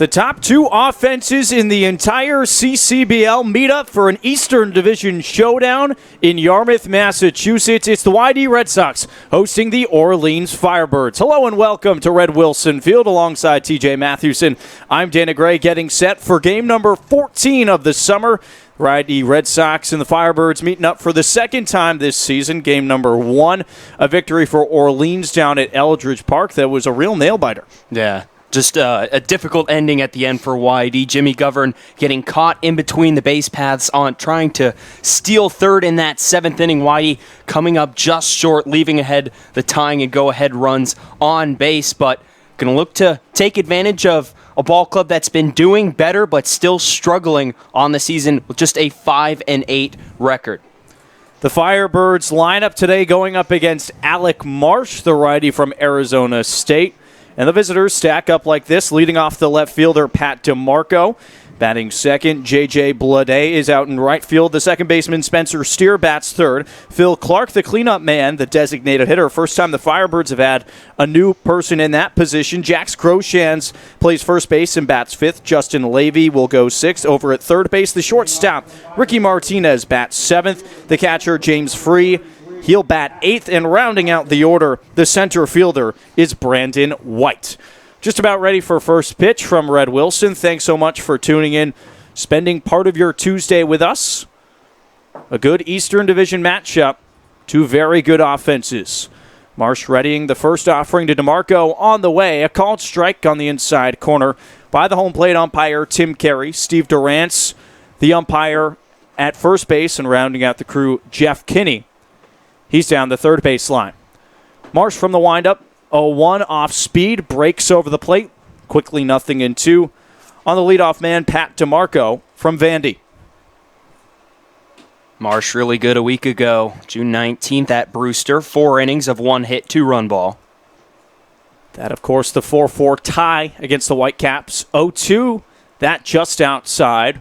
The top two offenses in the entire CCBL meet up for an Eastern Division showdown in Yarmouth, Massachusetts. It's the YD Red Sox hosting the Orleans Firebirds. Hello and welcome to Red Wilson Field alongside TJ Mathewson. I'm Dana Gray getting set for game number 14 of the summer. The Red Sox and the Firebirds meeting up for the second time this season. Game number 1, a victory for Orleans down at Eldridge Park. That was a real nail-biter. Yeah. Just a difficult ending at the end for YD. Jimmy Govern getting caught in between the base paths on trying to steal third in that 7th inning. YD coming up just short, leaving ahead the tying and go-ahead runs on base, but going to look to take advantage of a ball club that's been doing better but still struggling on the season with just a 5-8 record. The Firebirds lineup today going up against Alec Marsh, the righty from Arizona State. And the visitors stack up like this, leading off the left fielder, Pat DeMarco. Batting second, J.J. Blade is out in right field. The second baseman, Spencer Steer, bats third. Phil Clark, the cleanup man, the designated hitter. First time the Firebirds have had a new person in that position. Jax Groshans plays first base and bats fifth. Justin Levy will go sixth. Over at third base, the shortstop, Ricky Martinez, bats seventh. The catcher, James Free, he'll bat 8th, and rounding out the order, the center fielder is Brandon White. Just about ready for first pitch from Red Wilson. Thanks so much for tuning in, spending part of your Tuesday with us. A good Eastern Division matchup. Two very good offenses. Marsh readying the first offering to DeMarco on the way. A called strike on the inside corner by the home plate umpire, Tim Carey. Steve Durant's the umpire at first base, and rounding out the crew, Jeff Kinney. He's down the third baseline. Marsh from the windup, 0-1 off speed, breaks over the plate. Quickly 0-2. On the leadoff man, Pat DeMarco from Vandy. Marsh really good a week ago, June 19th at Brewster. 4 innings of 1 hit, 2-run ball. That, of course, the 4-4 tie against the Whitecaps. 0-2, that just outside.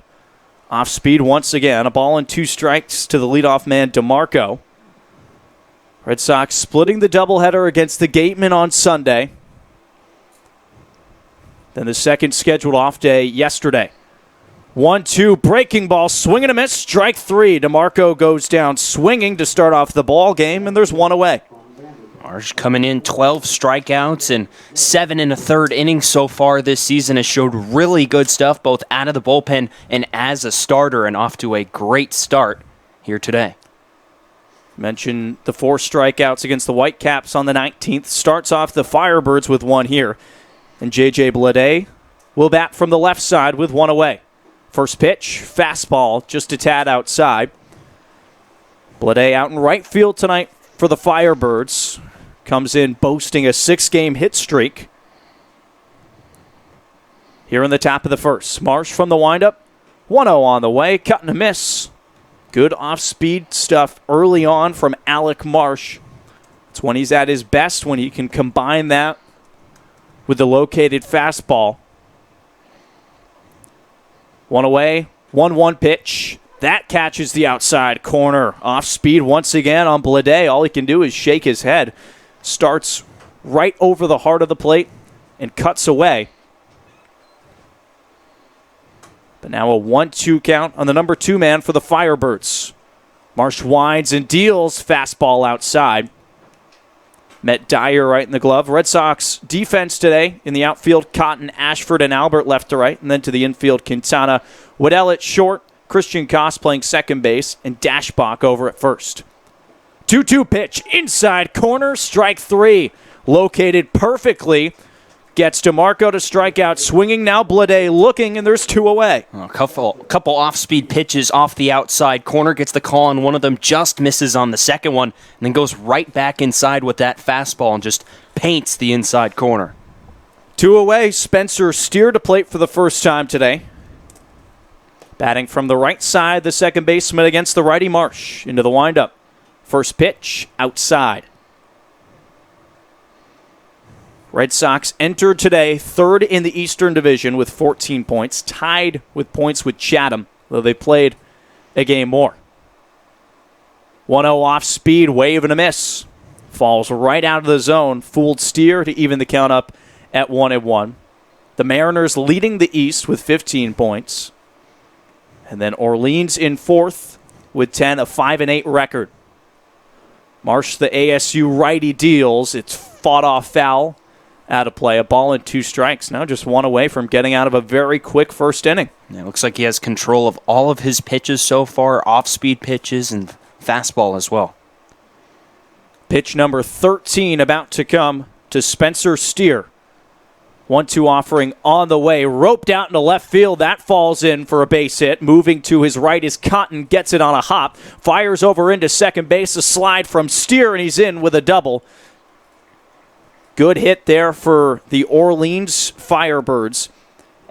Off speed once again. A ball and 2 strikes to the leadoff man, DeMarco. Red Sox splitting the doubleheader against the Gatemen on Sunday. Then the second scheduled off day yesterday. 1-2, breaking ball, swing and a miss, strike 3. DeMarco goes down swinging to start off the ball game, and there's 1 away. Marsh coming in 12 strikeouts and 7 1/3 innings so far this season has showed really good stuff both out of the bullpen and as a starter, and off to a great start here today. Mentioned the 4 strikeouts against the Whitecaps on the 19th. Starts off the Firebirds with 1 here. And J.J. Blade will bat from the left side with 1 away. First pitch, fastball, just a tad outside. Blade out in right field tonight for the Firebirds. Comes in boasting a 6-game hit streak. Here in the top of the first. Marsh from the windup. 1-0 on the way, cut and a miss. Good off-speed stuff early on from Alec Marsh. It's when he's at his best, when he can combine that with the located fastball. 1 away, 1-1 pitch. That catches the outside corner. Off-speed once again on Blade. All he can do is shake his head. Starts right over the heart of the plate and cuts away. But now a 1-2 count on the number 2 man for the Firebirds. Marsh winds and deals. Fastball outside. Met Dyer right in the glove. Red Sox defense today in the outfield, Cotton, Ashford, and Albert left to right. And then to the infield, Quintana, Waddell at short, Christian Koss playing second base, and Dashbach over at first. 2-2 pitch. Inside corner. Strike 3. Located perfectly. Gets DeMarco to strike out, swinging now. Blade looking, and there's 2 away. A couple off-speed pitches off the outside corner. Gets the call on one of them, just misses on the second one, and then goes right back inside with that fastball and just paints the inside corner. 2 away. Spencer Steer to plate for the first time today. Batting from the right side, the second baseman against the righty Marsh. Into the windup. First pitch, outside. Red Sox entered today third in the Eastern Division with 14 points, tied with points with Chatham, though they played a game more. 1-0 off speed, wave and a miss. Falls right out of the zone, fooled Steer to even the count up at 1-1. The Mariners leading the East with 15 points. And then Orleans in fourth with 10, a 5-8 record. Marsh, the ASU righty, deals. It's fought off foul out of play. A ball and 2 strikes. Now just one away from getting out of a very quick first inning. It looks like he has control of all of his pitches so far, off-speed pitches and fastball as well. Pitch number 13 about to come to Spencer Steer. 1-2 offering on the way. Roped out into left field. That falls in for a base hit. Moving to his right is Cotton. Gets it on a hop. Fires over into second base. A slide from Steer, and he's in with a double. Good hit there for the Orleans Firebirds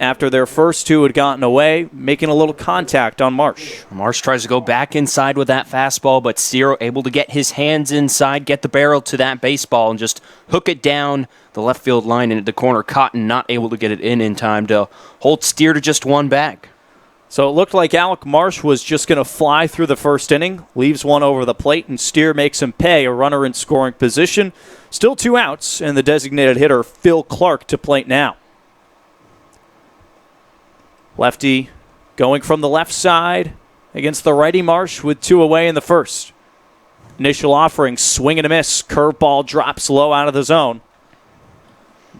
after their first 2 had gotten away, making a little contact on Marsh. Marsh tries to go back inside with that fastball, but Steer able to get his hands inside, get the barrel to that baseball, and just hook it down the left field line into the corner. Cotton not able to get it in time to hold Steer to just 1 bag. So it looked like Alec Marsh was just going to fly through the first inning, leaves one over the plate, and Steer makes him pay. A runner in scoring position. Still 2 outs, and the designated hitter, Phil Clark, to plate now. Lefty going from the left side against the righty Marsh with 2 away in the first. Initial offering, swing and a miss. Curveball drops low out of the zone.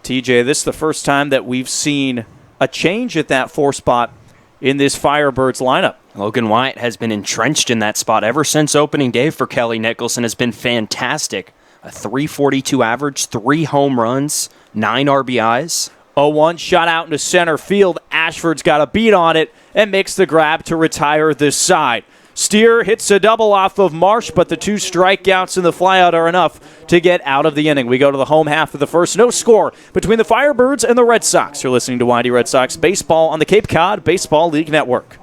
TJ, this is the first time that we've seen a change at that 4 spot in this Firebirds lineup. Logan Wyatt has been entrenched in that spot ever since opening day for Kelly Nicholson. Has been fantastic. A .342 average, 3 home runs, 9 RBIs. 0-1 shot out into center field. Ashford's got a beat on it and makes the grab to retire this side. Steer hits a double off of Marsh, but the 2 strikeouts and the flyout are enough to get out of the inning. We go to the home half of the first. No score between the Firebirds and the Red Sox. You're listening to YD Red Sox Baseball on the Cape Cod Baseball League Network.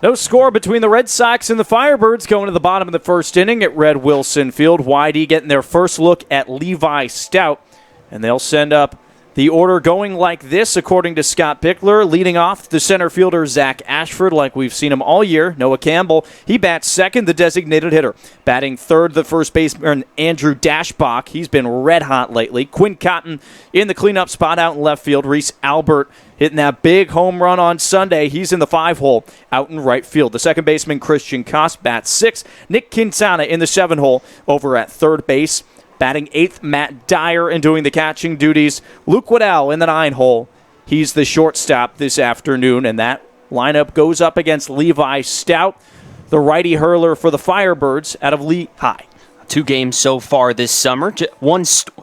No score between the Red Sox and the Firebirds going to the bottom of the first inning at Red Wilson Field. YD getting their first look at Levi Stout, and they'll send up the order going like this, according to Scott Pickler. Leading off, the center fielder, Zach Ashford, like we've seen him all year. Noah Campbell, he bats second, the designated hitter. Batting third, the first baseman, Andrew Dashbach. He's been red hot lately. Quinn Cotton in the cleanup spot out in left field. Reese Albert hitting that big home run on Sunday. He's in the 5-hole out in right field. The second baseman, Christian Koss, bats 6. Nick Quintana in the 7-hole over at third base. Batting 8th, Matt Dyer, and doing the catching duties, Luke Waddell in the 9-hole. He's the shortstop this afternoon, and that lineup goes up against Levi Stout, the righty hurler for the Firebirds out of Lehigh. 2 games so far this summer.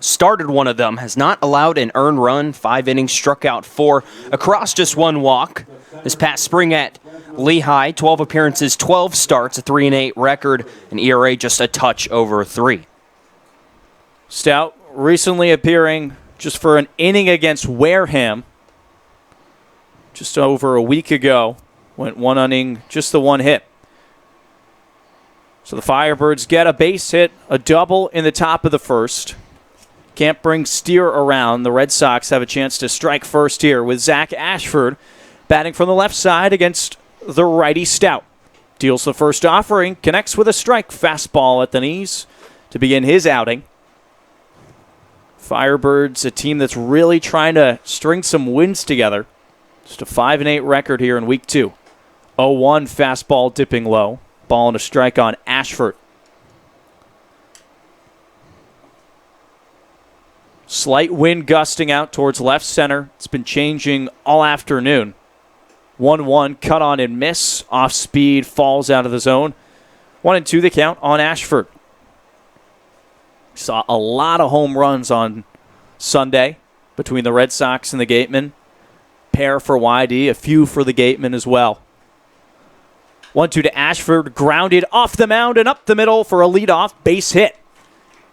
Started one of them, has not allowed an earned run, 5 innings, struck out 4 across just 1 walk. This past spring at Lehigh, 12 appearances, 12 starts, a 3-8 record, an ERA just a touch over 3. Stout recently appearing just for an inning against Wareham just over a week ago. Went 1 inning, just the 1 hit. So the Firebirds get a base hit, a double in the top of the first. Can't bring Steer around. The Red Sox have a chance to strike first here with Zach Ashford batting from the left side against the righty Stout. Deals the first offering, connects with a strike fastball at the knees to begin his outing. Firebirds, a team that's really trying to string some wins together. Just a 5-8 record here in week 2. 0-1 fastball dipping low. Ball and a strike on Ashford. Slight wind gusting out towards left center. It's been changing all afternoon. 1-1, cut on and miss. Off speed, falls out of the zone. 1-2 the count on Ashford. Saw a lot of home runs on Sunday between the Red Sox and the Gatemen. pair for YD, a few for the Gateman as well. 1-2 to Ashford, grounded off the mound and up the middle for a leadoff base hit.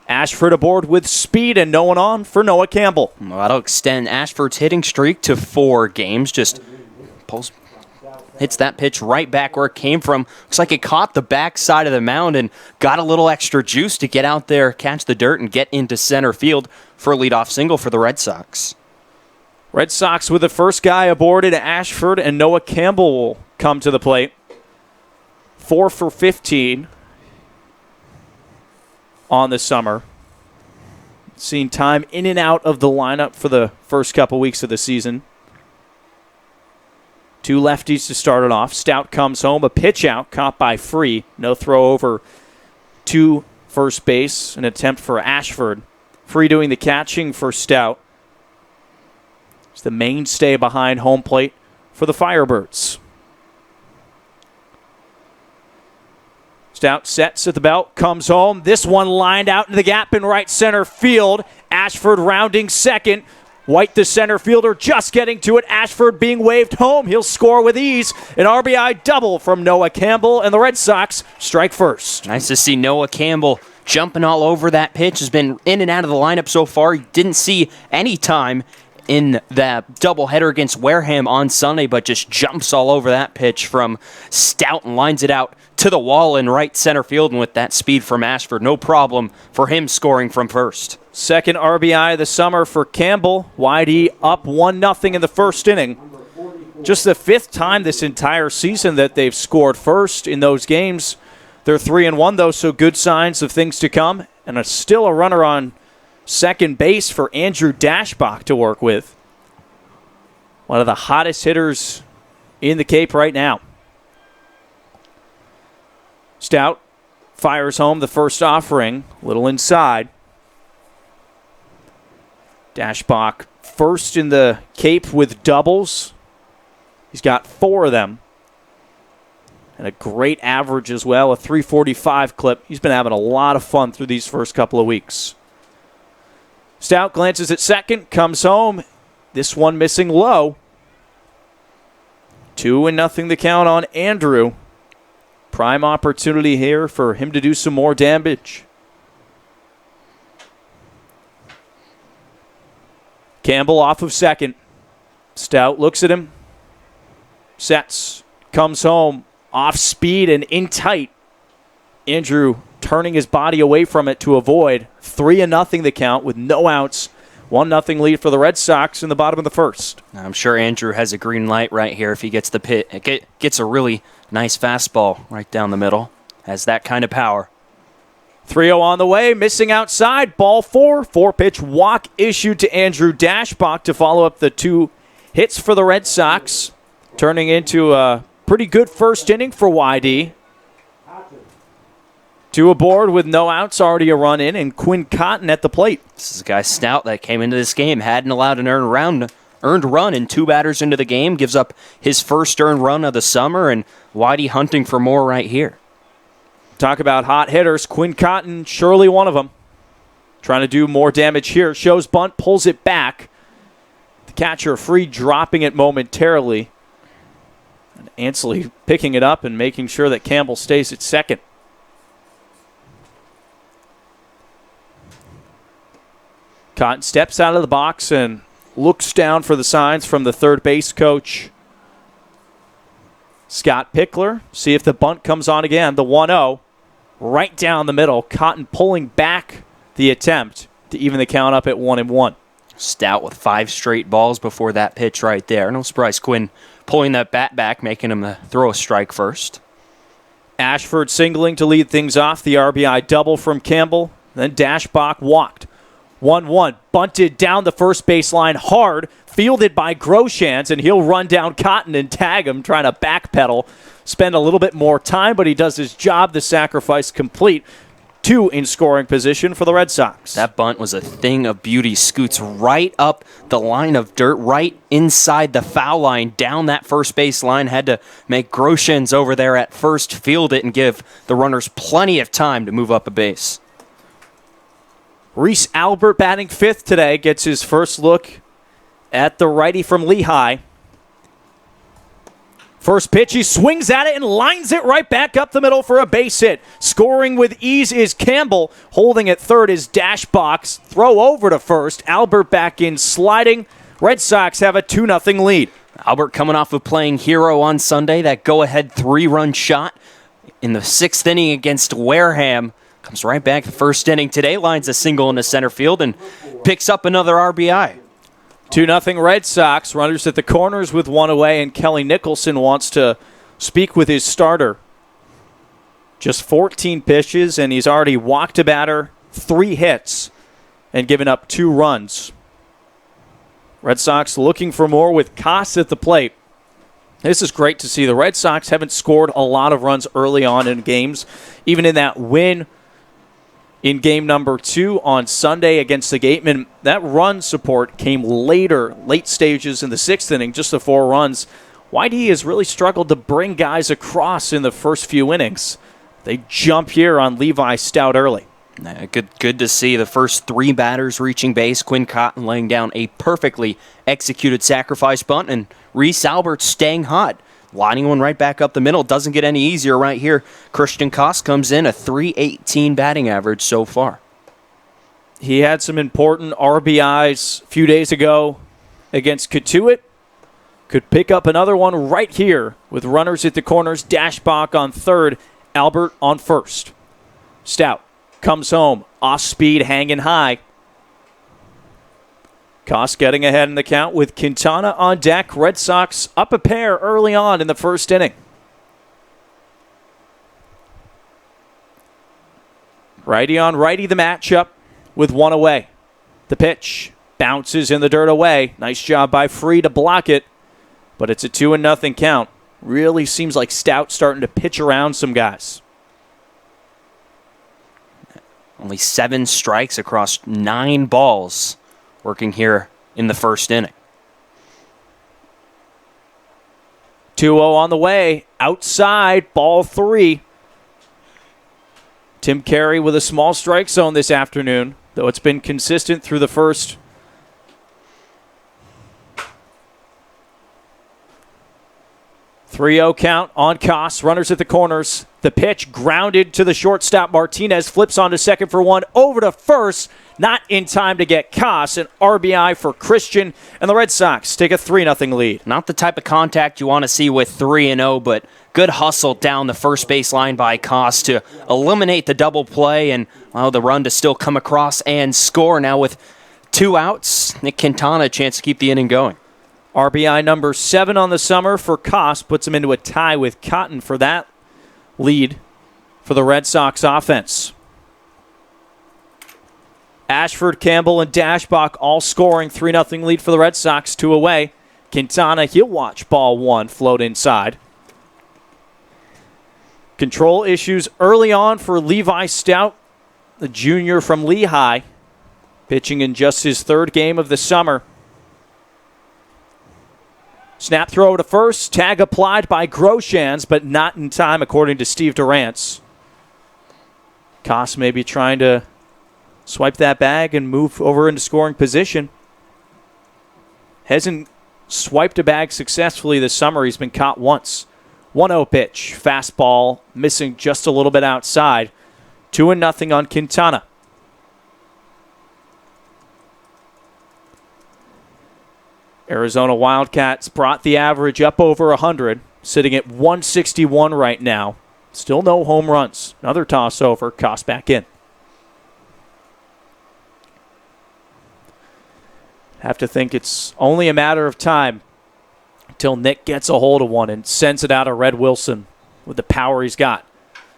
Ashford aboard with speed and no one on for Noah Campbell. Well, that'll extend Ashford's hitting streak to 4 games. Just hits that pitch right back where it came from. Looks like it caught the back side of the mound and got a little extra juice to get out there, catch the dirt, and get into center field for a leadoff single for the Red Sox. Red Sox with the first guy aboard at Ashford, and Noah Campbell will come to the plate. 4 for 15 on the summer. Seen time in and out of the lineup for the first couple weeks of the season. 2 lefties to start it off. Stout comes home, a pitch out, caught by Free. No throw over to first base, an attempt for Ashford. Free doing the catching for Stout. It's the mainstay behind home plate for the Firebirds. Stout sets at the belt, comes home. This one lined out into the gap in right center field. Ashford rounding second. White, the center fielder, just getting to it. Ashford being waved home. He'll score with ease. An RBI double from Noah Campbell, and the Red Sox strike first. Nice to see Noah Campbell jumping all over that pitch. Has been in and out of the lineup so far. He didn't see any time in that doubleheader against Wareham on Sunday, but just jumps all over that pitch from Stout and lines it out to the wall in right center field. And with that speed from Ashford, no problem for him scoring from first. Second RBI of the summer for Campbell. YD up 1-0 in the first inning. Just the 5th time this entire season that they've scored first in those games. They're 3-1 though, so good signs of things to come. And still a runner on second base for Andrew Dashbach to work with. One of the hottest hitters in the Cape right now. Stout fires home the first offering, a little inside. Dashbach first in the Cape with doubles. He's got 4 of them. And a great average as well, a .345 clip. He's been having a lot of fun through these first couple of weeks. Stout glances at second, comes home. This one missing low. 2-0 the count on Andrew. Prime opportunity here for him to do some more damage. Campbell off of second. Stout looks at him. Sets. Comes home. Off speed and in tight. Andrew turning his body away from it to avoid. 3-0 the count with no outs. 1-0 lead for the Red Sox in the bottom of the first. I'm sure Andrew has a green light right here if he gets the pit. Gets a really nice fastball right down the middle. Has that kind of power. 3-0 on the way, missing outside. Ball 4. 4-pitch walk issued to Andrew Dashbach to follow up the 2 hits for the Red Sox. Turning into a pretty good first inning for YD. 2 aboard with no outs, already a run in, and Quinn Cotton at the plate. This is a guy Stout that came into this game, hadn't allowed an earned run in 2 batters into the game, gives up his first earned run of the summer, and YD hunting for more right here. Talk about hot hitters. Quinn Cotton, surely one of them. Trying to do more damage here. Shows bunt, pulls it back. The catcher Free dropping it momentarily. And Ansley picking it up and making sure that Campbell stays at second. Cotton steps out of the box and looks down for the signs from the third base coach, Scott Pickler. See if the bunt comes on again. The 1-0 right down the middle. Cotton pulling back the attempt to even the count up at 1-1. Stout with 5 straight balls before that pitch right there. No surprise Quinn pulling that bat back, making him throw a strike first. Ashford singling to lead things off. The RBI double from Campbell. Then Dashbach walked. 1-1, bunted down the first baseline hard, fielded by Groshans, and he'll run down Cotton and tag him, trying to backpedal, spend a little bit more time, but he does his job, the sacrifice complete. 2 in scoring position for the Red Sox. That bunt was a thing of beauty. Scoots right up the line of dirt, right inside the foul line, down that first base line. Had to make Groshans over there at first field it and give the runners plenty of time to move up a base. Reese Albert batting 5th today, gets his first look at the righty from Lehigh. First pitch, he swings at it and lines it right back up the middle for a base hit. Scoring with ease is Campbell. Holding at third is Dashbox. Throw over to first. Albert back in sliding. Red Sox have a 2-0 lead. Albert coming off of playing hero on Sunday. That go-ahead 3-run shot in the 6th inning against Wareham. Comes right back the first inning today. Lines a single into center field and picks up another RBI. 2-0 Red Sox. Runners at the corners with one away, and Kelly Nicholson wants to speak with his starter. Just 14 pitches, and he's already walked a batter, 3 hits, and given up 2 runs. Red Sox looking for more with Koss at the plate. This is great to see. The Red Sox haven't scored a lot of runs early on in games. Even in that win in game number 2 on Sunday against the Gatemen, that run support came later, late stages in the 6th inning, just the 4 runs. Whitey has really struggled to bring guys across in the first few innings. They jump here on Levi Stout early. Good to see the first 3 batters reaching base. Quinn Cotton laying down a perfectly executed sacrifice bunt, and Reese Albert staying hot, lining one right back up the middle. Doesn't get any easier right here. Christian Koss comes in a .318 batting average so far. He had some important RBIs a few days ago against Katuitt. Could pick up another one right here with runners at the corners. Dashbach on third, Albert on first. Stout comes home, off speed, hanging high. Koss getting ahead in the count with Quintana on deck. Red Sox up a pair early on in the first inning. Righty on righty the matchup with one away. The pitch bounces in the dirt away. Nice job by Free to block it, but it's a 2-0 count. Really seems like Stout starting to pitch around some guys. Only 7 strikes across 9 balls working here in the first inning. 2-0 on the way. Outside, ball 3. Tim Carey with a small strike zone this afternoon, though it's been consistent through the first. 3-0 count on Koss. Runners at the corners. The pitch grounded to the shortstop. Martinez flips onto second for 1. Over to first. Not in time to get Koss. An RBI for Christian. And the Red Sox take a 3-0 lead. Not the type of contact you want to see with 3-0, but good hustle down the first base line by Koss to eliminate the double play and allow the run to still come across and score. Now with 2 outs, Nick Quintana a chance to keep the inning going. RBI number 7 on the summer for Koss puts him into a tie with Cotton for that lead for the Red Sox offense. Ashford, Campbell, and Dashbach all scoring. 3-0 lead for the Red Sox, 2 away. Quintana, he'll watch ball 1 float inside. Control issues early on for Levi Stout, the junior from Lehigh, pitching in just his 3rd game of the summer. Snap throw to first. Tag applied by Groshans, but not in time, according to Steve Durantz. Koss may be trying to swipe that bag and move over into scoring position. Hasn't swiped a bag successfully this summer. He's been caught once. 1-0 pitch. Fastball missing just a little bit outside. 2-0 on Quintana. Arizona Wildcats brought the average up over 100, sitting at 161 right now. Still no home runs. Another toss over. Koss back in. Have to think it's only a matter of time until Nick gets a hold of one and sends it out of Red Wilson with the power he's got.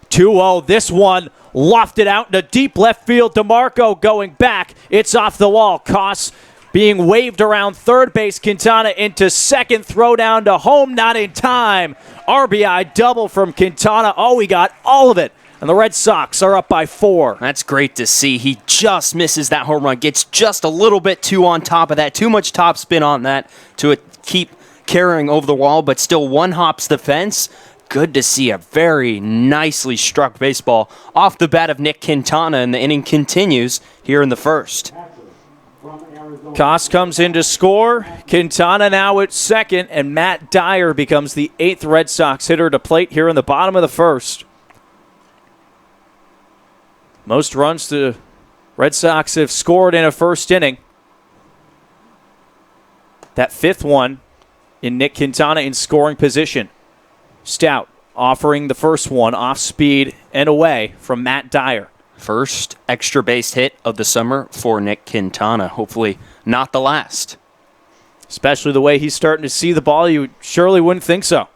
2-0. This one lofted out into deep left field. DeMarco going back. It's off the wall. Koss being waved around third base. Quintana into second. Throw down to home. Not in time. RBI double from Quintana. Oh, he got all of it. And the Red Sox are up by 4. That's great to see. He just misses that home run. Gets just a little bit too on top of that. Too much top spin on that to keep carrying over the wall, but still one hops the fence. Good to see a very nicely struck baseball off the bat of Nick Quintana, and the inning continues here in the first. Koss comes in to score. Quintana now at second, and Matt Dyer becomes the 8th Red Sox hitter to plate here in the bottom of the first. Most runs the Red Sox have scored in a first inning. That 5th one in Nick Quintana in scoring position. Stout offering the first one off speed and away from Matt Dyer. First extra base hit of the summer for Nick Quintana. Hopefully not the last. Especially the way he's starting to see the ball, you surely wouldn't think so.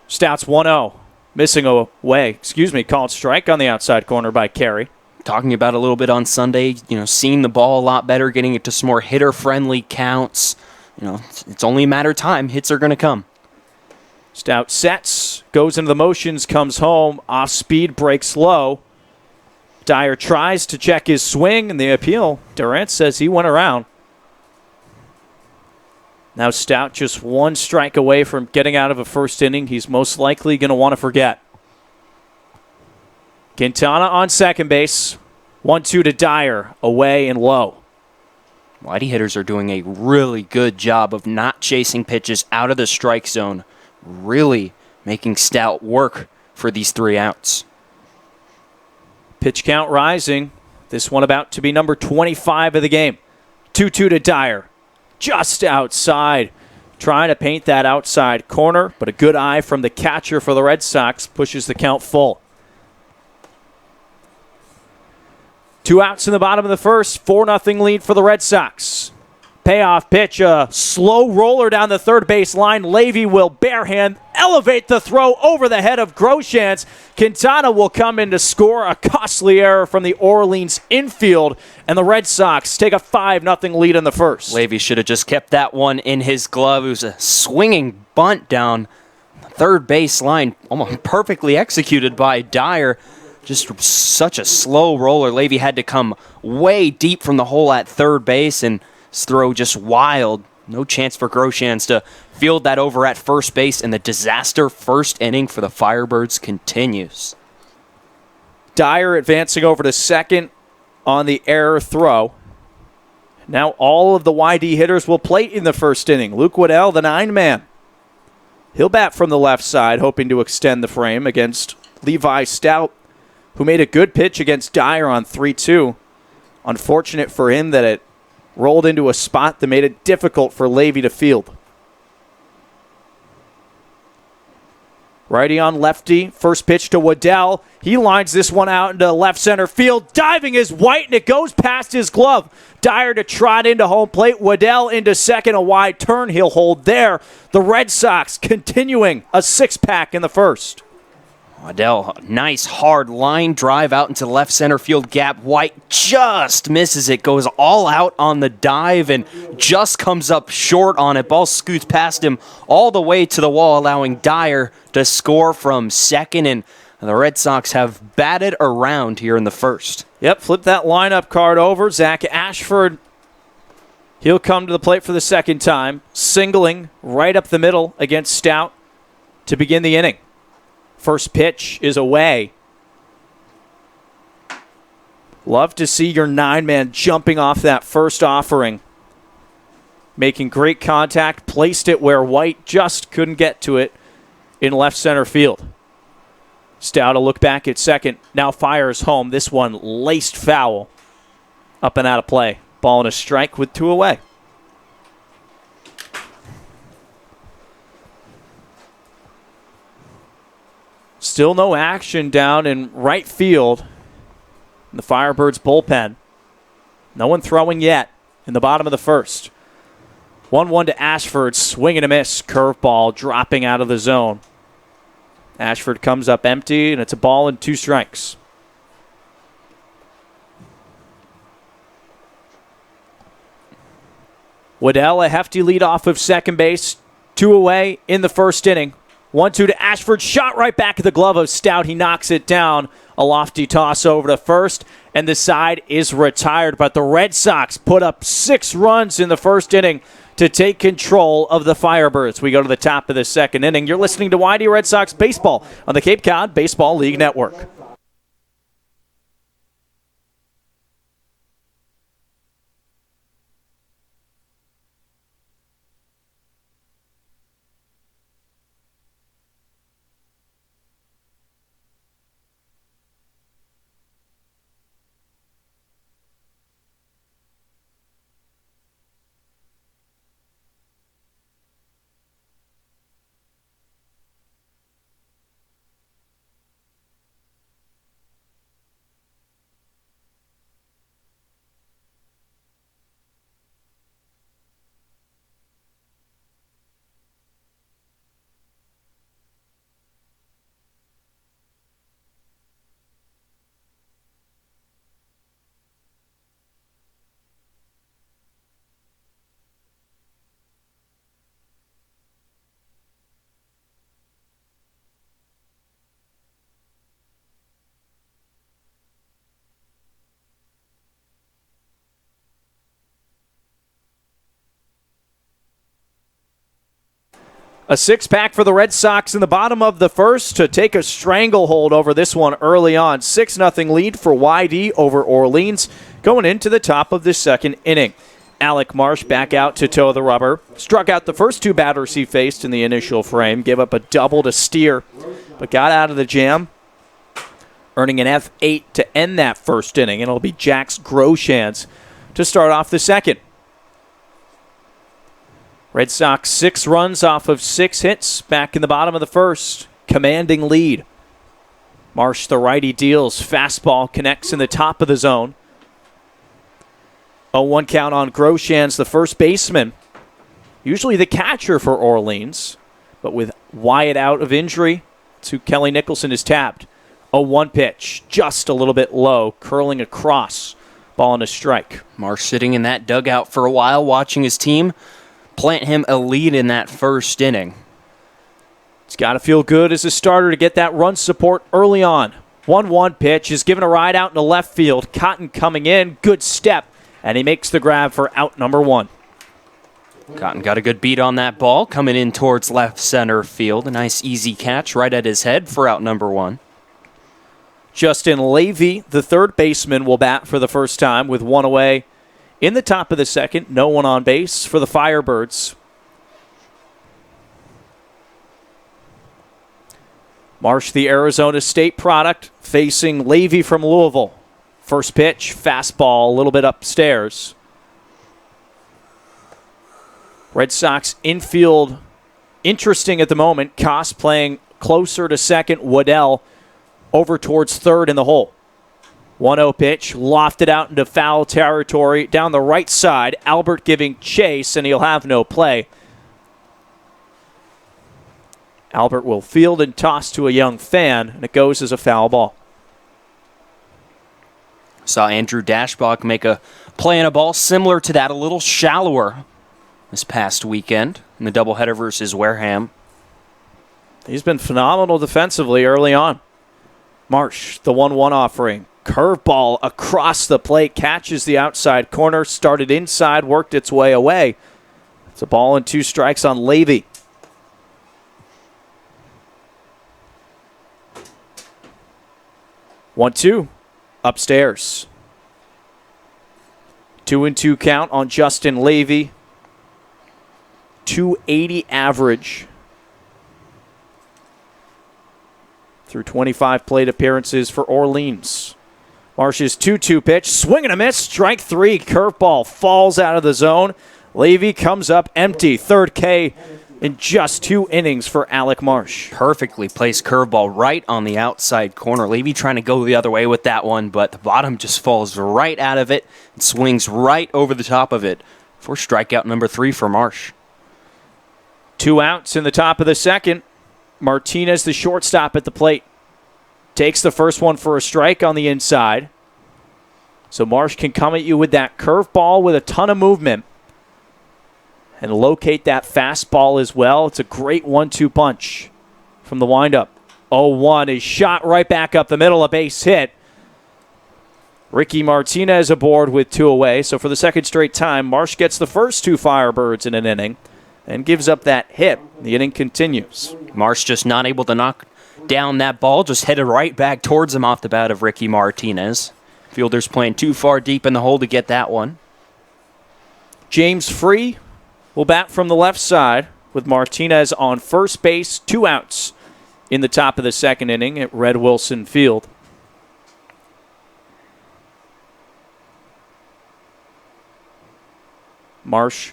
Stout's 1-0. Missing away. Called strike on the outside corner by Carey. Talking about a little bit on Sunday, seeing the ball a lot better, getting it to some more hitter-friendly counts. It's only a matter of time. Hits are going to come. Stout sets, goes into the motions, comes home, off speed, breaks low. Dyer tries to check his swing, and the appeal, Durant says he went around. Now Stout just one strike away from getting out of a first inning he's most likely going to want to forget. Quintana on second base, 1-2 to Dyer, away and low. Whitey hitters are doing a really good job of not chasing pitches out of the strike zone. Really making Stout work for these 3 outs. Pitch count rising. This one about to be number 25 of the game. 2-2 to Dyer. Just outside. Trying to paint that outside corner, but a good eye from the catcher for the Red Sox pushes the count full. 2 outs in the bottom of the first. 4-0 lead for the Red Sox. Payoff pitch, a slow roller down the third base line. Levy will barehand elevate the throw over the head of Groshans. Quintana will come in to score. A costly error from the Orleans infield, and the Red Sox take a 5-0 lead in the first. Levy should have just kept that one in his glove. It was a swinging bunt down the third base line, almost perfectly executed by Dyer. Just such a slow roller. Levy had to come way deep from the hole at third base, and his throw just wild. No chance for Groshans to field that over at first base, and the disaster first inning for the Firebirds continues. Dyer advancing over to second on the error throw. Now all of the YD hitters will plate in the first inning. Luke Waddell, the 9-man. He'll bat from the left side, hoping to extend the frame against Levi Stout, who made a good pitch against Dyer on 3-2. Unfortunate for him that it rolled into a spot that made it difficult for Levy to field. Righty on lefty. First pitch to Waddell. He lines this one out into left center field. Diving is White, and it goes past his glove. Dyer to trot into home plate. Waddell into second. A wide turn. He'll hold there. The Red Sox continuing a 6-pack in the first. Waddell, nice hard line drive out into left center field gap. White just misses it, goes all out on the dive and just comes up short on it. Ball scoots past him all the way to the wall, allowing Dyer to score from second, and the Red Sox have batted around here in the first. Yep, flip that lineup card over. Zach Ashford, he'll come to the plate for the second time, singling right up the middle against Stout to begin the inning. First pitch is away. Love to see your 9-man jumping off that first offering. Making great contact, placed it where White just couldn't get to it in left center field. Stout a look back at second, now fires home. This one laced foul. Up and out of play. Ball and a strike with 2 away. Still no action down in right field in the Firebirds bullpen. No one throwing yet in the bottom of the first. 1-1 to Ashford, swing and a miss. Curveball dropping out of the zone. Ashford comes up empty, and it's a ball and 2 strikes. Waddell, a hefty lead off of second base. 2 away in the first inning. 1-2 to Ashford, shot right back at the glove of Stout. He knocks it down. A lofty toss over to first, and the side is retired. But the Red Sox put up 6 runs in the first inning to take control of the Firebirds. We go to the top of the second inning. You're listening to YD Red Sox Baseball on the Cape Cod Baseball League Network. A six-pack for the Red Sox in the bottom of the first to take a stranglehold over this one early on. 6-0 lead for YD over Orleans going into the top of the second inning. Alec Marsh back out to toe the rubber. Struck out the first two batters he faced in the initial frame. Gave up a double to Steer, but got out of the jam, earning an F8 to end that first inning. And it'll be Jax Groshans to start off the second. Red Sox 6 runs off of 6 hits back in the bottom of the first. Commanding lead. Marsh, the righty, deals. Fastball connects in the top of the zone. 0-1 count on Groshans, the first baseman. Usually the catcher for Orleans, but with Wyatt out of injury, to Kelly Nicholson is tapped. 0-1 pitch, just a little bit low, curling across. Ball and a strike. Marsh sitting in that dugout for a while, watching his team plant him a lead in that first inning. It's got to feel good as a starter to get that run support early on. 1-1 pitch is given a ride out into left field. Cotton coming in, good step, and he makes the grab for out number 1. Cotton got a good beat on that ball, coming in towards left center field. A nice easy catch right at his head for out number 1. Justin Levy, the third baseman, will bat for the first time with one away. In the top of the second, no one on base for the Firebirds. Marsh, the Arizona State product, facing Levy from Louisville. First pitch, fastball, a little bit upstairs. Red Sox infield interesting at the moment. Koss playing closer to second. Waddell over towards third in the hole. 1-0 pitch, lofted out into foul territory down the right side. Albert giving chase, and he'll have no play. Albert will field and toss to a young fan, and it goes as a foul ball. Saw Andrew Dashbach make a play on a ball similar to that, a little shallower this past weekend in the doubleheader versus Wareham. He's been phenomenal defensively early on. Marsh, the 1-1 offering. Curveball across the plate, catches the outside corner, started inside, worked its way away. It's a ball and 2 strikes on Levy. One, 2, upstairs. 2-2 count on Justin Levy. 280 average through 25 plate appearances for Orleans. Marsh's 2-2 pitch, swing and a miss, strike 3, curveball falls out of the zone. Levy comes up empty, third K in just 2 innings for Alec Marsh. Perfectly placed curveball right on the outside corner. Levy trying to go the other way with that one, but the bottom just falls right out of it and swings right over the top of it for strikeout number 3 for Marsh. 2 outs in the top of the second. Martinez, the shortstop at the plate, takes the first one for a strike on the inside. So Marsh can come at you with that curveball with a ton of movement and locate that fastball as well. It's a great 1-2 punch from the windup. 0-1 is shot right back up the middle, a base hit. Ricky Martinez aboard with 2 away. So for the second straight time, Marsh gets the first 2 Firebirds in an inning and gives up that hit. The inning continues. Marsh just not able to knock down that ball, just headed right back towards him off the bat of Ricky Martinez. Fielders playing too far deep in the hole to get that one. James Free will bat from the left side with Martinez on first base. 2 outs in the top of the second inning at Red Wilson Field. Marsh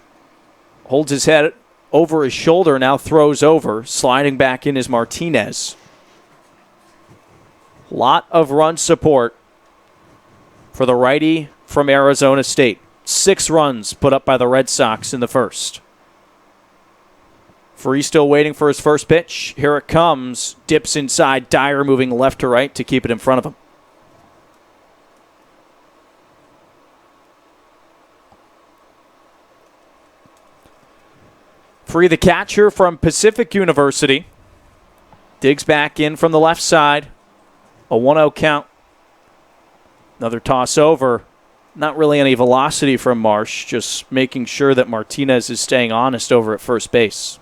holds his head over his shoulder, now throws over. Sliding back in is Martinez. Lot of run support for the righty from Arizona State. 6 runs put up by the Red Sox in the first. Free still waiting for his first pitch. Here it comes. Dips inside. Dyer moving left to right to keep it in front of him. Free, the catcher from Pacific University, digs back in from the left side. A 1-0 count. Another toss over. Not really any velocity from Marsh, just making sure that Martinez is staying honest over at first base.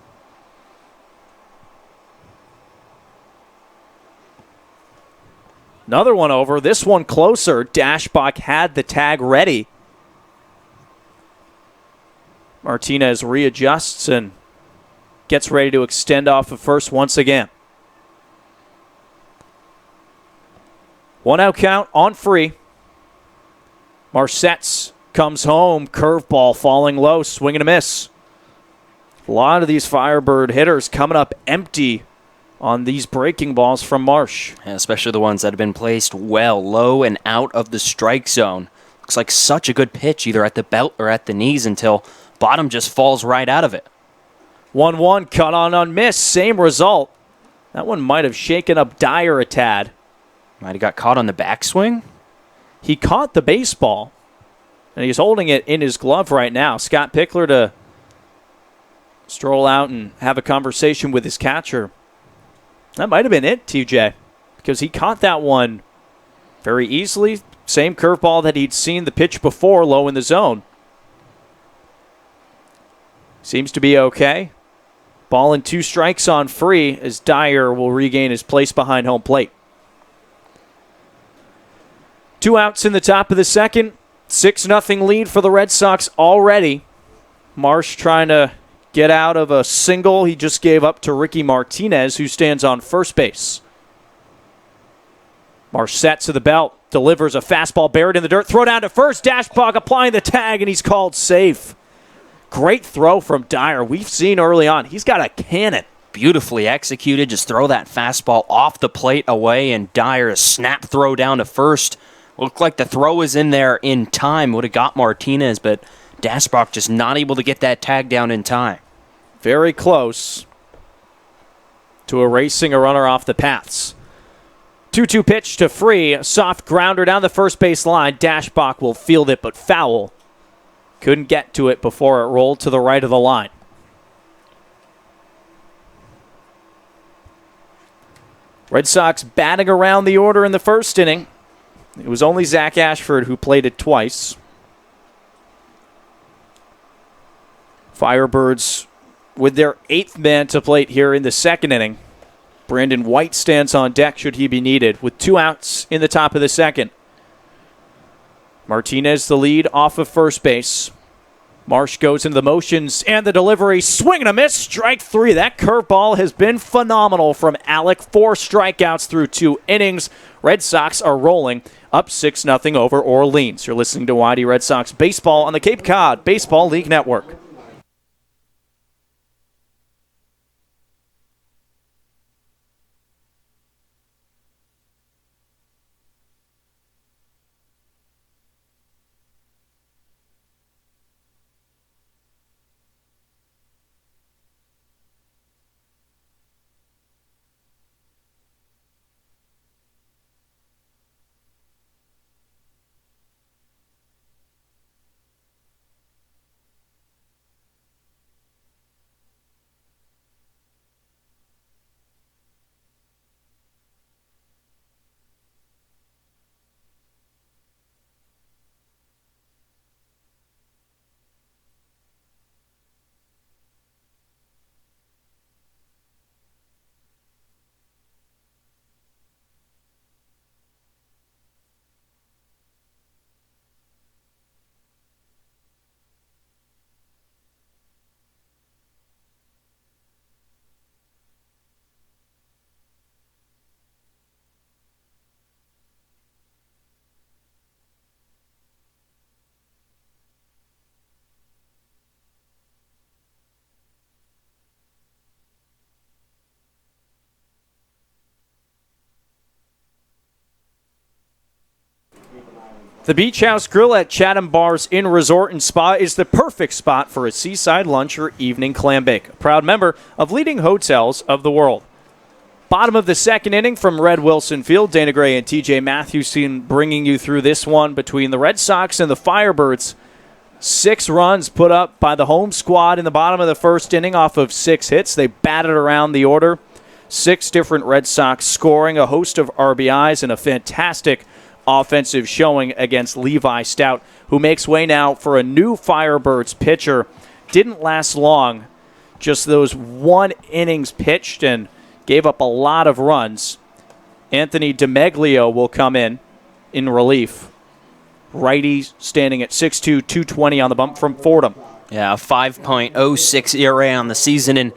Another one over. This one closer. Dashbach had the tag ready. Martinez readjusts and gets ready to extend off of first once again. 1-out count on free. Marsetts comes home. Curveball falling low. Swing and a miss. A lot of these Firebird hitters coming up empty on these breaking balls from Marsh. Yeah, especially the ones that have been placed well, low and out of the strike zone. Looks like such a good pitch either at the belt or at the knees until bottom just falls right out of it. 1-1, cut on miss. Same result. That one might have shaken up Dyer a tad. Might have got caught on the backswing. He caught the baseball, and he's holding it in his glove right now. Scott Pickler to stroll out and have a conversation with his catcher. That might have been it, TJ, because he caught that one very easily. Same curveball that he'd seen the pitch before, low in the zone. Seems to be okay. Ball and 2 strikes on free as Dyer will regain his place behind home plate. 2 outs in the top of the second. 6-0 lead for the Red Sox already. Marsh trying to get out of a single he just gave up to Ricky Martinez, who stands on first base. Marsh sets to the belt, delivers a fastball buried in the dirt, throw down to first. Dashbach applying the tag, and he's called safe. Great throw from Dyer. We've seen early on, he's got a cannon. Beautifully executed. Just throw that fastball off the plate away, and Dyer a snap throw down to first. Looked like the throw was in there in time. Would have got Martinez, but Dashbach just not able to get that tag down in time. Very close to erasing a runner off the paths. 2-2 pitch to Free. A soft grounder down the first base line. Dashbach will field it, but foul. Couldn't get to it before it rolled to the right of the line. Red Sox batting around the order in the first inning. It was only Zach Ashford who played it twice. Firebirds with their 8th man to plate here in the second inning. Brandon White stands on deck should he be needed with 2 outs in the top of the second. Martinez the lead off of first base. Marsh goes into the motions and the delivery. Swing and a miss. Strike 3. That curveball has been phenomenal from Alec. 4 strikeouts through 2 innings. Red Sox are rolling up 6-0 over Orleans. You're listening to YD Red Sox Baseball on the Cape Cod Baseball League Network. The Beach House Grill at Chatham Bars Inn Resort and Spa is the perfect spot for a seaside lunch or evening clam bake. A proud member of leading hotels of the world. Bottom of the second inning from Red Wilson Field. Dana Gray and TJ Mathewson bringing you through this one between the Red Sox and the Firebirds. 6 runs put up by the home squad in the bottom of the first inning off of 6 hits. They batted around the order. 6 different Red Sox scoring, a host of RBIs, and a fantastic offensive showing against Levi Stout, who makes way now for a new Firebirds pitcher. Didn't last long, just those 1 innings pitched and gave up a lot of runs. Anthony DiMeglio will come in relief. Righty standing at 6'2", 220 on the bump from Fordham. Yeah, a 5.06 ERA on the season in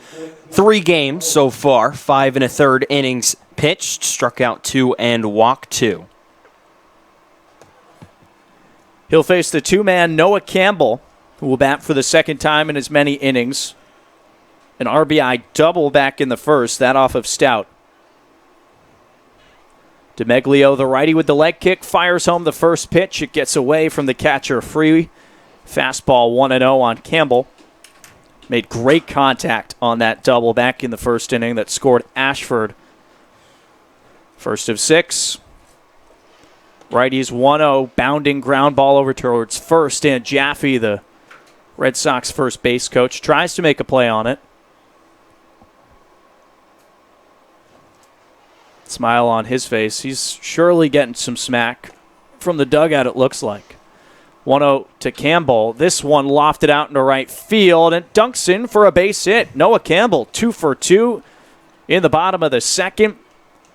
3 games so far. 5 1/3 innings pitched, struck out 2 and walked 2. He'll face the 2-man Noah Campbell, who will bat for the second time in as many innings. An RBI double back in the first, that off of Stout. DiMeglio, the righty with the leg kick, fires home the first pitch. It gets away from the catcher free. Fastball 1-0 on Campbell. Made great contact on that double back in the first inning that scored Ashford. First of 6. Righties 1-0, bounding ground ball over towards first. And Jaffe, the Red Sox first base coach, tries to make a play on it. Smile on his face. He's surely getting some smack from the dugout, it looks like. 1-0 to Campbell. This one lofted out into right field and dunks in for a base hit. Noah Campbell, 2 for 2 in the bottom of the second.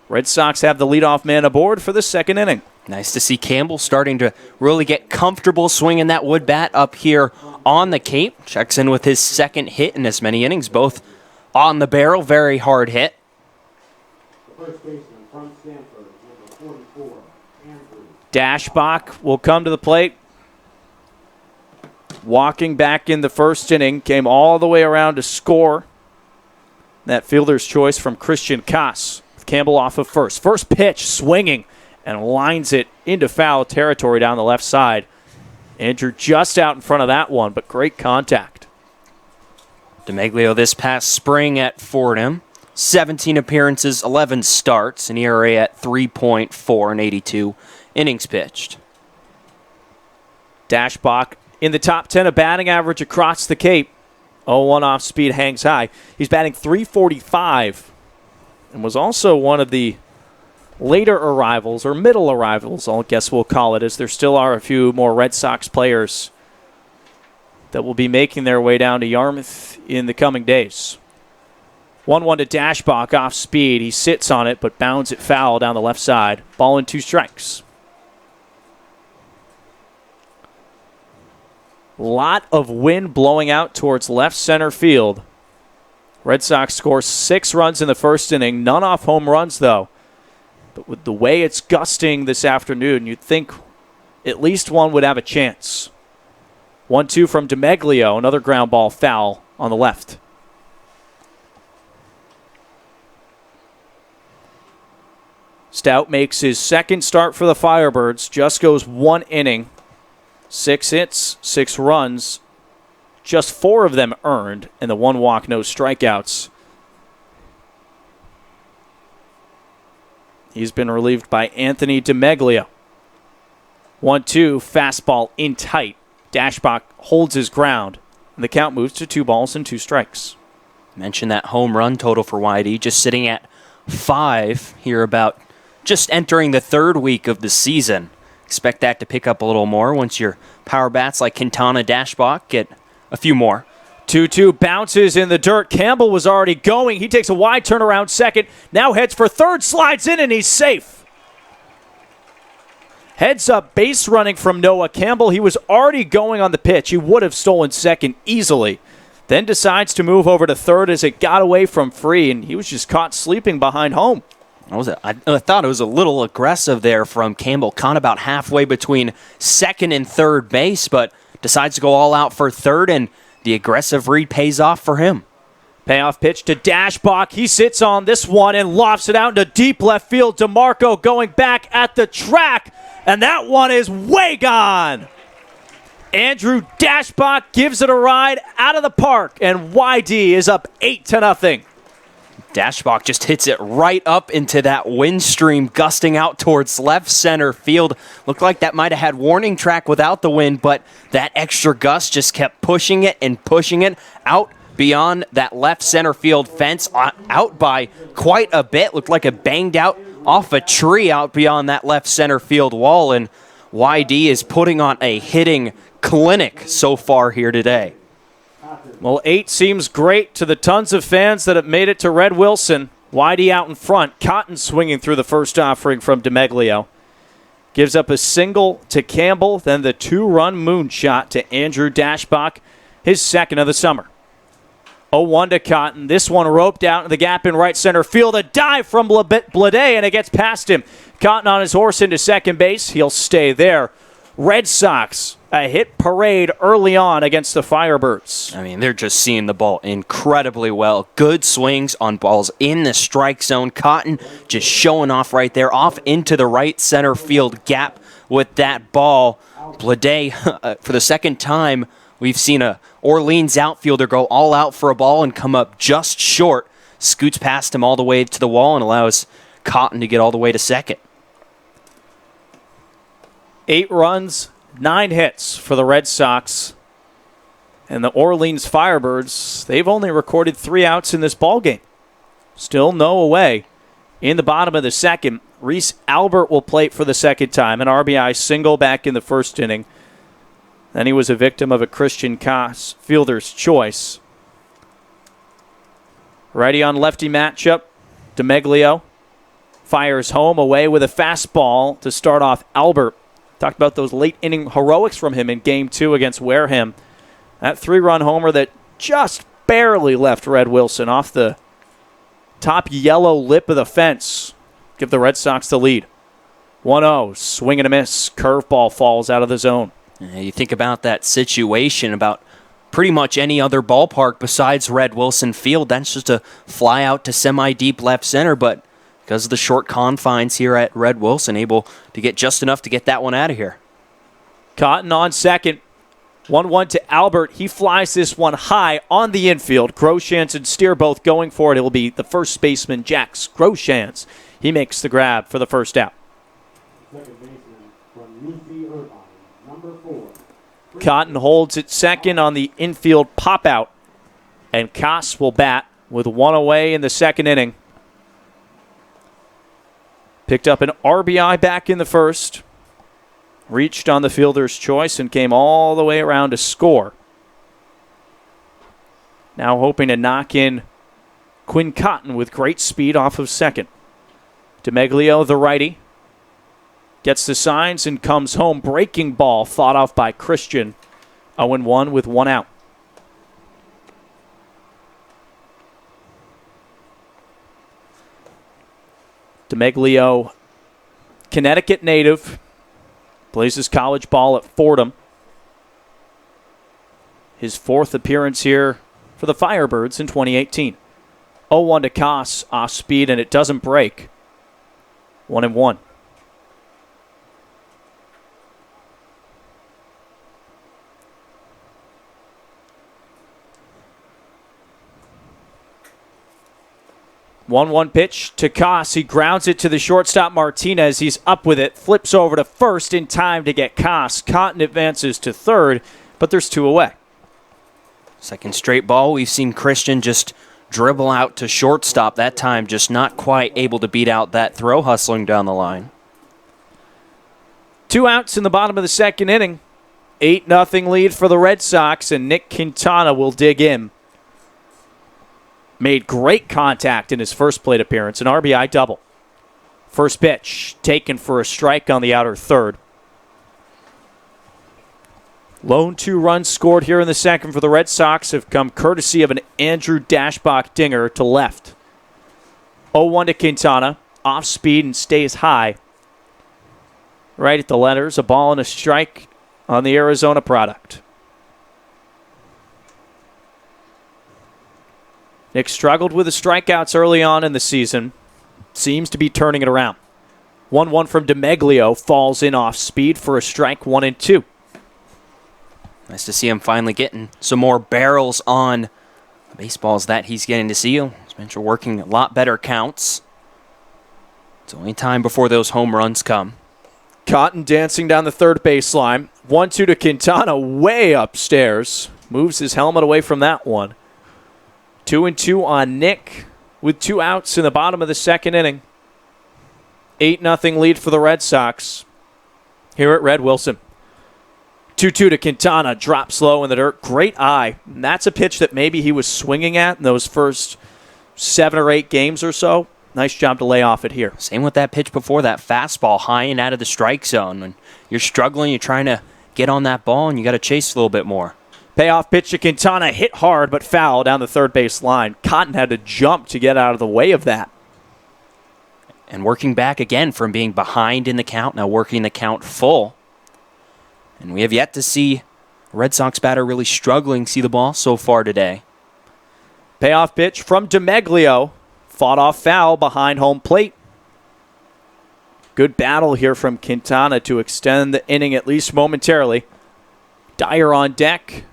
Red Sox have the leadoff man aboard for the second inning. Nice to see Campbell starting to really get comfortable swinging that wood bat up here on the Cape. Checks in with his second hit in as many innings, both on the barrel. Very hard hit. First baseman from Stanford, number 44, Andrew. Dashbach will come to the plate. Walking back in the first inning, came all the way around to score. That fielder's choice from Christian Kass. Campbell off of first. First pitch, swinging, and lines it into foul territory down the left side. Andrew just out in front of that one, but great contact. DiMeglio this past spring at Fordham. 17 appearances, 11 starts, an ERA at 3.4 and 82 innings pitched. Dashbach in the top 10 of batting average across the Cape. 0-1 off speed, hangs high. He's batting .345 and was also one of the later arrivals, or middle arrivals, I guess we'll call it, as there still are a few more Red Sox players that will be making their way down to Yarmouth in the coming days. 1-1 to Dashbach off speed. He sits on it, but bounds it foul down the left side. Ball and 2 strikes. Lot of wind blowing out towards left center field. Red Sox score 6 runs in the first inning. None off home runs, though. But with the way it's gusting this afternoon, you'd think at least one would have a chance. 1-2 from DiMeglio. Another ground ball foul on the left. Stout makes his second start for the Firebirds. Just goes 1 inning. 6 hits, 6 runs. Just 4 of them earned, and the 1 walk, no strikeouts. He's been relieved by Anthony DiMeglio. 1-2, fastball in tight. Dashbach holds his ground, and the count moves to 2 balls and 2 strikes. Mentioned that home run total for YD, just sitting at 5 here, about just entering the 3rd week of the season. Expect that to pick up a little more once your power bats like Quintana, Dashbach get a few more. 2-2 bounces in the dirt. Campbell was already going. He takes a wide turnaround second. Now heads for third, slides in, and he's safe. Heads up base running from Noah Campbell. He was already going on the pitch. He would have stolen second easily. Then decides to move over to third as it got away from free, and he was just caught sleeping behind home. What was it? I thought it was a little aggressive there from Campbell. Caught about halfway between second and third base, but decides to go all out for third, and the aggressive read pays off for him. Payoff pitch to Dashbach. He sits on this one and lofts it out into deep left field. DeMarco going back at the track, and that one is way gone. Andrew Dashbach gives it a ride out of the park, and YD is up 8-0. Dashbach just hits it right up into that wind stream gusting out towards left center field. Looked like that might have had warning track without the wind, but that extra gust just kept pushing it out beyond that left center field fence, out by quite a bit. Looked like it banged out off a tree out beyond that left center field wall, and YD is putting on a hitting clinic so far here today. Well, 8 seems great to the tons of fans that have made it to Red Wilson. Whitey out in front. Cotton swinging through the first offering from DeMeglio. Gives up a single to Campbell, then the 2-run moonshot to Andrew Dashbach, his second of the summer. 0-1 to Cotton. This one roped out in the gap in right center field. A dive from Blade, and it gets past him. Cotton on his horse into second base. He'll stay there. Red Sox, a hit parade early on against the Firebirds. I mean, they're just seeing the ball incredibly well. Good swings on balls in the strike zone. Cotton just showing off right there, off into the right center field gap with that ball. Blade, for the second time, we've seen a Orleans outfielder go all out for a ball and come up just short. Scoots past him all the way to the wall and allows Cotton to get all the way to second. 8 runs, 9 hits for the Red Sox. And the Orleans Firebirds, they've only recorded 3 outs in this ballgame. Still no away. In the bottom of the second, Reese Albert will plate for the second time. An RBI single back in the first inning. Then he was a victim of a Christian Koss fielder's choice. Righty on lefty matchup. DeMeglio fires home away with a fastball to start off Albert. Talked about those late inning heroics from him in Game 2 against Wareham. That 3-run homer that just barely left Red Wilson off the top yellow lip of the fence. Give the Red Sox the lead. 1-0, swing and a miss. Curveball falls out of the zone. You think about that situation, about pretty much any other ballpark besides Red Wilson Field. That's just a fly out to semi-deep left center, but because of the short confines here at Red Wilson, able to get just enough to get that one out of here. Cotton on second. 1-1 to Albert. He flies this one high on the infield. Groshans and Steer both going for it. It will be the first baseman, Jax Groshans. He makes the grab for the first out. Second baseman from UC Irvine, number 4. Cotton holds it second on the infield pop-out. And Koss will bat with 1 away in the second inning. Picked up an RBI back in the first. Reached on the fielder's choice and came all the way around to score. Now hoping to knock in Quinn Cotton with great speed off of second. DeMeglio, the righty, gets the signs and comes home. Breaking ball fought off by Christian. 0-1 with 1 out. DeMeglio, Connecticut native, plays his college ball at Fordham. His 4th appearance here for the Firebirds in 2018. 0-1 to Koss, off speed, and it doesn't break. 1-1. One pitch to Koss. He grounds it to the shortstop Martinez. He's up with it, flips over to first in time to get Koss. Cotton advances to third, but there's 2 away. Second straight ball, we've seen Christian just dribble out to shortstop that time, just not quite able to beat out that throw hustling down the line. 2 outs in the bottom of the second inning. 8-0 lead for the Red Sox, and Nick Quintana will dig in. Made great contact in his first plate appearance, an RBI double. First pitch taken for a strike on the outer third. Lone 2 runs scored here in the second for the Red Sox have come courtesy of an Andrew Dashbach dinger to left. 0-1 to Quintana, off speed and stays high. Right at the letters, a ball and a strike on the Arizona product. Nick struggled with the strikeouts early on in the season. Seems to be turning it around. 1-1 from DeMeglio. Falls in off speed for a strike, 1-2. Nice to see him finally getting some more barrels on the baseballs that he's getting to see. As mentioned, working a lot better counts. It's only time before those home runs come. Cotton dancing down the third baseline. 1-2 to Quintana way upstairs. Moves his helmet away from that one. 2-2 on Nick with 2 outs in the bottom of the second inning. 8-0 lead for the Red Sox here at Red Wilson. 2-2 to Quintana. Drops low in the dirt. Great eye. And that's a pitch that maybe he was swinging at in those first 7 or 8 games or so. Nice job to lay off it here. Same with that pitch before, that fastball high and out of the strike zone. When you're struggling, you're trying to get on that ball, and you got to chase a little bit more. Payoff pitch to Quintana, hit hard but foul down the third base line. Cotton had to jump to get out of the way of that. And working back again from being behind in the count, now working the count full. And we have yet to see a Red Sox batter really struggling see the ball so far today. Payoff pitch from DeMeglio. Fought off foul behind home plate. Good battle here from Quintana to extend the inning at least momentarily. Dyer on deck.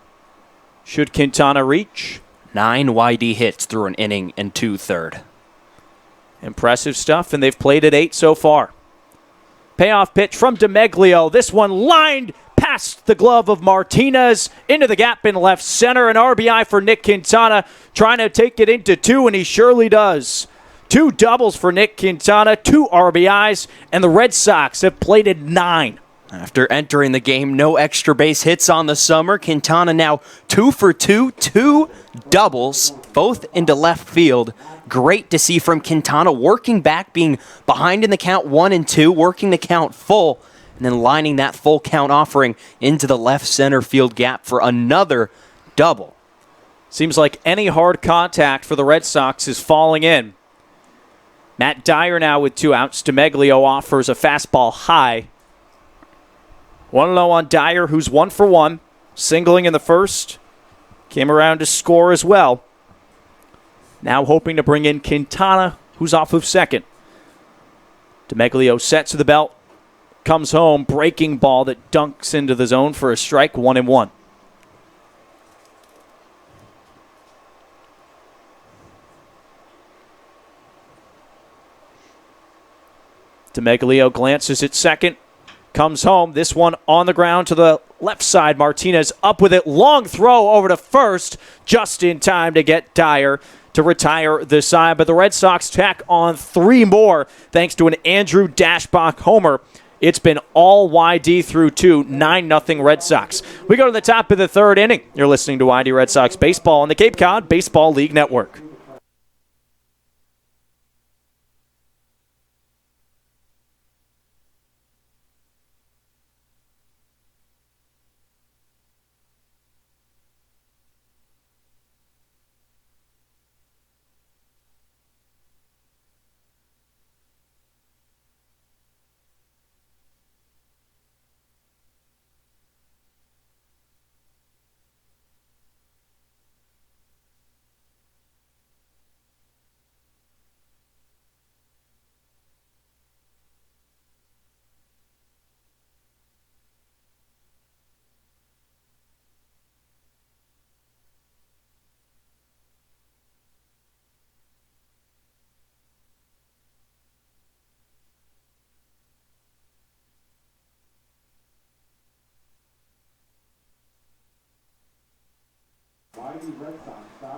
Should Quintana reach? 9 YD hits through an inning and 2/3. Impressive stuff, and they've played at 8 so far. Payoff pitch from DeMeglio. This one lined past the glove of Martinez into the gap in left center. An RBI for Nick Quintana, trying to take it into 2, and he surely does. 2 doubles for Nick Quintana, 2 RBIs, and the Red Sox have played at 9. After entering the game, no extra base hits on the summer. Quintana now 2 for 2, 2 doubles, both into left field. Great to see from Quintana, working back, being behind in the count 1 and 2, working the count full, and then lining that full count offering into the left center field gap for another double. Seems like any hard contact for the Red Sox is falling in. Matt Dyer now with 2 outs. DeMeglio offers a fastball high. 1-0 on Dyer, who's 1 for 1. Singling in the first. Came around to score as well. Now hoping to bring in Quintana, who's off of second. DeMeglio sets to the belt. Comes home, breaking ball that dunks into the zone for a strike, 1-1. DeMeglio glances at second, comes home. This one on the ground to the left side. Martinez up with it. Long throw over to first, just in time to get Dyer to retire the side. But the Red Sox tack on 3 more thanks to an Andrew Dashbach homer. It's been all YD through 2, 9-0 Red Sox. We go to the top of the 3rd inning. You're listening to YD Red Sox Baseball on the Cape Cod Baseball League Network.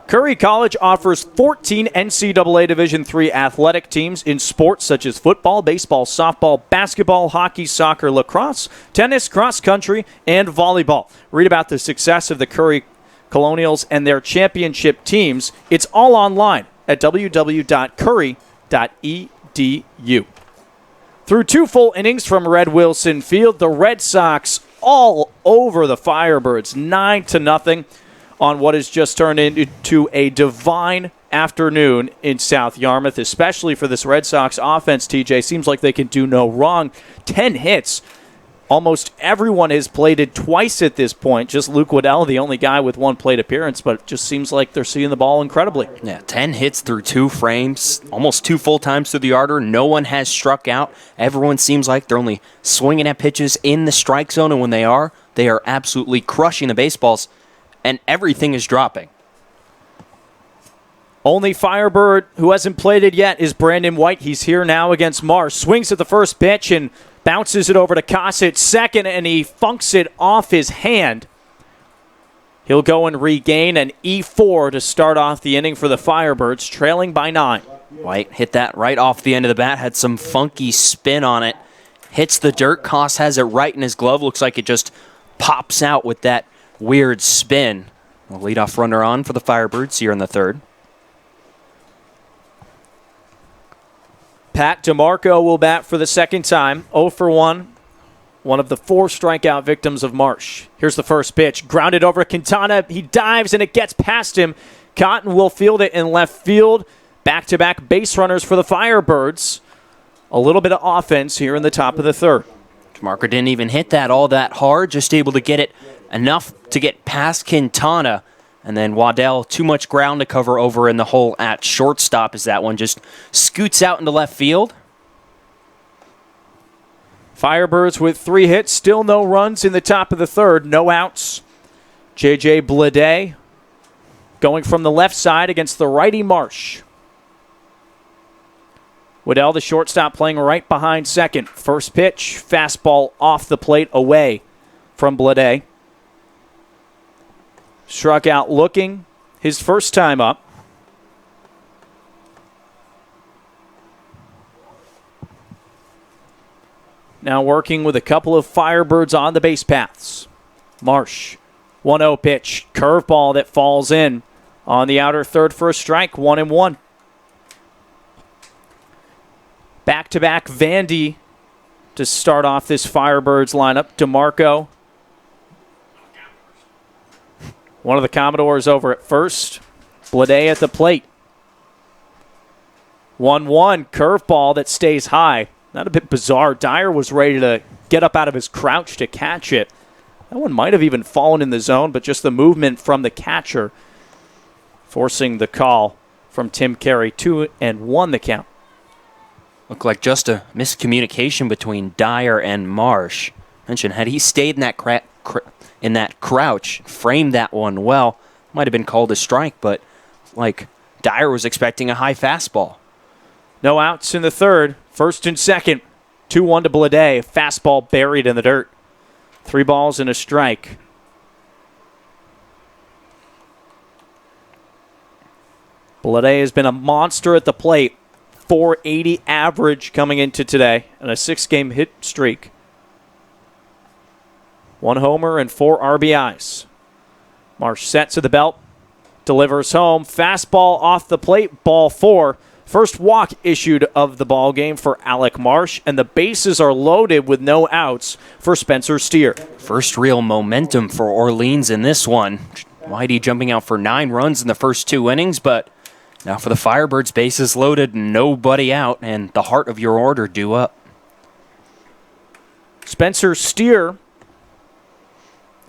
Curry College offers 14 NCAA Division III athletic teams in sports such as football, baseball, softball, basketball, hockey, soccer, lacrosse, tennis, cross country, and volleyball. Read about the success of the Curry Colonials and their championship teams. It's all online at www.curry.edu. Through 2 full innings from Red Wilson Field, the Red Sox all over the Firebirds, 9-0. On what has just turned into a divine afternoon in South Yarmouth, especially for this Red Sox offense, TJ. Seems like they can do no wrong. 10 hits. Almost everyone has played it twice at this point. Just Luke Waddell, the only guy with 1 plate appearance, but it just seems like they're seeing the ball incredibly. Yeah, 10 hits through 2 frames, almost 2 full times through the order. No one has struck out. Everyone seems like they're only swinging at pitches in the strike zone, and when they are absolutely crushing the baseballs. And everything is dropping. Only Firebird who hasn't played it yet is Brandon White. He's here now against Mars. Swings at the first pitch and bounces it over to Casa at second, and he funks it off his hand. He'll go and regain an E4 to start off the inning for the Firebirds, trailing by 9. White hit that right off the end of the bat, had some funky spin on it. Hits the dirt. Koss has it right in his glove. Looks like it just pops out with that weird spin. We'll lead off runner on for the Firebirds here in the 3rd. Pat DeMarco will bat for the second time, 0 for 1. One of the 4 strikeout victims of Marsh. Here's the first pitch. Grounded over Quintana. He dives and it gets past him. Cotton will field it in left field. Back-to-back base runners for the Firebirds. A little bit of offense here in the top of the third. DeMarco didn't even hit that all that hard, just able to get it enough to get past Quintana. And then Waddell, too much ground to cover over in the hole at shortstop as that one just scoots out into left field. Firebirds with 3 hits, still no runs in the top of the third, no outs. J.J. Blade going from the left side against the righty Marsh. Waddell, the shortstop, playing right behind second. First pitch, fastball off the plate, away from Blade. Struck out looking his first time up. Now working with a couple of Firebirds on the base paths. Marsh, 1-0 pitch. Curveball that falls in on the outer third for a strike, 1-1. Back-to-back Vandy to start off this Firebirds lineup. DeMarco, one of the Commodores over at first. Blade at the plate. 1-1, curveball that stays high. Not a bit bizarre. Dyer was ready to get up out of his crouch to catch it. That one might have even fallen in the zone, but just the movement from the catcher forcing the call from Tim Carey. 2-1 the count. Looked like just a miscommunication between Dyer and Marsh. Mentioned had he stayed in that crouch, framed that one well, might have been called a strike, but like Dyer was expecting a high fastball. No outs in the third. First and second. 2-1 to Blade. Fastball buried in the dirt. 3 balls and a strike. Blade has been a monster at the plate. 480 average coming into today and a 6-game hit streak. 1 homer and 4 RBIs. Marsh sets to the belt. Delivers home. Fastball off the plate. Ball 4. First walk issued of the ball game for Alec Marsh, and the bases are loaded with no outs for Spencer Steer. First real momentum for Orleans in this one. Whitey jumping out for 9 runs in the first 2 innings, but now for the Firebirds, bases loaded, nobody out, and the heart of your order due up. Spencer Steer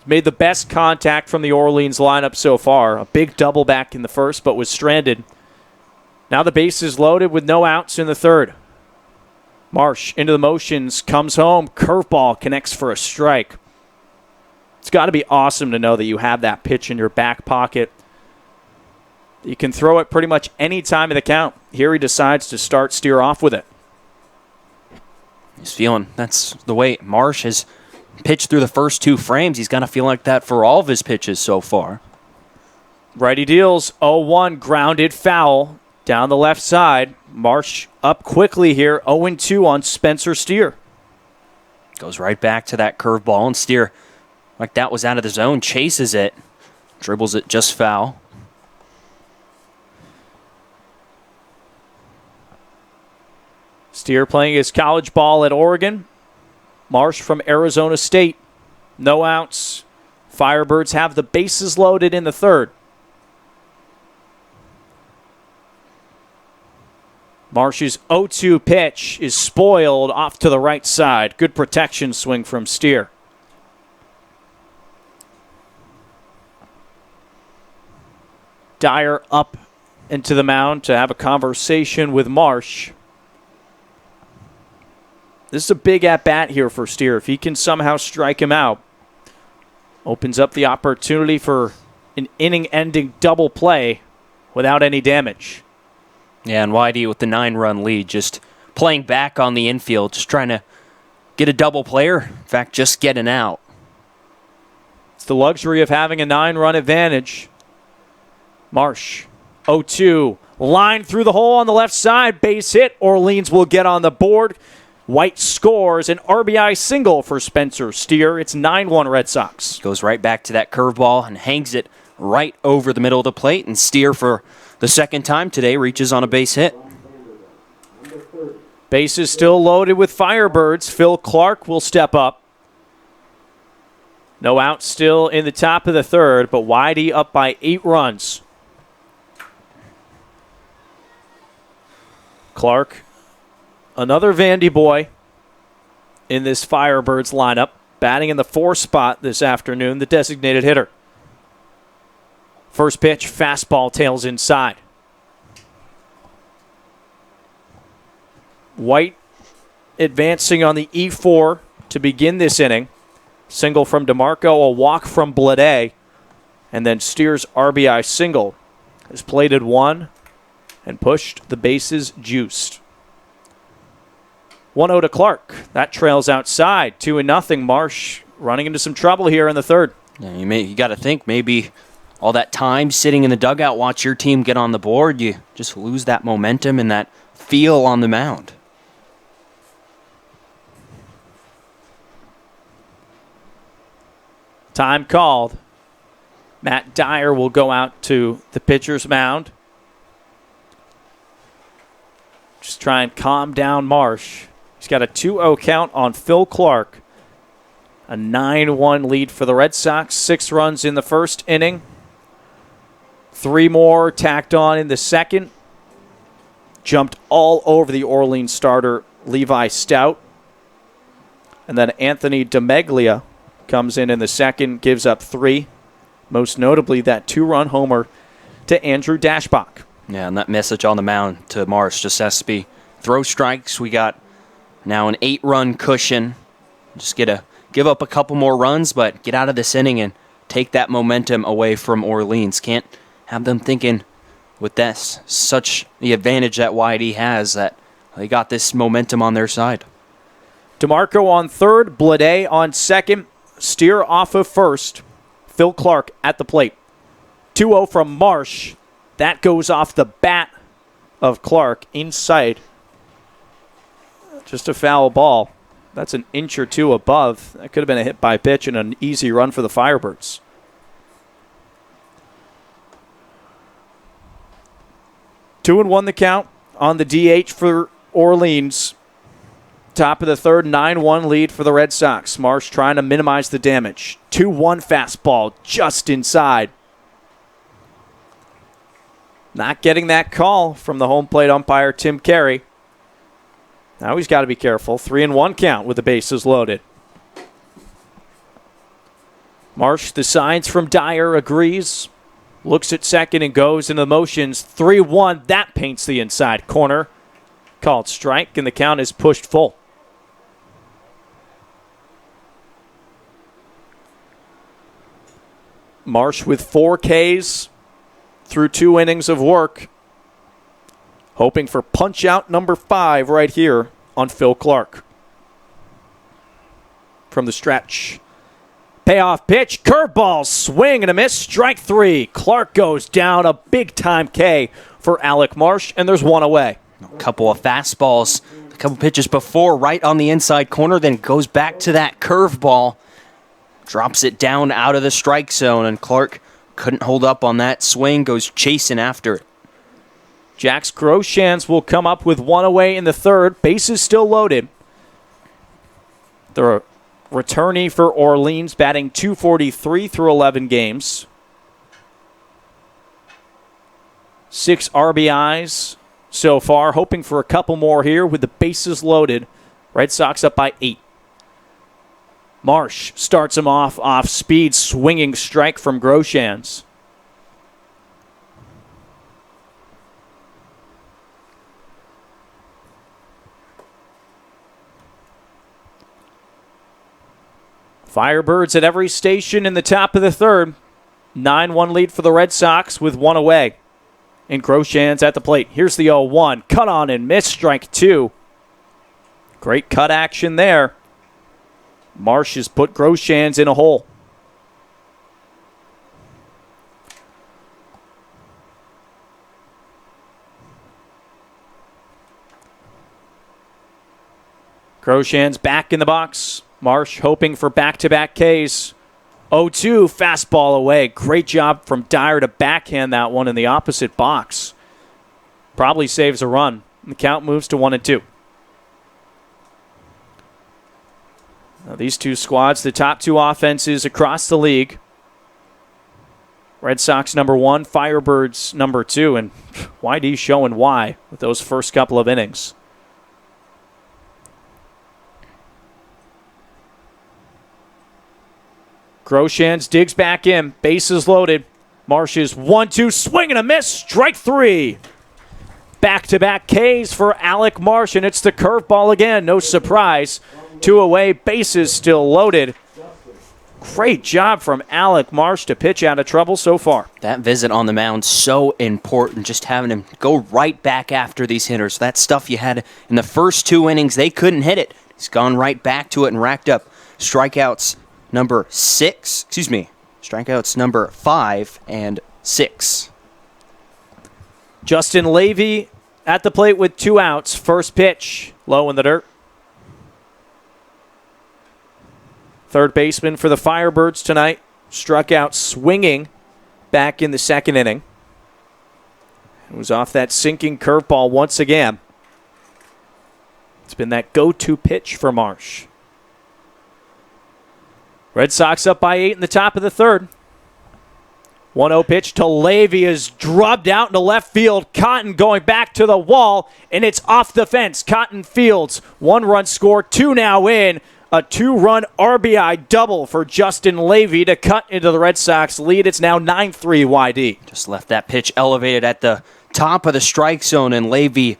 made the best contact from the Orleans lineup so far. A big double back in the first, but was stranded. Now the base is loaded with no outs in the third. Marsh into the motions, comes home, curveball connects for a strike. It's got to be awesome to know that you have that pitch in your back pocket. You can throw it pretty much any time of the count. Here he decides to start Steer off with it. He's feeling that's the way Marsh has pitched through the first 2 frames. He's going to feel like that for all of his pitches so far. Righty deals, 0-1, grounded foul. Down the left side, Marsh up quickly here, 0-2 on Spencer Steer. Goes right back to that curveball, and Steer, like that was out of the zone, chases it, dribbles it just foul. Steer playing his college ball at Oregon. Marsh from Arizona State. No outs. Firebirds have the bases loaded in the third. Marsh's 0-2 pitch is spoiled off to the right side. Good protection swing from Steer. Dyer up into the mound to have a conversation with Marsh. This is a big at-bat here for Steer. If he can somehow strike him out, opens up the opportunity for an inning-ending double play without any damage. Yeah, and Whitey with the 9-run lead, just playing back on the infield, just trying to get a double player. In fact, just get an out. It's the luxury of having a 9-run advantage. Marsh, 0-2. Line through the hole on the left side. Base hit. Orleans will get on the board. White scores an RBI single for Spencer Steer. It's 9-1 Red Sox. Goes right back to that curveball and hangs it right over the middle of the plate. And Steer, for the second time today, reaches on a base hit. Bases still loaded with Firebirds. Phil Clark will step up. No out still in the top of the third, but Whitey up by 8 runs. Clark, another Vandy boy in this Firebirds lineup, batting in the 4 spot this afternoon, the designated hitter. First pitch, fastball tails inside. White advancing on the E4 to begin this inning. Single from DeMarco, a walk from Blade, and then Steer's RBI single. Has plated 1 and pushed the bases juiced. 1-0 to Clark. That trails outside. 2-0. Marsh running into some trouble here in the third. Yeah, you got to think maybe all that time sitting in the dugout, watch your team get on the board, you just lose that momentum and that feel on the mound. Time called. Matt Dyer will go out to the pitcher's mound. Just try and calm down Marsh. He's got a 2-0 count on Phil Clark. A 9-1 lead for the Red Sox. 6 runs in the first inning. 3 more tacked on in the second. Jumped all over the Orleans starter, Levi Stout. And then Anthony DeMeglia comes in the second, gives up 3. Most notably, that 2-run homer to Andrew Dashbach. Yeah, and that message on the mound to Marsh just has to be throw strikes. We got now an 8-run cushion. Just give up a couple more runs, but get out of this inning and take that momentum away from Orleans. Can't have them thinking with this such the advantage that Whitey has that they got this momentum on their side. DeMarco on third, Blade on second, Steer off of first, Phil Clark at the plate. 2-0 from Marsh. That goes off the bat of Clark inside. Just a foul ball. That's an inch or 2 above. That could have been a hit by pitch and an easy run for the Firebirds. Two and 1 the count on the DH for Orleans. Top of the third, 9-1 lead for the Red Sox. Marsh trying to minimize the damage. 2-1 fastball just inside. Not getting that call from the home plate umpire, Tim Carey. Now he's got to be careful. 3-1 count with the bases loaded. Marsh, the signs from Dyer, agrees. Looks at second and goes into the motions. 3-1. That paints the inside corner. Called strike, and the count is pushed full. Marsh with 4 Ks through 2 innings of work. Hoping for punch-out number 5 right here on Phil Clark. From the stretch. Payoff pitch, curveball, swing and a miss, strike 3. Clark goes down, a big-time K for Alec Marsh, and there's 1 away. A couple of fastballs, a couple pitches before, right on the inside corner, then goes back to that curveball. Drops it down out of the strike zone, and Clark couldn't hold up on that swing, goes chasing after it. Jax Groshans will come up with 1 away in the third. Bases still loaded. The returnee for Orleans batting .243 through 11 games. 6 RBIs so far, hoping for a couple more here with the bases loaded. Red Sox up by 8. Marsh starts him off speed, swinging strike from Groshans. Firebirds at every station in the top of the third. 9-1 lead for the Red Sox with 1 away. And Groshans at the plate. Here's the 0-1. Cut on and miss, strike 2. Great cut action there. Marsh has put Groshans in a hole. Groshans back in the box. Marsh hoping for back-to-back Ks. 0-2, fastball away. Great job from Dyer to backhand that one in the opposite box. Probably saves a run. The count moves to 1-2. Now, these two squads, the top two offenses across the league. Red Sox number 1, Firebirds number 2, and YD showing why with those first couple of innings. Groshans digs back in, bases loaded. Marsh's 1-2, swing and a miss, strike 3. Back-to-back Ks for Alec Marsh, and it's the curveball again, no surprise. 2 away, bases still loaded. Great job from Alec Marsh to pitch out of trouble so far. That visit on the mound, so important, just having him go right back after these hitters. That stuff you had in the first 2 innings, they couldn't hit it. He's gone right back to it and racked up strikeouts number 5 and 6. Justin Levy at the plate with 2 outs. First pitch, low in the dirt. Third baseman for the Firebirds tonight struck out swinging back in the second inning. It was off that sinking curveball once again. It's been that go-to pitch for Marsh. Red Sox up by 8 in the top of the third. 1-0 pitch to Levy is drubbed out into left field. Cotton going back to the wall, and it's off the fence. Cotton fields 1-run score, 2 now in. A 2-run RBI double for Justin Levy to cut into the Red Sox lead. It's now 9-3 YD. Just left that pitch elevated at the top of the strike zone, and Levy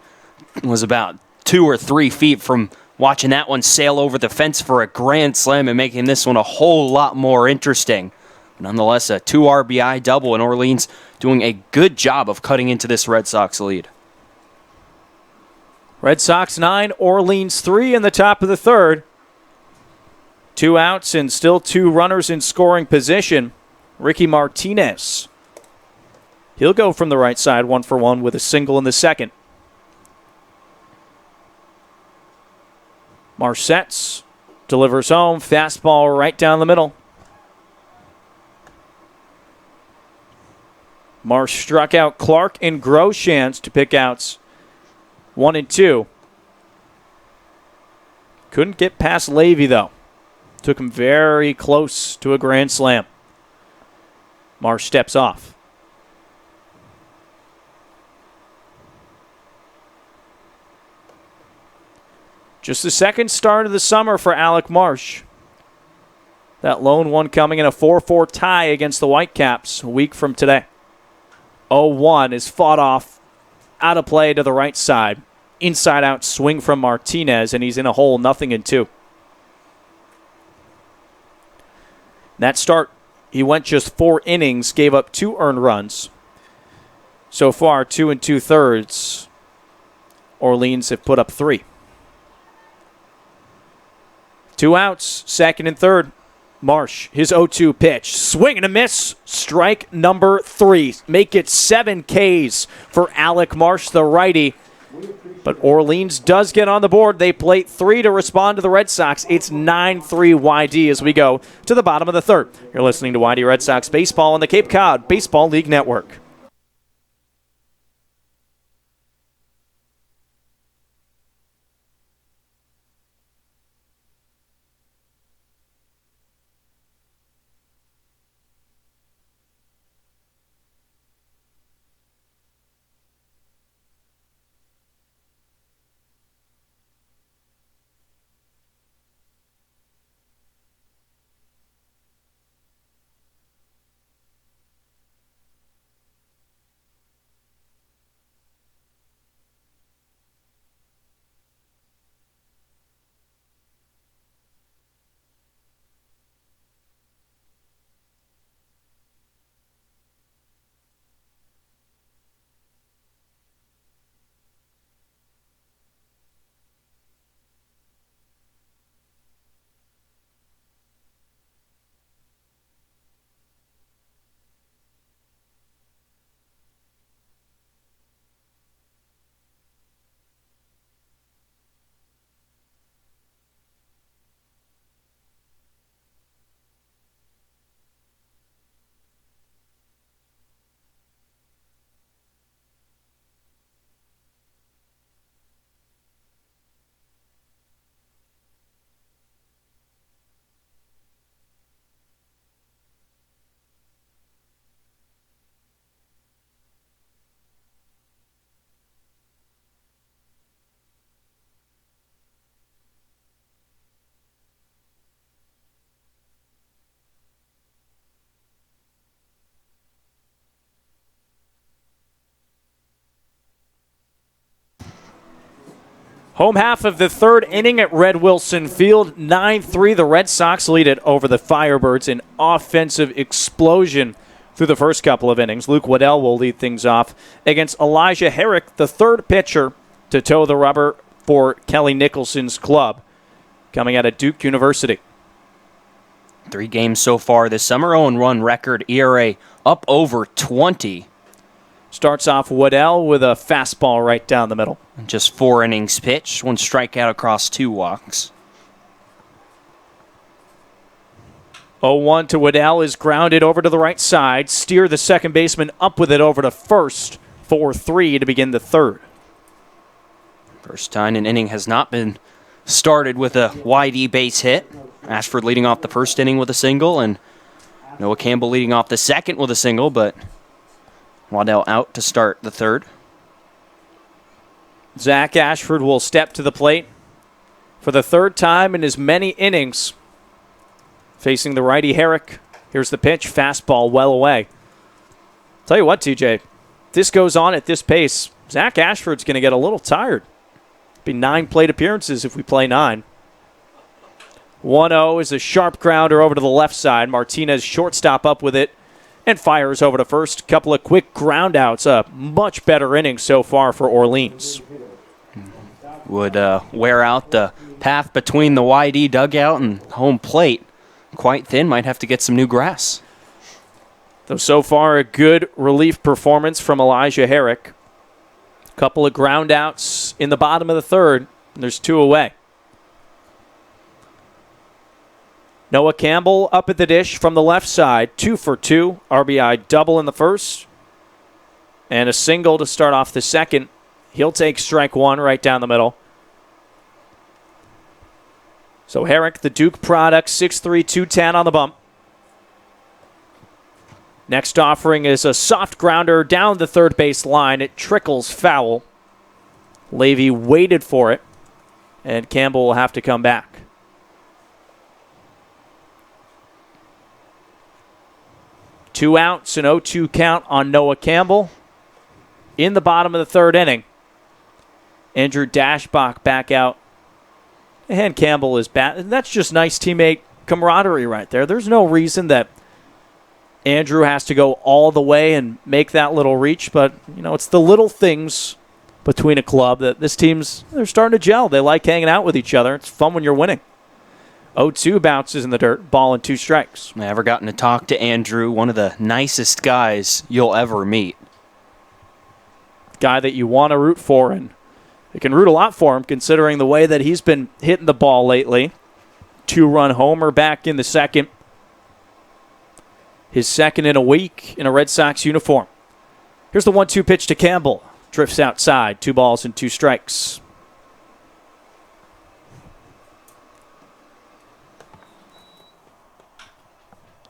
was about 2 or 3 feet from watching that one sail over the fence for a grand slam and making this one a whole lot more interesting. Nonetheless, a 2 RBI double, and Orleans doing a good job of cutting into this Red Sox lead. Red Sox 9, Orleans 3 in the top of the third. 2 outs and still 2 runners in scoring position. Ricky Martinez. He'll go from the right side 1-for-1 with a single in the second. Marsh sets, delivers home, fastball right down the middle. Marsh struck out Clark and Groshans to pick outs 1 and 2. Couldn't get past Levy though. Took him very close to a grand slam. Marsh steps off. Just the second start of the summer for Alec Marsh. That lone one coming in a 4-4 tie against the Whitecaps a week from today. 0-1 is fought off out of play to the right side. Inside out swing from Martinez, and he's in a hole, 0-2. That start, he went just 4 innings, gave up 2 earned runs. So far, 2 2/3. Orleans have put up 3. 2 outs, second and third. Marsh, his 0-2 pitch. Swing and a miss. Strike number 3. Make it 7 Ks for Alec Marsh, the righty. But Orleans does get on the board. They plate 3 to respond to the Red Sox. It's 9-3 YD as we go to the bottom of the third. You're listening to YD Red Sox Baseball on the Cape Cod Baseball League Network. Home half of the third inning at Red Wilson Field, 9-3. The Red Sox lead it over the Firebirds. An offensive explosion through the first couple of innings. Luke Waddell will lead things off against Elijah Herrick, the third pitcher to toe the rubber for Kelly Nicholson's club, coming out of Duke University. 3 games so far this summer, 0-1 record, ERA up over 20. Starts off Waddell with a fastball right down the middle. Just 4 innings pitched, 1 strikeout across 2 walks. 0-1 to Waddell is grounded over to the right side. Steer the second baseman up with it over to first. 4-3 to begin the third. First time an inning has not been started with a YD base hit. Ashford leading off the first inning with a single, and Noah Campbell leading off the second with a single, but Waddell out to start the third. Zach Ashford will step to the plate for the third time in as many innings. Facing the righty Herrick. Here's the pitch, fastball well away. Tell you what, TJ, if this goes on at this pace, Zach Ashford's going to get a little tired. Be 9 plate appearances if we play 9. 1-0 is a sharp grounder over to the left side. Martinez shortstop up with it and fires over to first. Couple of quick ground outs. A much better inning so far for Orleans. Would wear out the path between the YD dugout and home plate. Quite thin, might have to get some new grass. Though so far a good relief performance from Elijah Herrick. Couple of ground outs in the bottom of the third. And there's 2 away. Noah Campbell up at the dish from the left side. 2 for 2. RBI double in the first. And a single to start off the second. He'll take strike 1 right down the middle. So Herrick, the Duke product, 6'3", 210 on the bump. Next offering is a soft grounder down the third base line. It trickles foul. Levy waited for it, and Campbell will have to come back. Two outs, an 0-2 count on Noah Campbell. In the bottom of the third inning, Andrew Dashbach back out. And Campbell is back. And that's just nice teammate camaraderie right there. There's no reason that Andrew has to go all the way and make that little reach. But, you know, it's the little things between a club that this team's, they're starting to gel. They like hanging out with each other. It's fun when you're winning. 0-2 bounces in the dirt, ball and 2 strikes. Never gotten to talk to Andrew, one of the nicest guys you'll ever meet. Guy that you want to root for, and you can root a lot for him considering the way that he's been hitting the ball lately. 2-run homer back in the second. His second in a week in a Red Sox uniform. Here's the 1-2 pitch to Campbell. Drifts outside, 2 balls and 2 strikes.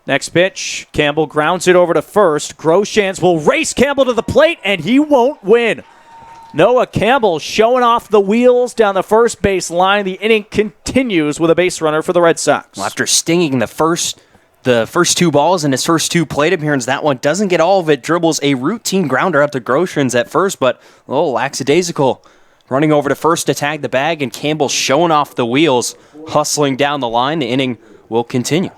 Next pitch, Campbell grounds it over to first. Groshans will race Campbell to the plate, and he won't win. Noah Campbell showing off the wheels down the first base line. The inning continues with a base runner for the Red Sox. Well, after stinging the first 2 balls in his first 2 plate appearances, that one doesn't get all of it. Dribbles a routine grounder up to Groshans at first, but a little lackadaisical. Running over to first to tag the bag, and Campbell showing off the wheels, hustling down the line. The inning will continue.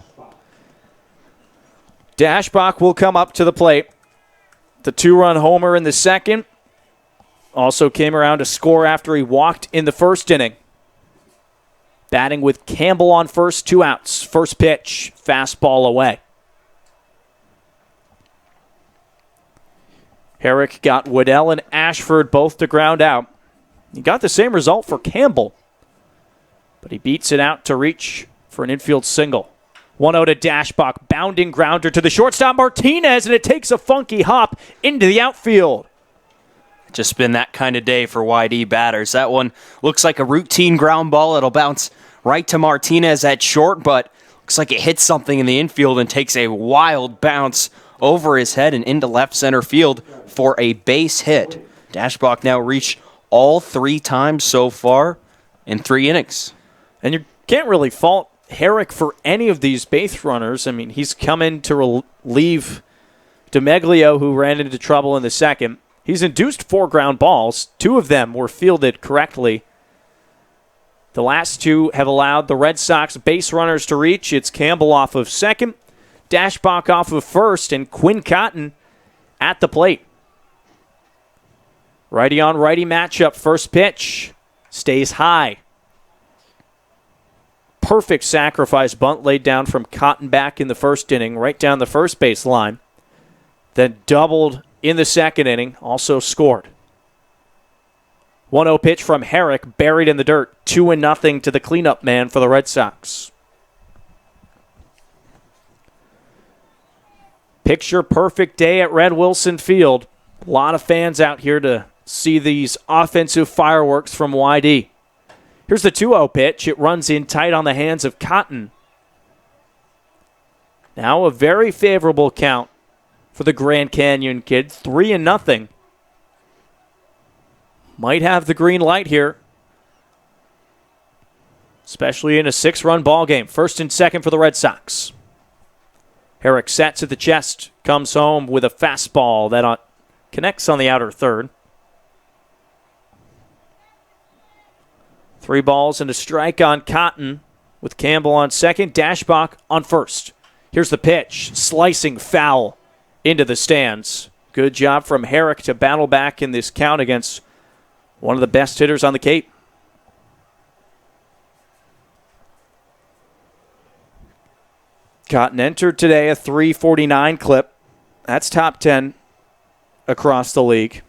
Dashbach will come up to the plate. The 2-run homer in the second. Also came around to score after he walked in the first inning. Batting with Campbell on first, 2 outs. First pitch, fastball away. Herrick got Waddell and Ashford both to ground out. He got the same result for Campbell, but he beats it out to reach for an infield single. 1-0 to Dashbach, bounding grounder to the shortstop Martinez, and it takes a funky hop into the outfield. Just been that kind of day for YD batters. That one looks like a routine ground ball. It'll bounce right to Martinez at short, but looks like it hits something in the infield and takes a wild bounce over his head and into left center field for a base hit. Dashbach now reached all 3 times so far in 3 innings. And you can't really fault Herrick for any of these base runners. I mean, he's come in to relieve DeMeglio, who ran into trouble in the second. He's induced 4 ground balls. 2 of them were fielded correctly The last two have allowed the Red Sox base runners to reach. It's Campbell off of second, Dashbach off of first, and Quinn Cotton at the plate. Righty on righty matchup. First pitch stays high. Perfect sacrifice bunt laid down from Cotton back in the first inning, right down the first base line. Then doubled in the second inning, also scored. 1-0 pitch from Herrick, buried in the dirt. 2-0 to the cleanup man for the Red Sox. Picture perfect day at Red Wilson Field. A lot of fans out here to see these offensive fireworks from YD. Here's the 2-0 pitch. It runs in tight on the hands of Cotton. Now a very favorable count for the Grand Canyon kid. 3-0. Might have the green light here, especially in a 6-run ball game. First and second for the Red Sox. Herrick sets at the chest, comes home with a fastball that connects on the outer third. 3 balls and a strike on Cotton with Campbell on second, Dashbach on first. Here's the pitch, slicing foul into the stands. Good job from Herrick to battle back in this count against one of the best hitters on the Cape. Cotton entered today a .349 clip. That's top 10 across the league.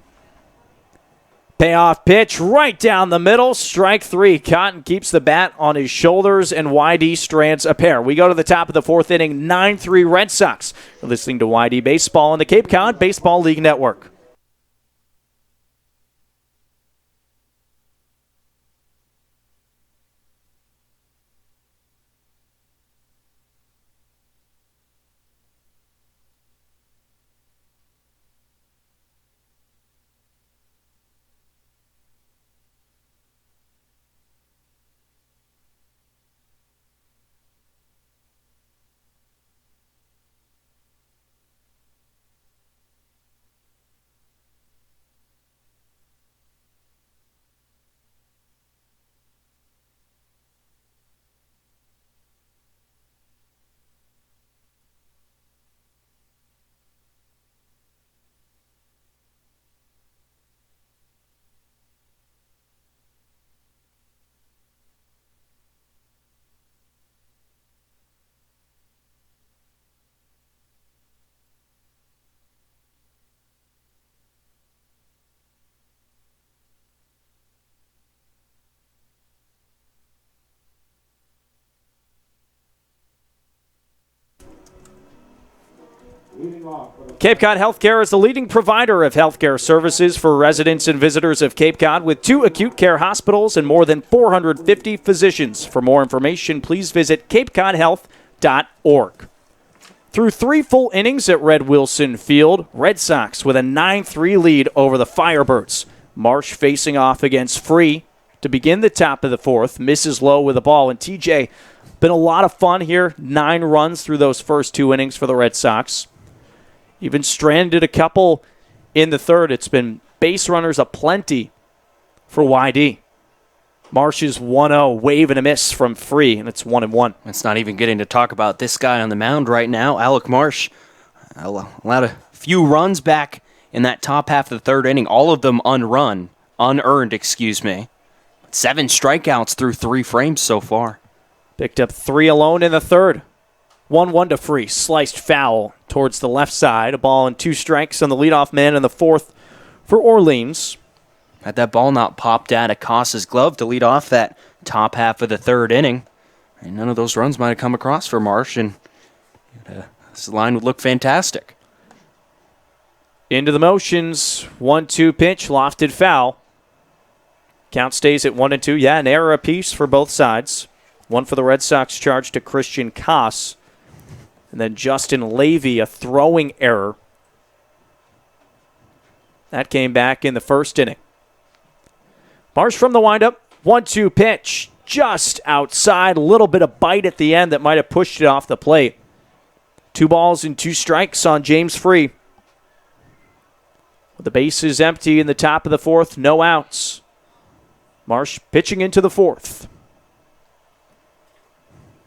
Payoff pitch right down the middle. Strike 3. Cotton keeps the bat on his shoulders, and YD strands a pair. We go to the top of the 4th inning, 9-3 Red Sox. You're listening to YD Baseball on the Cape Cod Baseball League Network. Cape Cod Healthcare is the leading provider of healthcare services for residents and visitors of Cape Cod with 2 acute care hospitals and more than 450 physicians. For more information, please visit capecodhealth.org. Through 3 full innings at Red Wilson Field, Red Sox with a 9-3 lead over the Firebirds. Marsh facing off against Free to begin the top of the 4th. Misses low with the ball. And TJ, been a lot of fun here. 9 runs through those first 2 innings for the Red Sox. Even stranded a couple in the 3rd. It's been base runners aplenty for YD. Marsh is 1-0, wave and a miss from Free, and it's 1-1. It's not even getting to talk about this guy on the mound right now, Alec Marsh. Allowed a few runs back in that top half of the 3rd inning, all of them unearned, 7 strikeouts through 3 frames so far. Picked up 3 alone in the 3rd. 1-1 to Free. Sliced foul towards the left side. A ball and 2 strikes on the leadoff man in the 4th for Orleans. Had that ball not popped out of Acosta's glove to lead off that top half of the 3rd inning, and none of those runs might have come across for Marsh, and this line would look fantastic. Into the motions. 1-2 pitch. Lofted foul. Count stays at 1-2. Yeah, an error apiece for both sides. One for the Red Sox charge to Christian Koss. And then Justin Levy, a throwing error. That came back in the 1st inning. Marsh from the windup. 1-2 pitch. Just outside. A little bit of bite at the end that might have pushed it off the plate. 2 balls and 2 strikes on James Free. With the bases empty in the top of the 4th, no outs. Marsh pitching into the 4th.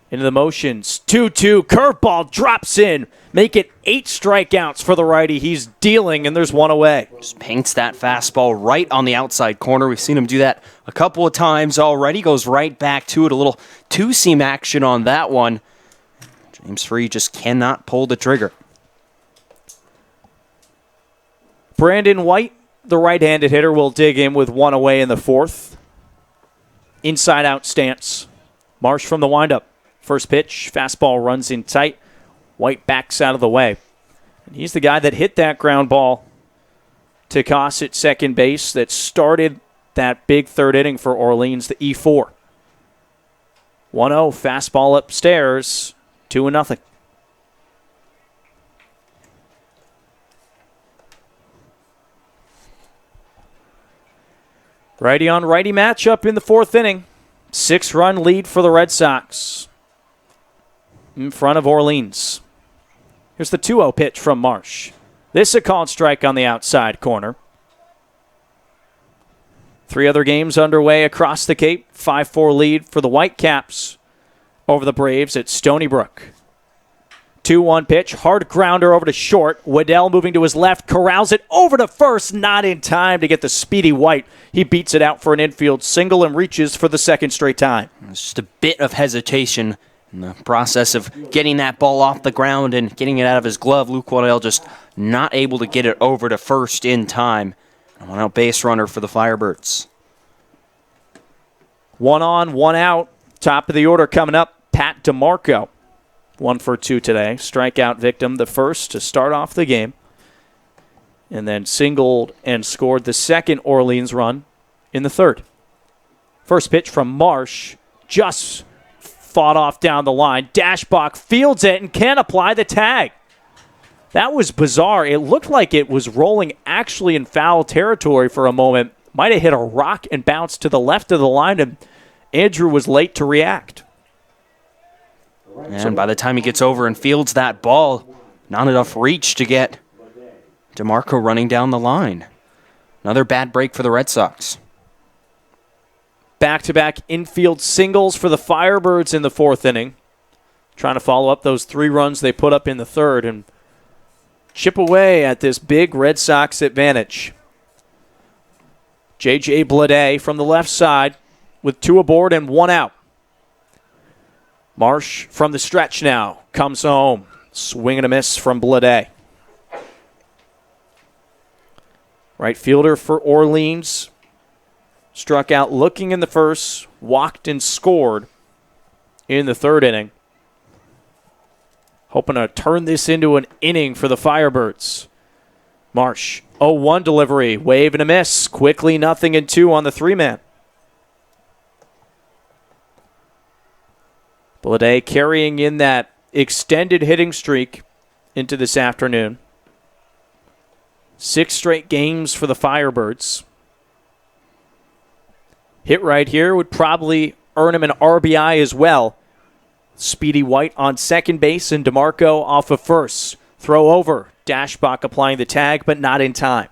Into the motions. 2-2. Curveball drops in. Make it 8 strikeouts for the righty. He's dealing, and there's one away. Just paints that fastball right on the outside corner. We've seen him do that a couple of times already. Goes right back to it. A little two-seam action on that one. James Free just cannot pull the trigger. Brandon White, the right-handed hitter, will dig in with one away in the 4th. Inside-out stance. Marsh from the windup. First pitch, fastball runs in tight. White backs out of the way. And he's the guy that hit that ground ball to Koss at second base that started that big 3rd inning for Orleans, the E4. 1-0, fastball upstairs, 2-0. Righty on righty matchup in the 4th inning. 6-run lead for the Red Sox in front of Orleans. Here's the 2-0 pitch from Marsh. This a called strike on the outside corner. 3 other games underway across the Cape. 5-4 lead for the Whitecaps over the Braves at Stony Brook. 2-1 pitch, hard grounder over to short. Waddell moving to his left, corrals it over to first, not in time to get the speedy White. He beats it out for an infield single and reaches for the 2nd straight time. It's just a bit of hesitation in the process of getting that ball off the ground and getting it out of his glove. Luke Waddell just not able to get it over to first in time. A one-out base runner for the Firebirds. 1 on, 1 out. Top of the order coming up, Pat DeMarco. 1 for 2 today. Strikeout victim, the first to start off the game. And then singled and scored the 2nd Orleans run in the 3rd. First pitch from Marsh. Just fought off down the line. Dashbach fields it and can't apply the tag. That was bizarre. It looked like it was rolling actually in foul territory for a moment. Might have hit a rock and bounced to the left of the line, and Andrew was late to react. And by the time he gets over and fields that ball, not enough reach to get DeMarco running down the line. Another bad break for the Red Sox. Back-to-back infield singles for the Firebirds in the 4th inning. Trying to follow up those 3 runs they put up in the 3rd and chip away at this big Red Sox advantage. J.J. Bleday from the left side with 2 aboard and 1 out. Marsh from the stretch now comes home. Swing and a miss from Bleday. Right fielder for Orleans. Struck out looking in the 1st, walked and scored in the 3rd inning. Hoping to turn this into an inning for the Firebirds. Marsh, 0-1 delivery, wave and a miss. Quickly 0-2 on the 3-man. Bleday carrying in that extended hitting streak into this afternoon. 6 straight games for the Firebirds. Hit right here would probably earn him an RBI as well. Speedy White on second base and DeMarco off of first. Throw over. Dashbach applying the tag, but not in time.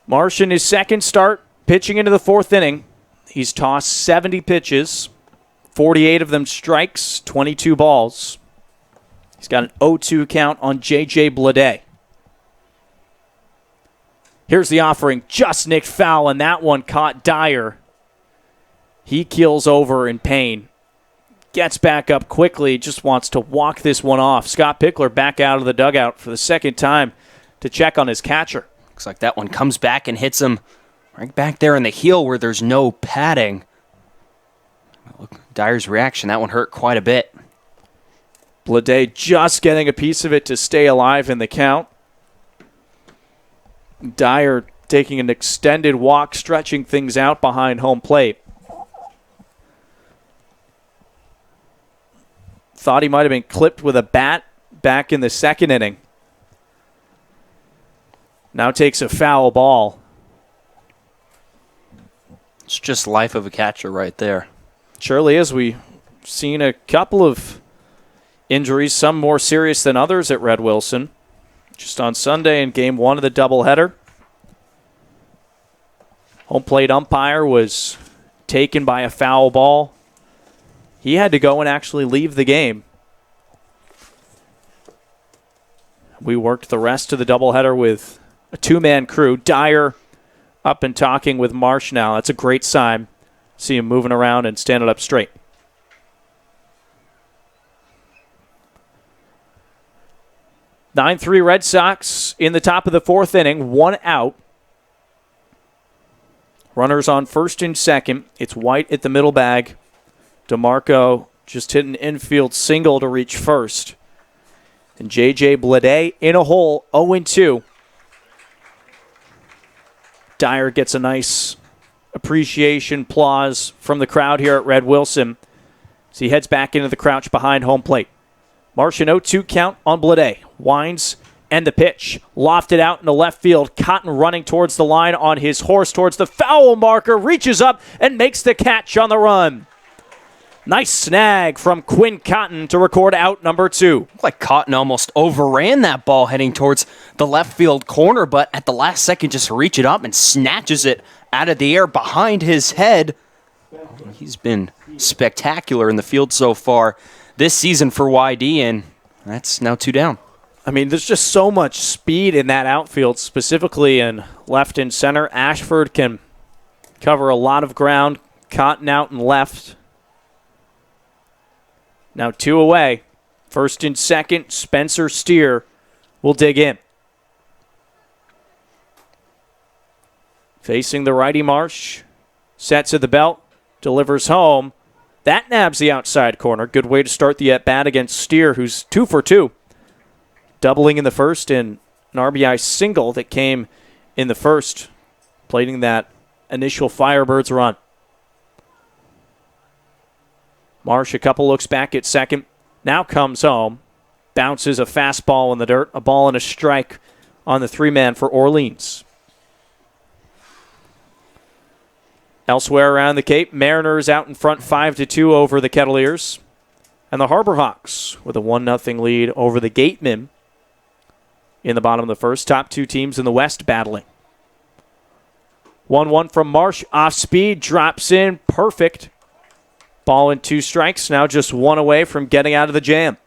Marsh in his 2nd start, pitching into the 4th inning. He's tossed 70 pitches, 48 of them strikes, 22 balls. He's got an 0-2 count on J.J. Bleday. Here's the offering, just nicked foul, and that one caught Dyer. He keels over in pain. Gets back up quickly, just wants to walk this one off. Scott Pickler back out of the dugout for the 2nd time to check on his catcher. Looks like that one comes back and hits him right back there in the heel where there's no padding. Look, Dyer's reaction, that one hurt quite a bit. Bleday just getting a piece of it to stay alive in the count. Dyer taking an extended walk, stretching things out behind home plate. Thought he might have been clipped with a bat back in the 2nd inning. Now takes a foul ball. It's just life of a catcher right there. Surely is. We've seen a couple of injuries, some more serious than others at Red Wilson. Just on Sunday in Game 1 of the doubleheader. Home plate umpire was taken by a foul ball. He had to go and actually leave the game. We worked the rest of the doubleheader with a two-man crew. Dyer up and talking with Marsh now. That's a great sign. See him moving around and standing up straight. Nine 9-3 Red Sox in the top of the fourth inning. One out. Runners on first and second. It's White at the middle bag. DeMarco just hit an infield single to reach first. And J.J. Blade in a hole, 0-2. Dyer gets a nice appreciation applause from the crowd here at Red Wilson as he heads back into the crouch behind home plate. Marsh an 0-2 count on Blade. Winds and the pitch. Lofted out into left field. Cotton running towards the line on his horse towards the foul marker. Reaches up and makes the catch on the run. Nice snag from Quinn Cotton to record out number 2. Looked like Cotton almost overran that ball heading towards the left field corner, but at the last second just reach it up and snatches it out of the air behind his head. He's been spectacular in the field so far this season for YD, and that's now 2 down. I mean, there's just so much speed in that outfield, specifically in left and center. Ashford can cover a lot of ground. Cotton out and left. Now 2 away. First and second, Spencer Steer will dig in. Facing the righty Marsh. Sets at the belt. Delivers home. That nabs the outside corner. Good way to start the at-bat against Steer, who's 2 for 2. Doubling in the first and an RBI single that came in the first, plating that initial Firebirds run. Marsh, a couple looks back at second. Now comes home. Bounces a fastball in the dirt. A ball and a strike on the 3-man for Orleans. Elsewhere around the Cape, Mariners out in front 5-2 over the Kettleers. And the Harbor Hawks with a 1-0 lead over the Gatemen in the bottom of the first. Top 2 teams in the West battling. 1-1 from Marsh. Off speed, drops in, perfect. Ball and 2 strikes. Now just 1 away from getting out of the jam.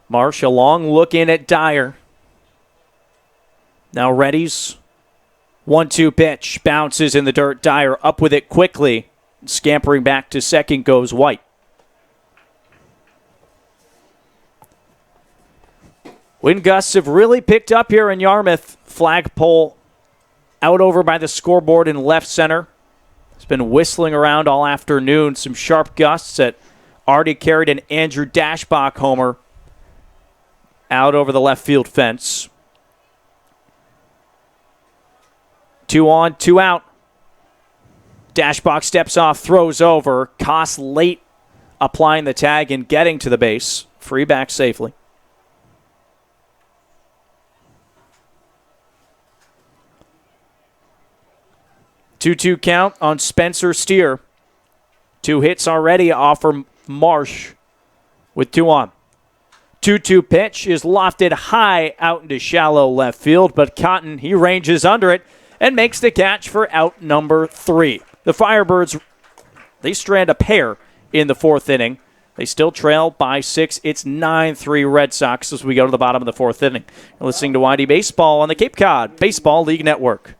Marsh, a long look in at Dyer. Now readies. 1-2 pitch. Bounces in the dirt. Dyer up with it quickly. Scampering back to second goes White. Wind gusts have really picked up here in Yarmouth. Flagpole out over by the scoreboard in left center. It's been whistling around all afternoon. Some sharp gusts that already carried an Andrew Dashbach homer out over the left field fence. 2 on, 2 out. Dashbach steps off, throws over. Koss late applying the tag and getting to the base. Free back safely. 2-2 count on Spencer Steer. 2 hits already off for Marsh with 2 on. 2-2 pitch is lofted high out into shallow left field, but Cotton, he ranges under it and makes the catch for out number 3. The Firebirds, they strand a pair in the 4th inning. They still trail by 6. It's 9-3 Red Sox as we go to the bottom of the 4th inning. You're listening to YD Baseball on the Cape Cod Baseball League Network.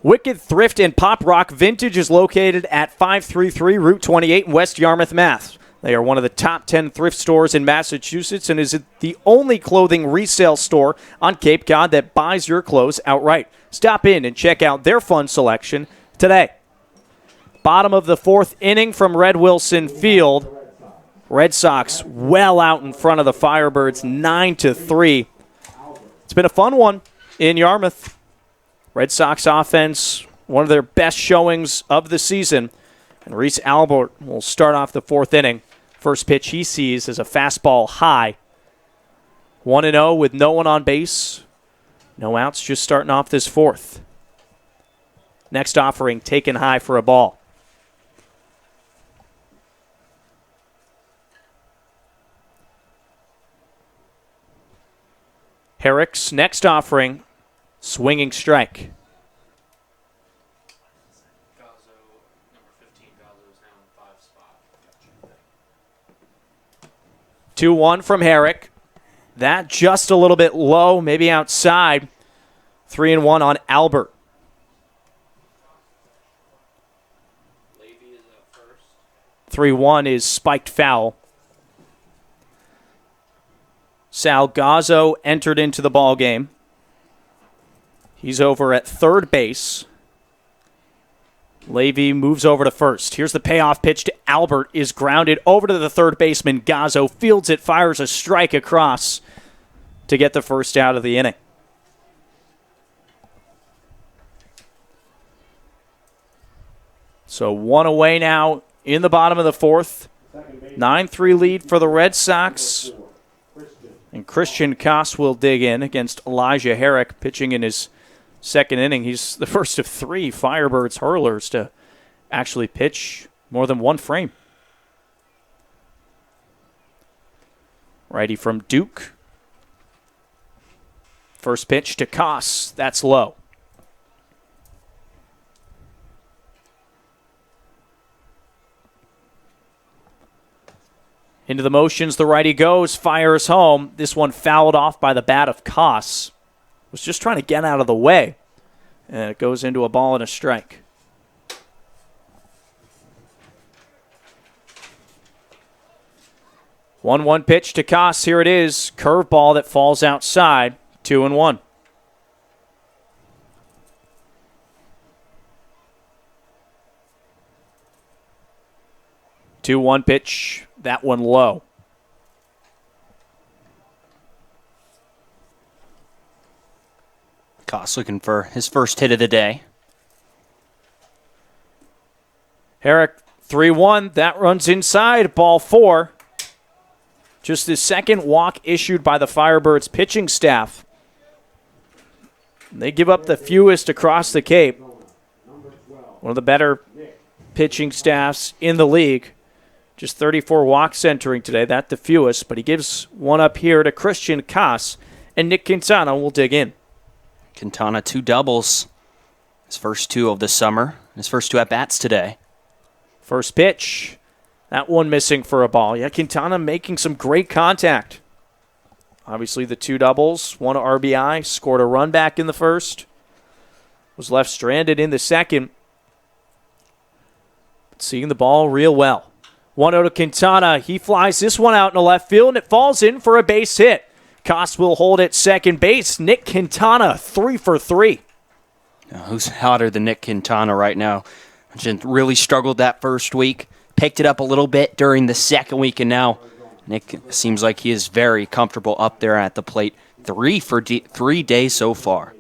Wicked Thrift and Pop Rock Vintage is located at 533 Route 28 in West Yarmouth, Mass. They are one of the top 10 thrift stores in Massachusetts and is the only clothing resale store on Cape Cod that buys your clothes outright. Stop in and check out their fun selection today. Bottom of the fourth inning from Red Wilson Field. Red Sox well out in front of the Firebirds, 9-3. It's been a fun one in Yarmouth. Red Sox offense, one of their best showings of the season. And Reese Albert will start off the fourth inning. First pitch he sees is a fastball high. 1-0 with no one on base. No outs, just starting off this fourth. Next offering taken high for a ball. Herrick's next offering, swinging strike. 2-1 from Herrick. That just a little bit low, maybe outside. 3-1 on Albert. 3-1 is spiked foul. Salgazzo entered into the ball game. He's over at third base. Levy moves over to first. Here's the payoff pitch to Albert. Is grounded over to the third baseman. Gazzo fields it, fires a strike across to get the first out of the inning. So one away now in the bottom of the fourth. 9-3 lead for the Red Sox. And Christian Koss will dig in against Elijah Herrick, pitching in his second inning. He's the first of three Firebirds hurlers to actually pitch more than one frame. Righty from Duke. First pitch to Koss. That's low. Into the motions, the righty goes, fires home. This one fouled off by the bat of Koss. Was just trying to get out of the way. And it goes into a ball and a strike. 1-1 pitch to Koss. Here it is. Curveball that falls outside. 2-1. Two-one pitch. That one low. Koss looking for his first hit of the day. Herrick, 3-1. That runs inside. Ball 4. Just the second walk issued by the Firebirds pitching staff. They give up the fewest across the Cape. One of the better pitching staffs in the league. Just 34 walks entering today. That's the fewest, but he gives one up here to Christian Koss, and Nick Quintana will dig in. Quintana 2 doubles. His first 2 of the summer. His first 2 at-bats today. First pitch. That one missing for a ball. Yeah, Quintana making some great contact. Obviously the 2 doubles, 1 RBI, scored a run back in the first. Was left stranded in the second. But seeing the ball real well. 1-0 to Quintana. He flies this one out in the left field, and it falls in for a base hit. Koss will hold at second base. Nick Quintana, 3 for 3. Who's hotter than Nick Quintana right now? Really struggled that first week. Picked it up a little bit during the second week, and now Nick seems like he is very comfortable up there at the plate. 3 for 3 days so far.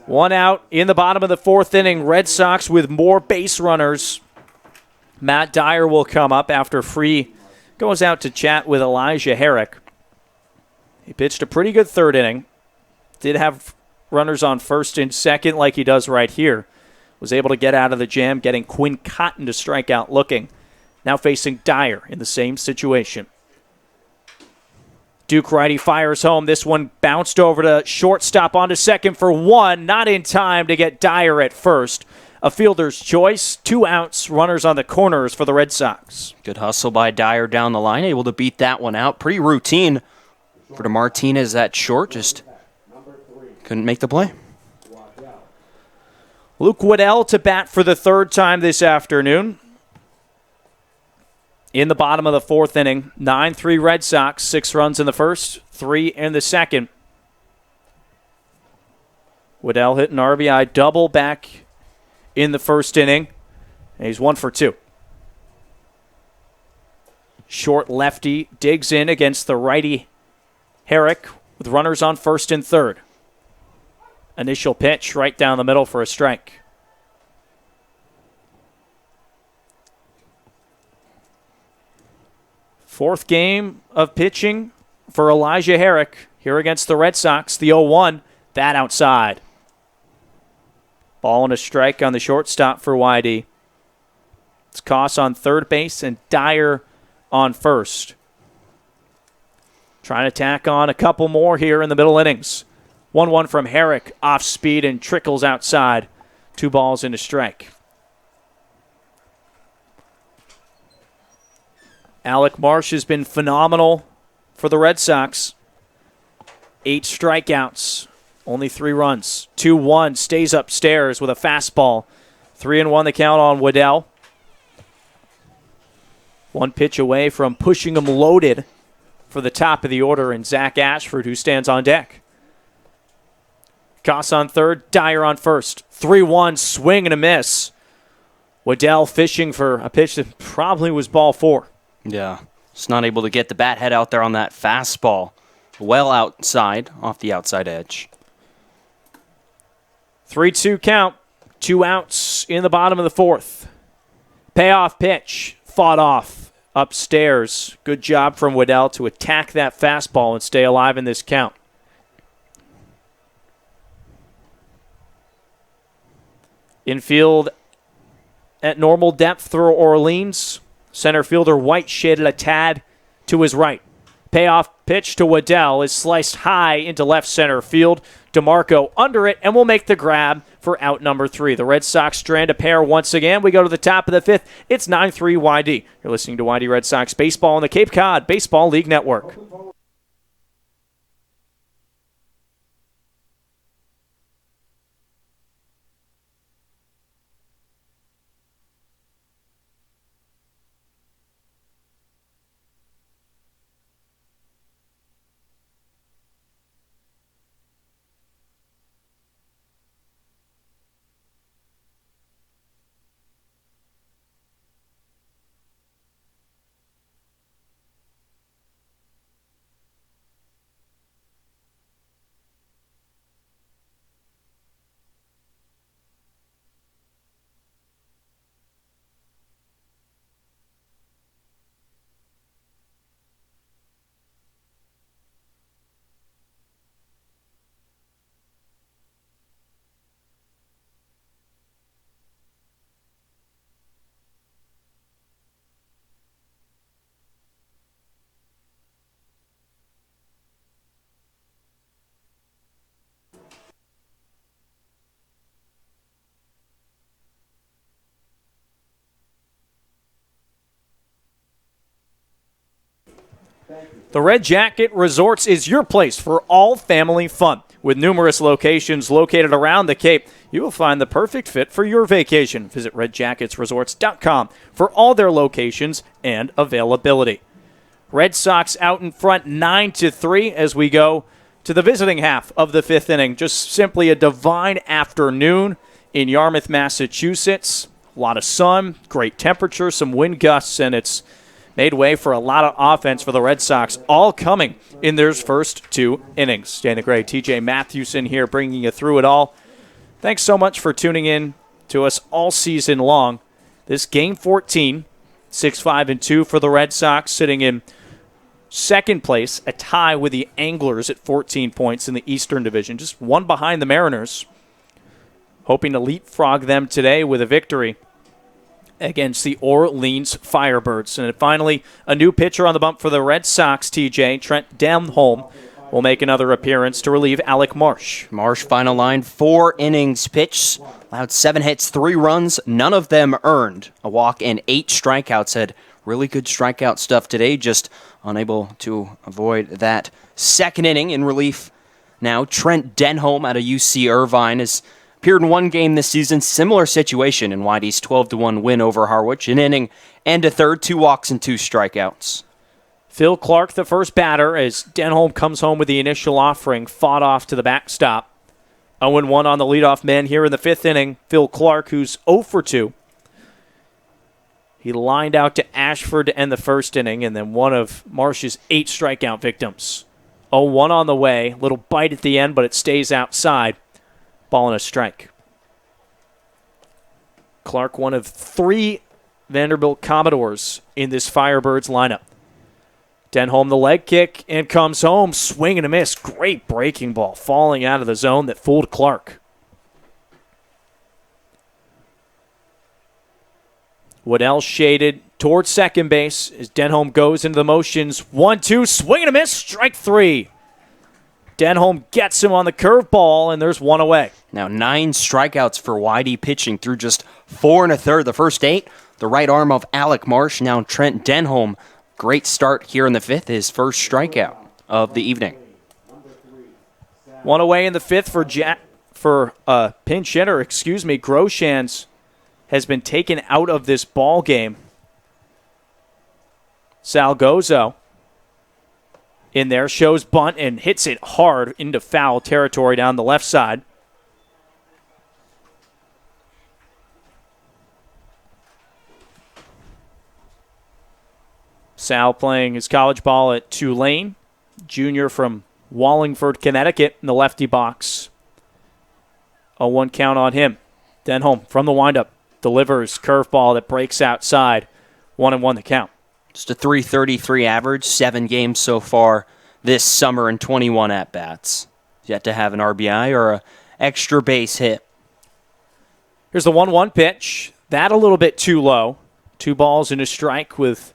1 out in the bottom of the fourth inning. Red Sox with more base runners. Matt Dyer will come up after Free goes out to chat with Elijah Herrick. He pitched a pretty good third inning. Did have runners on first and second like he does right here. Was able to get out of the jam, getting Quinn Cotton to strike out looking. Now facing Dyer in the same situation. Duke righty fires home. This one bounced over to shortstop onto second for 1. Not in time to get Dyer at first. A fielder's choice. 2 outs. Runners on the corners for the Red Sox. Good hustle by Dyer down the line. Able to beat that one out. Pretty routine for the Martinez at short. Just couldn't make the play. Luke Waddell to bat for the third time this afternoon. In the bottom of the fourth inning, 9-3 Red Sox, 6 runs in the first, 3 in the second. Waddell hit an RBI double back in the first inning, and he's 1 for 2. Short lefty digs in against the righty Herrick with runners on first and third. Initial pitch right down the middle for a strike. Fourth game of pitching for Elijah Herrick here against the Red Sox. The 0-1, that outside. Ball and a strike on the shortstop for YD. It's Koss on third base and Dyer on first. Trying to tack on a couple more here in the middle innings. 1-1 from Herrick, off speed and trickles outside. 2 balls and a strike. Alec Marsh has been phenomenal for the Red Sox. 8 strikeouts, only 3 runs. 2-1, stays upstairs with a fastball. 3-1 the count on Waddell. 1 pitch away from pushing him loaded for the top of the order, and Zach Ashford, who stands on deck. Koss on third, Dyer on first. 3-1, swing and a miss. Waddell fishing for a pitch that probably was ball 4. Yeah, just not able to get the bat head out there on that fastball. Well outside, off the outside edge. 3-2 count. 2 outs in the bottom of the fourth. Payoff pitch. Fought off upstairs. Good job from Waddell to attack that fastball and stay alive in this count. Infield at normal depth for Orleans. Center fielder White shaded a tad to his right. Payoff pitch to Waddell is sliced high into left center field. DeMarco under it and will make the grab for out number 3. The Red Sox strand a pair once again. We go to the top of the 5th. It's 9-3 YD. You're listening to YD Red Sox Baseball on the Cape Cod Baseball League Network. The Red Jacket Resorts is your place for all family fun. With numerous locations located around the Cape, you will find the perfect fit for your vacation. Visit redjacketsresorts.com for all their locations and availability. Red Sox out in front 9-3 as we go to the visiting half of the 5th inning. Just simply a divine afternoon in Yarmouth, Massachusetts. A lot of sun, great temperature, some wind gusts, and it's made way for a lot of offense for the Red Sox, all coming in their first 2 innings. Dana Gray, TJ Mathewson here bringing you through it all. Thanks so much for tuning in to us all season long. This game 14, 6-5-2 for the Red Sox, sitting in second place, a tie with the Anglers at 14 points in the Eastern Division, just 1 behind the Mariners. Hoping to leapfrog them today with a victory against the Orleans Firebirds. And finally, a new pitcher on the bump for the Red Sox, TJ. Trent Denholm will make another appearance to relieve Alec Marsh. Marsh, final line, 4 innings pitched, allowed 7 hits, 3 runs, none of them earned. A walk and 8 strikeouts. Had really good strikeout stuff today, just unable to avoid that second inning in relief Now, Trent Denholm out of UC Irvine has appeared in one game this season. Similar situation in Whitey's 12-1 win over Harwich. An inning and a third, 2 walks and 2 strikeouts. Phil Clark, the first batter, as Denholm comes home with the initial offering, fought off to the backstop. 0-1 on the leadoff man here in the 5th inning. Phil Clark, who's 0 for 2. He lined out to Ashford to end the first inning, and then one of Marsh's 8 strikeout victims. 0-1 on the way. Little bite at the end, but it stays outside. Ball and a strike. Clark, one of 3 Vanderbilt Commodores in this Firebirds lineup. Denholm the leg kick and comes home. Swing and a miss. Great breaking ball falling out of the zone that fooled Clark. Waddell shaded towards second base as Denholm goes into the motions. 1-2, swing and a miss, strike 3. Denholm gets him on the curveball, and there's 1 away. Now 9 strikeouts for Whitey pitching through just 4 1/3. The first 8, the right arm of Alec Marsh. Now Trent Denholm, great start here in the 5th, his first strikeout of the evening. 1 away in the 5th for pinch hitter, Groshans has been taken out of this ball game. Salgozo in there, shows bunt and hits it hard into foul territory down the left side. Sal playing his college ball at Tulane, junior from Wallingford, Connecticut, in the lefty box. 0-1 count on him. Denholm from the windup delivers curveball that breaks outside. 1-1 the count. Just a .333 average, 7 games so far this summer and 21 at-bats. Yet to have an RBI or an extra base hit. Here's the 1-1 pitch. That a little bit too low. 2 balls and a strike with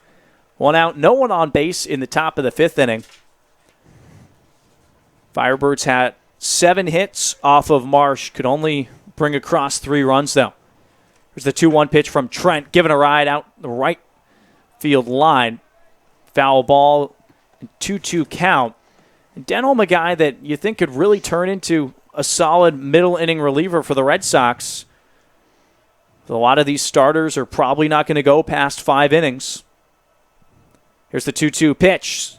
1 out. No one on base in the top of the 5th inning. Firebirds had 7 hits off of Marsh. Could only bring across 3 runs, though. Here's the 2-1 pitch from Trent, giving a ride out the right field line. Foul ball, 2-2 count. And Denholm, a guy that you think could really turn into a solid middle inning reliever for the Red Sox. A lot of these starters are probably not going to go past 5 innings. Here's the 2-2 pitch.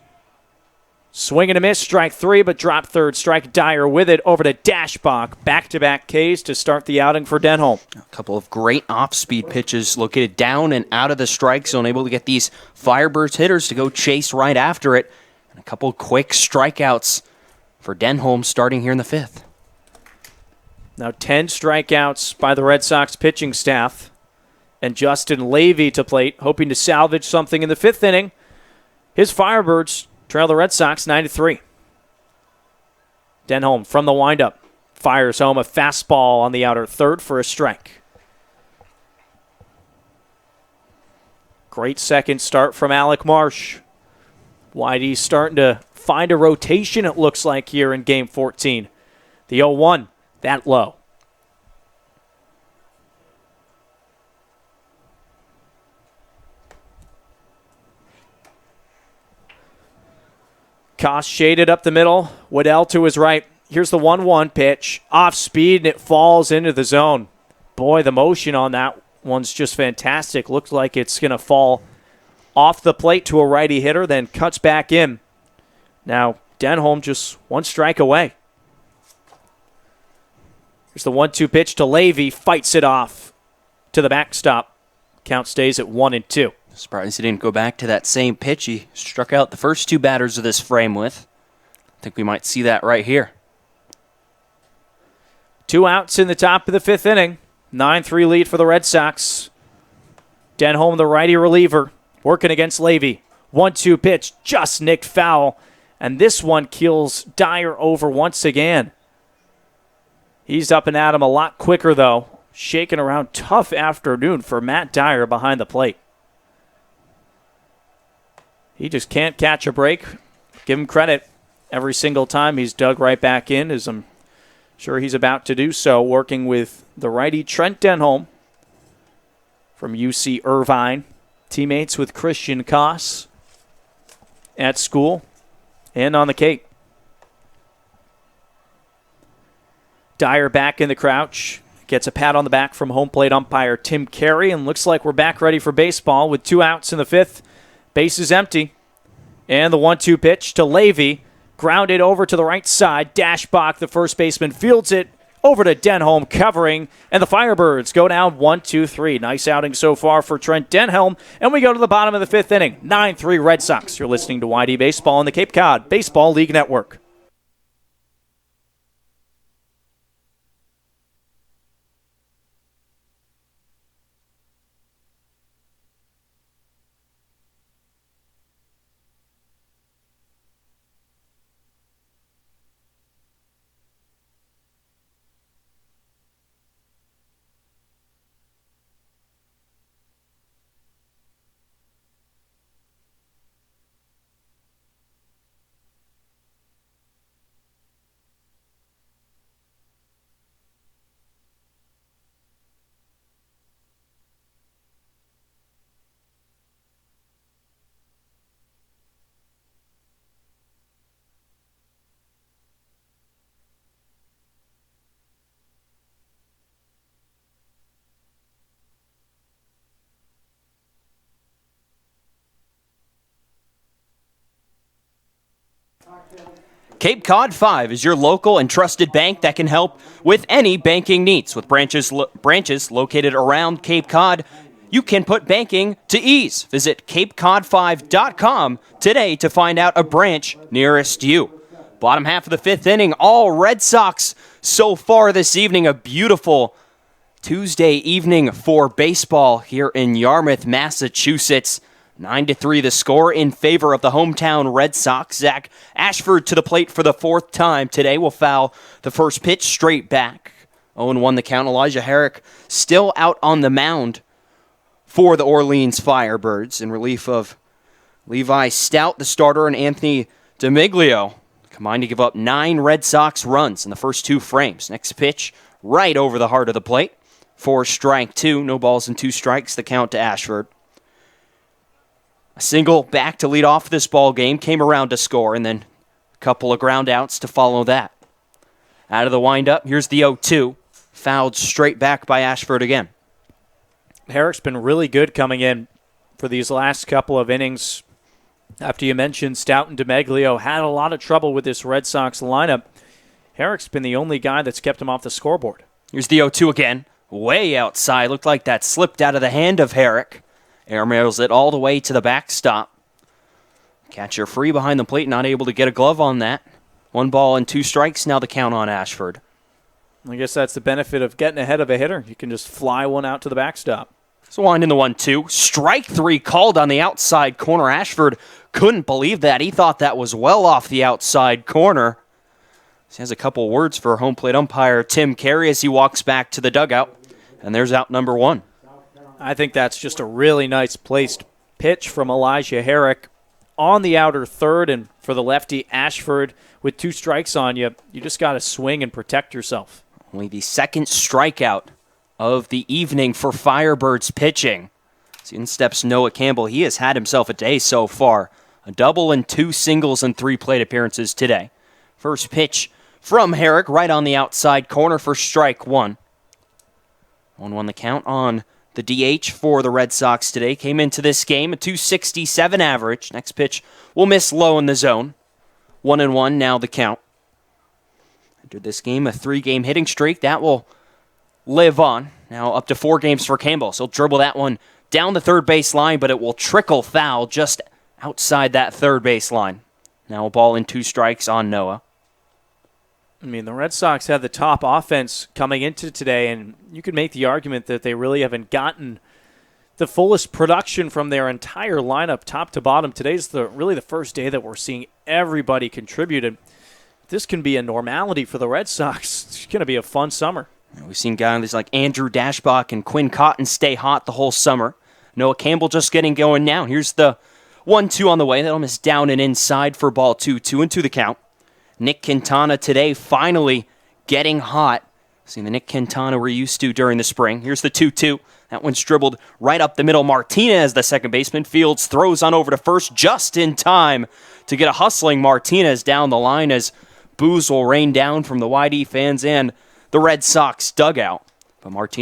Swing and a miss, strike 3, but drop third. Strike Dyer with it over to Dashbach. Back-to-back Ks to start the outing for Denholm. A couple of great off-speed pitches located down and out of the strike zone, able to get these Firebirds hitters to go chase right after it. And a couple quick strikeouts for Denholm starting here in the 5th. Now 10 strikeouts by the Red Sox pitching staff. And Justin Levy to plate, hoping to salvage something in the 5th inning. His Firebirds trail the Red Sox 9-3. Denholm from the windup fires home a fastball on the outer third for a strike. Great second start from Alec Marsh. Whitey's starting to find a rotation, it looks like, here in Game 14. The 0-1, that low. Koss shaded up the middle. Waddell to his right. Here's the 1-1 pitch. Off speed, and it falls into the zone. Boy, the motion on that one's just fantastic. Looks like it's going to fall off the plate to a righty hitter, then cuts back in. Now, Denholm just 1 strike away. Here's the 1-2 pitch to Levy. Fights it off to the backstop. Count stays at 1-2. Surprised he didn't go back to that same pitch he struck out the first 2 batters of this frame with. I think we might see that right here. 2 outs in the top of the 5th inning. 9-3 lead for the Red Sox. Denholm, the righty reliever, working against Levy. 1-2 pitch, just nicked foul. And this one keels Dyer over once again. He's up and at him a lot quicker, though. Shaking around. Tough afternoon for Matt Dyer behind the plate. He just can't catch a break. Give him credit. Every single time he's dug right back in, as I'm sure he's about to do so, working with the righty Trent Denholm from UC Irvine. Teammates with Christian Koss at school and on the Cape. Dyer back in the crouch. Gets a pat on the back from home plate umpire Tim Carey, and looks like we're back ready for baseball with 2 outs in the 5th. Base is empty. And the 1-2 pitch to Levy. Grounded over to the right side. Dashbach, the first baseman, fields it over to Denholm covering. And the Firebirds go down 1-2-3. Nice outing so far for Trent Denholm. And we go to the bottom of the 5th inning. 9-3 Red Sox. You're listening to YD Baseball on the Cape Cod Baseball League Network. Cape Cod 5 is your local and trusted bank that can help with any banking needs. With branches located around Cape Cod, you can put banking to ease. Visit CapeCod5.com today to find out a branch nearest you. Bottom half of the 5th inning, all Red Sox so far this evening. A beautiful Tuesday evening for baseball here in Yarmouth, Massachusetts. 9-3 the score in favor of the hometown Red Sox. Zach Ashford to the plate for the 4th time today will foul the first pitch straight back. 0-1 the count. Elijah Herrick still out on the mound for the Orleans Firebirds in relief of Levi Stout, the starter, and Anthony DeMiglio combined to give up 9 Red Sox runs in the first 2 frames. Next pitch right over the heart of the plate for strike 2. No balls and 2 strikes, the count to Ashford. A single back to lead off this ball game, came around to score, and then a couple of ground outs to follow that. Out of the windup, here's the 0-2. Fouled straight back by Ashford again. Herrick's been really good coming in for these last couple of innings. After you mentioned Stout and DeMaglio had a lot of trouble with this Red Sox lineup, Herrick's been the only guy that's kept him off the scoreboard. Here's the 0-2 again. Way outside. Looked like that slipped out of the hand of Herrick. Airmails it all the way to the backstop. Catcher free behind the plate, not able to get a glove on that. 1 ball and 2 strikes, now the count on Ashford. I guess that's the benefit of getting ahead of a hitter. You can just fly one out to the backstop. So wind in the 1-2. Strike 3 called on the outside corner. Ashford couldn't believe that. He thought that was well off the outside corner. He has a couple words for home plate umpire Tim Carey as he walks back to the dugout. And there's out number 1. I think that's just a really nice placed pitch from Elijah Herrick on the outer third. And for the lefty Ashford, with 2 strikes on you, you just got to swing and protect yourself. Only the 2nd strikeout of the evening for Firebirds pitching. So in steps Noah Campbell. He has had himself a day so far. A double and 2 singles and 3 plate appearances today. First pitch from Herrick right on the outside corner for strike 1. 1-1 the count on the DH for the Red Sox today. Came into this game a .267 average. Next pitch will miss low in the zone. 1-1 now the count. Entered this game a 3-game hitting streak. That will live on. Now up to 4 games for Campbell. So he'll dribble that one down the third base line, but it will trickle foul just outside that third base line. Now a ball and 2 strikes on Noah. I mean, the Red Sox had the top offense coming into today, and you could make the argument that they really haven't gotten the fullest production from their entire lineup, top to bottom. Today's really the first day that we're seeing everybody contribute, and this can be a normality for the Red Sox. It's going to be a fun summer. We've seen guys like Andrew Dashbach and Quinn Cotton stay hot the whole summer. Noah Campbell just getting going now. Here's the 1-2 on the way. That'll miss down and inside for ball 2. 2-2 the count. Nick Quintana today finally getting hot. Seeing the Nick Quintana we're used to during the spring. Here's the 2-2. That one's dribbled right up the middle. Martinez, the second baseman. Fields throws on over to first just in time to get a hustling Martinez down the line as boos will rain down from the YD fans and the Red Sox dugout. But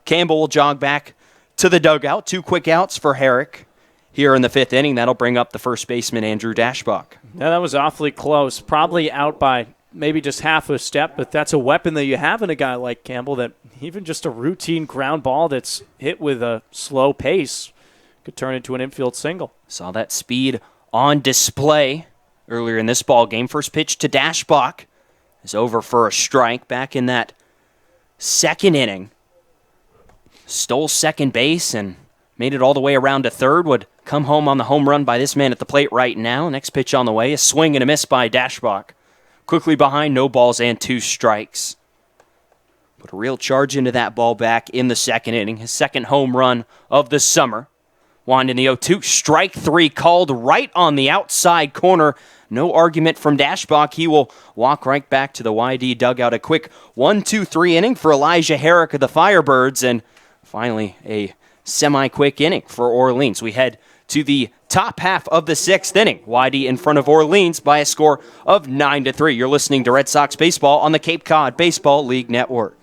Campbell will jog back to the dugout. 2 quick outs for Herrick here in the 5th inning. That'll bring up the first baseman, Andrew Dashbach. Yeah, that was awfully close. Probably out by maybe just half a step, but that's a weapon that you have in a guy like Campbell, that even just a routine ground ball that's hit with a slow pace could turn into an infield single. Saw that speed on display earlier in this ball game. First pitch to Dashbach is over for a strike back in that 2nd inning. Stole second base and made it all the way around to third. Would come home on the home run by this man at the plate right now. Next pitch on the way, a swing and a miss by Dashbach. Quickly behind, no balls and 2 strikes. Put a real charge into that ball back in the 2nd inning. His 2nd home run of the summer. Wind in the 0-2. Strike 3 called right on the outside corner. No argument from Dashbach. He will walk right back to the YD dugout. A quick 1-2-3 inning for Elijah Herrick of the Firebirds. And finally, a semi-quick inning for Orleans. We head to the top half of the 6th inning. YD in front of Orleans by a score of 9-3. You're listening to Red Sox Baseball on the Cape Cod Baseball League Network.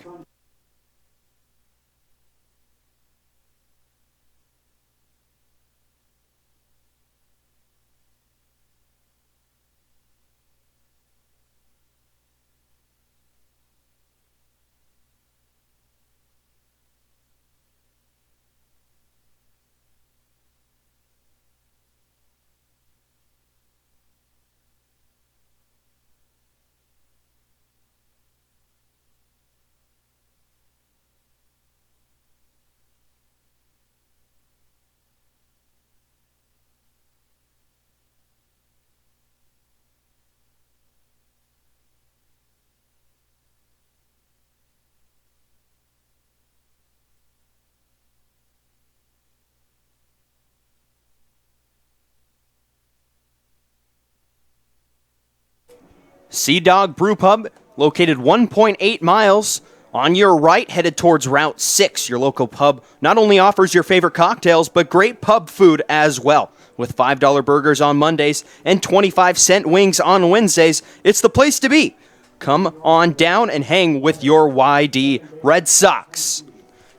Sea Dog Brew Pub, located 1.8 miles on your right, headed towards Route 6. Your local pub not only offers your favorite cocktails, but great pub food as well. With $5 burgers on Mondays and 25-cent wings on Wednesdays, it's the place to be. Come on down and hang with your YD Red Sox.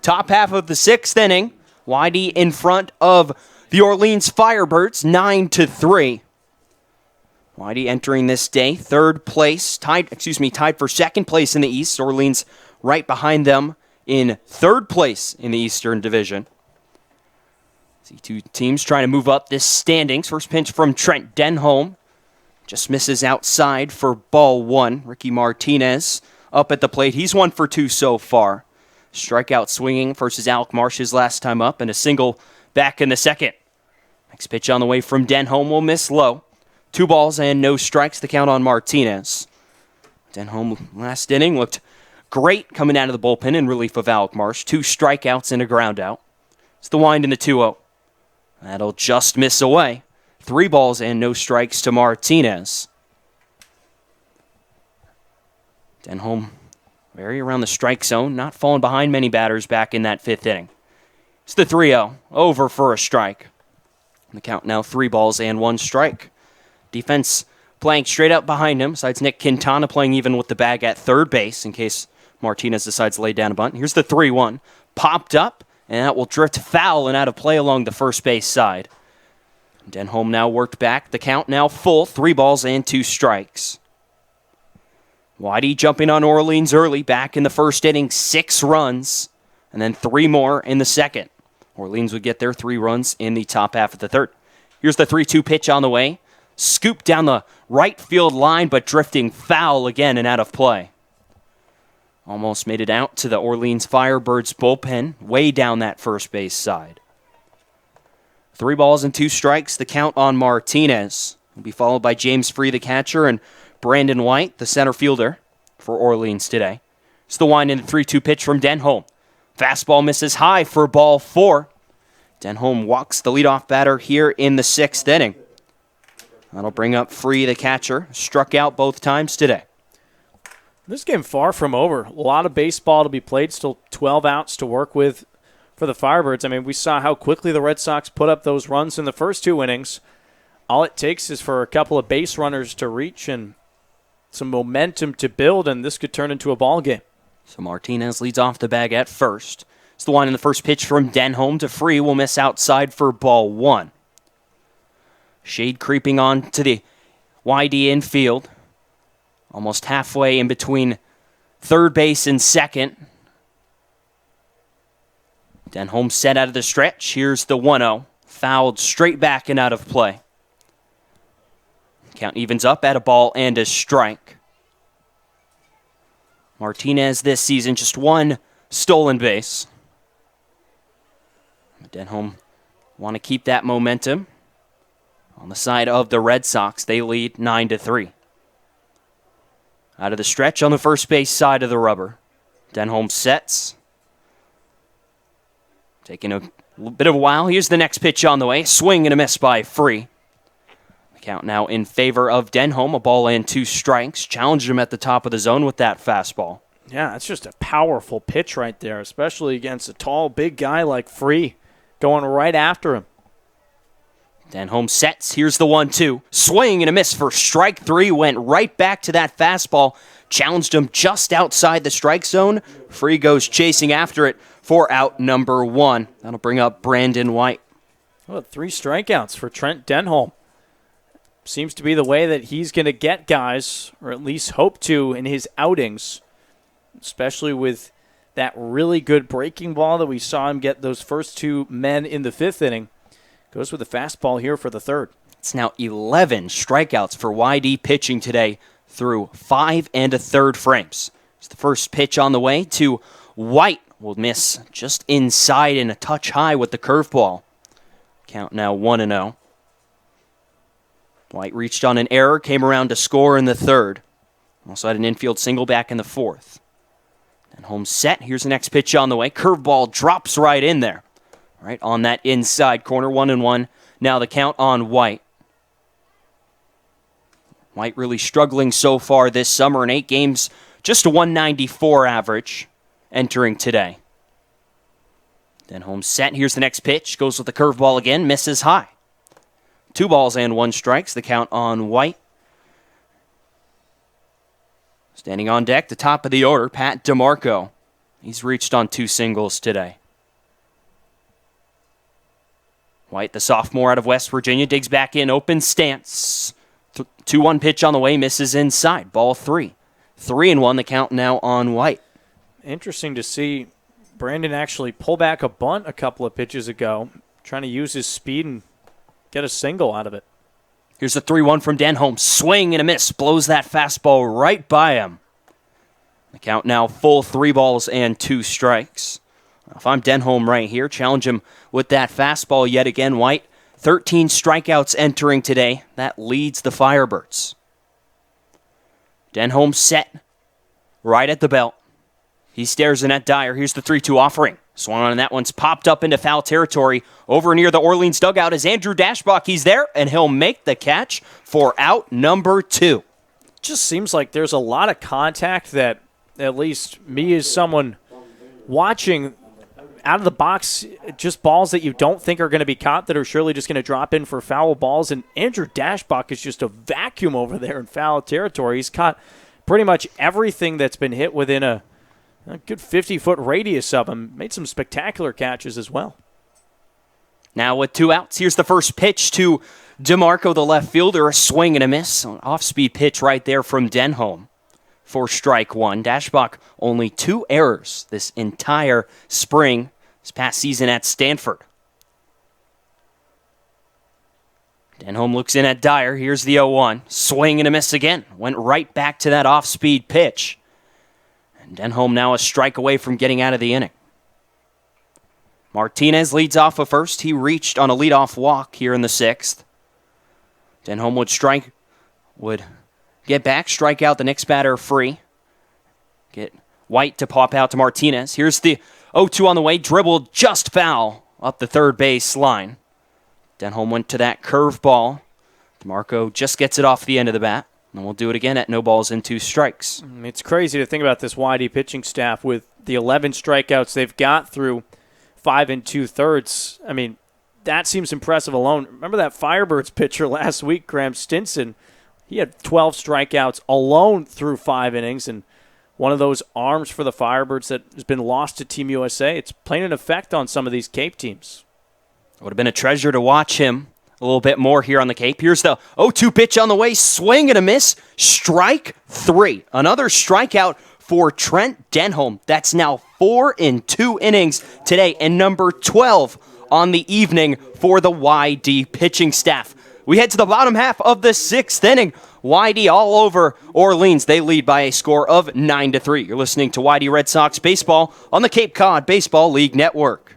Top half of the 6th inning, YD in front of the Orleans Firebirds, 9-3. YD entering this day, 3rd place, tied for 2nd place in the East. Orleans right behind them in 3rd place in the Eastern Division. See 2 teams trying to move up this standings. First pitch from Trent Denholm. Just misses outside for ball 1. Ricky Martinez up at the plate. He's 1 for 2 so far. Strikeout swinging versus Alec Marsh his last time up, and a single back in the 2nd. Next pitch on the way from Denholm will miss low. 2 balls and no strikes, the count on Martinez. Denholm last inning looked great coming out of the bullpen in relief of Alec Marsh. 2 strikeouts and a ground out. It's the wind in the 2-0. That'll just miss away. 3 balls and no strikes to Martinez. Denholm very around the strike zone, not falling behind many batters back in that 5th inning. It's the 3-0, over for a strike. The count now 3 balls and 1 strike. Defense playing straight up behind him, besides Nick Quintana playing even with the bag at 3rd base in case Martinez decides to lay down a bunt. Here's the 3-1. Popped up, and that will drift foul and out of play along the first base side. Denholm now worked back. The count now full, 3 balls and 2 strikes. Whitey jumping on Orleans early, back in the 1st inning, 6 runs, and then 3 more in the 2nd. Orleans would get their 3 runs in the top half of the 3rd. Here's the 3-2 pitch on the way. Scooped down the right field line, but drifting foul again and out of play. Almost made it out to the Orleans Firebirds bullpen, way down that first base side. 3 balls and 2 strikes, the count on Martinez. Will be followed by James Free, the catcher, and Brandon White, the center fielder for Orleans today. It's the wind in the 3-2 pitch from Denholm. Fastball misses high for ball 4. Denholm walks the leadoff batter here in the 6th inning. That'll bring up Free, the catcher. Struck out both times today. This game far from over. A lot of baseball to be played. Still 12 outs to work with for the Firebirds. I mean, we saw how quickly the Red Sox put up those runs in the first 2 innings. All it takes is for a couple of base runners to reach, and some momentum to build, and this could turn into a ball game. So Martinez leads off the bag at first. It's the one in the first pitch from Denholm to Free. Will miss outside for ball one. Shade creeping on to the YD infield. Almost halfway in between third base and second. Denholm set out of the stretch. Here's the 1-0. Fouled straight back and out of play. Count evens up at a ball and a strike. Martinez this season just one stolen base. Denholm want to keep that momentum. On the side of the Red Sox, they lead 9-3. Out of the stretch on the first base side of the rubber. Denholm sets. Taking a bit of a while. Here's the next pitch on the way. Swing and a miss by Free. The count now in favor of Denholm. A ball and 2 strikes. Challenged him at the top of the zone with that fastball. Yeah, it's just a powerful pitch right there, especially against a tall, big guy like Free, going right after him. Denholm sets. Here's the 1-2. Swing and a miss for strike 3. Went right back to that fastball. Challenged him just outside the strike zone. Free goes chasing after it for out number 1. That'll bring up Brandon White. Well, 3 strikeouts for Trent Denholm. Seems to be the way that he's going to get guys, or at least hope to, in his outings, especially with that really good breaking ball that we saw him get those first 2 men in the 5th inning. Goes with a fastball here for the 3rd. It's now 11 strikeouts for YD pitching today through 5 1/3 frames. It's the first pitch on the way to White. Will miss just inside and a touch high with the curveball. Count now 1-0. White reached on an error, came around to score in the 3rd. Also had an infield single back in the 4th. Denholm set. Here's the next pitch on the way. Curveball drops right in there. Right on that inside corner, 1-1. Now the count on White. White really struggling so far this summer in 8 games. Just a 194 average entering today. Denholm set. Here's the next pitch. Goes with the curveball again. Misses high. 2 balls and 1 strikes. The count on White. Standing on deck, the top of the order, Pat DeMarco. He's reached on 2 singles today. White, the sophomore out of West Virginia, digs back in, open stance. 2-1 pitch on the way, misses inside. Ball 3. 3-1, the count now on White. Interesting to see Brandon actually pull back a bunt a couple of pitches ago, trying to use his speed and get a single out of it. Here's the 3-1 from Denholm. Swing and a miss. Blows that fastball right by him. The count now full 3 balls and 2 strikes. If I'm Denholm right here, challenge him with that fastball yet again. White, 13 strikeouts entering today. That leads the Firebirds. Denholm set right at the belt. He stares in at Dyer. Here's the 3-2 offering. Swung on, and that one's popped up into foul territory over near the Orleans dugout as Andrew Dashbach. He's there, and he'll make the catch for out number 2. Just seems like there's a lot of contact that, at least me as someone watching out of the box, just balls that you don't think are going to be caught that are surely just going to drop in for foul balls. And Andrew Dashbach is just a vacuum over there in foul territory. He's caught pretty much everything that's been hit within a good 50-foot radius of him. Made some spectacular catches as well. Now with 2 outs, here's the first pitch to DeMarco, the left fielder. A swing and a miss. An off-speed pitch right there from Denholm for strike 1. Dashbach only 2 errors this entire spring, this past season at Stanford. Denholm looks in at Dyer. Here's the 0-1. Swing and a miss again. Went right back to that off-speed pitch. Denholm now a strike away from getting out of the inning. Martinez leads off of first. He reached on a leadoff walk here in the 6th. Denholm would get back, strike out the next batter Free. Get White to pop out to Martinez. Here's the 0-2 on the way. Dribbled just foul up the third base line. Denholm went to that curveball. DeMarco just gets it off the end of the bat. And we'll do it again at 0 balls and 2 strikes. It's crazy to think about this YD pitching staff with the 11 strikeouts they've got through 5 2/3. I mean, that seems impressive alone. Remember that Firebirds pitcher last week, Graham Stinson? He had 12 strikeouts alone through 5 innings, and one of those arms for the Firebirds that has been lost to Team USA. It's playing an effect on some of these Cape teams. It would have been a treasure to watch him a little bit more here on the Cape. Here's the 0-2 pitch on the way. Swing and a miss. Strike 3. Another strikeout for Trent Denholm. That's now 4 in 2 innings today, and number 12 on the evening for the YD pitching staff. We head to the bottom half of the 6th inning. YD all over Orleans. They lead by a score of 9-3. You're listening to YD Red Sox baseball on the Cape Cod Baseball League Network.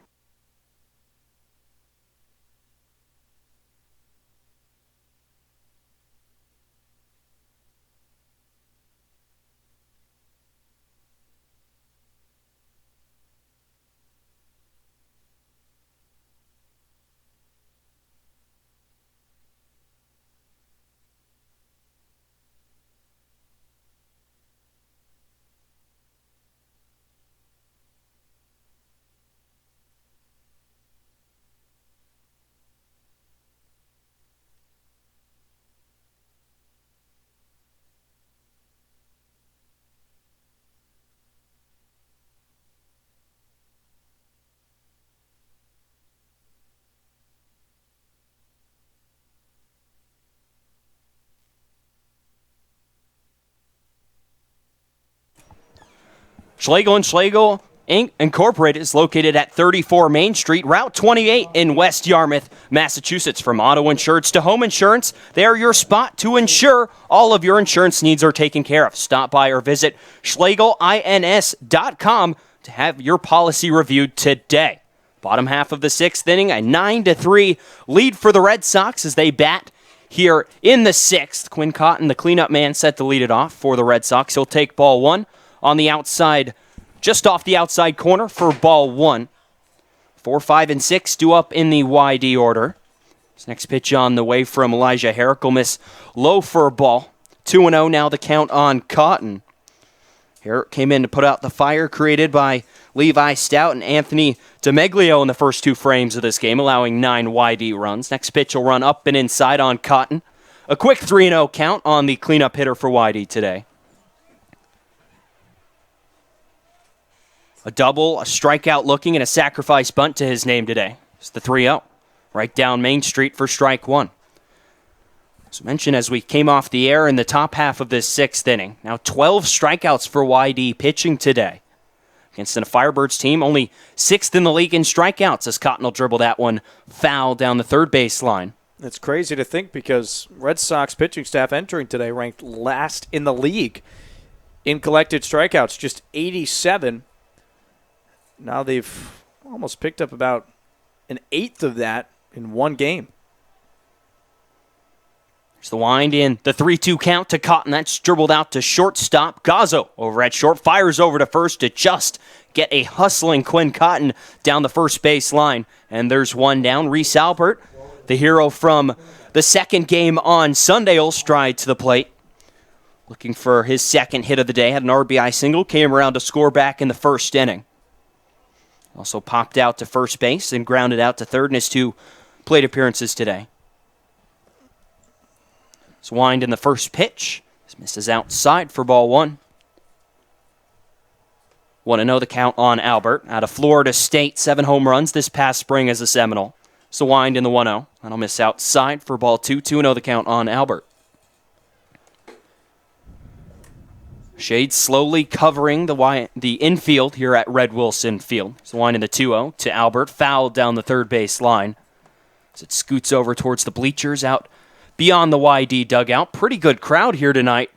Schlegel & Schlegel Inc. Incorporated is located at 34 Main Street, Route 28 in West Yarmouth, Massachusetts. From auto insurance to home insurance, they are your spot to ensure all of your insurance needs are taken care of. Stop by or visit schlegelins.com to have your policy reviewed today. Bottom half of the 6th inning, a 9-3 lead for the Red Sox as they bat here in the 6th. Quinn Cotton, the cleanup man, set to lead it off for the Red Sox. He'll take ball 1. On the outside, just off the outside corner for ball 1. 4, 5, and 6 due up in the YD order. This next pitch on the way from Elijah Herrick will miss low for a ball. 2-0 now the count on Cotton. Herrick came in to put out the fire created by Levi Stout and Anthony DeMeglio in the first 2 frames of this game, allowing 9 YD runs. Next pitch will run up and inside on Cotton. A quick 3-0 count on the cleanup hitter for YD today. A double, a strikeout looking, and a sacrifice bunt to his name today. It's the 3-0. Right down Main Street for strike 1. As mentioned, as we came off the air in the top half of this 6th inning, now 12 strikeouts for YD pitching today. Against the Firebirds team, only 6th in the league in strikeouts as Cotton will dribble that one foul down the third base line. It's crazy to think because Red Sox pitching staff entering today ranked last in the league in collected strikeouts, just 87. Now they've almost picked up about an 1/8 of that in one game. There's the wind in, the 3-2 count to Cotton. That's dribbled out to shortstop. Gazzo over at short, fires over to first to just get a hustling Quinn Cotton down the first base line. And there's one down. Reese Albert, the hero from the second game on Sunday, will stride to the plate. Looking for his second hit of the day. Had an RBI single, came around to score back in the first inning. Also popped out to first base and grounded out to third in his 2 plate appearances today. It's wind in the first pitch. This misses outside for ball 1. 1-0 the count on Albert. Out of Florida State, 7 home runs this past spring as a Seminole. It's the wind in the 1-0. That'll miss outside for ball 2. 2-0 the count on Albert. Shades slowly covering the infield here at Red Wilson Field. It's the line in the 2-0 to Albert, fouled down the third base line. As it scoots over towards the bleachers out beyond the YD dugout. Pretty good crowd here tonight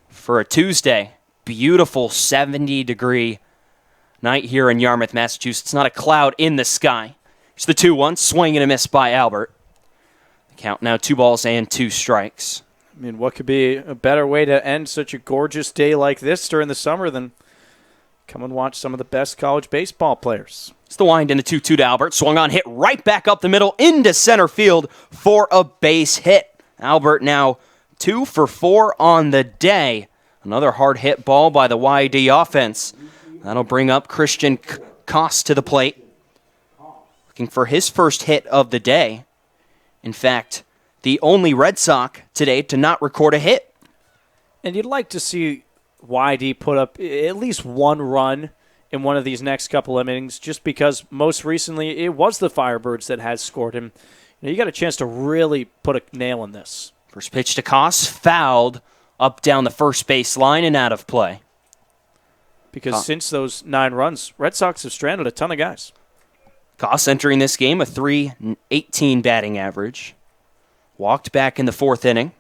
for a Tuesday. Beautiful 70-degree night here in Yarmouth, Massachusetts. Not a cloud in the sky. It's the 2-1, swing and a miss by Albert. The count now 2 balls and 2 strikes. I mean, what could be a better way to end such a gorgeous day like this during the summer than come and watch some of the best college baseball players? It's the wind in the 2-2 to Albert. Swung on, hit right back up the middle into center field for a base hit. Albert now 2 for 4 on the day. Another hard hit ball by the YD offense. That'll bring up Christian Koss to the plate. Looking for his first hit of the day. In fact, the only Red Sox today to not record a hit. And you'd like to see YD put up at least one run in one of these next couple of innings, just because most recently it was the Firebirds that has scored him. You got a chance to really put a nail in this. First pitch to Koss, fouled up down the first base line and out of play. Because since those 9 runs, Red Sox have stranded a ton of guys. Koss entering this game a .318 batting average. Walked back in the 4th inning.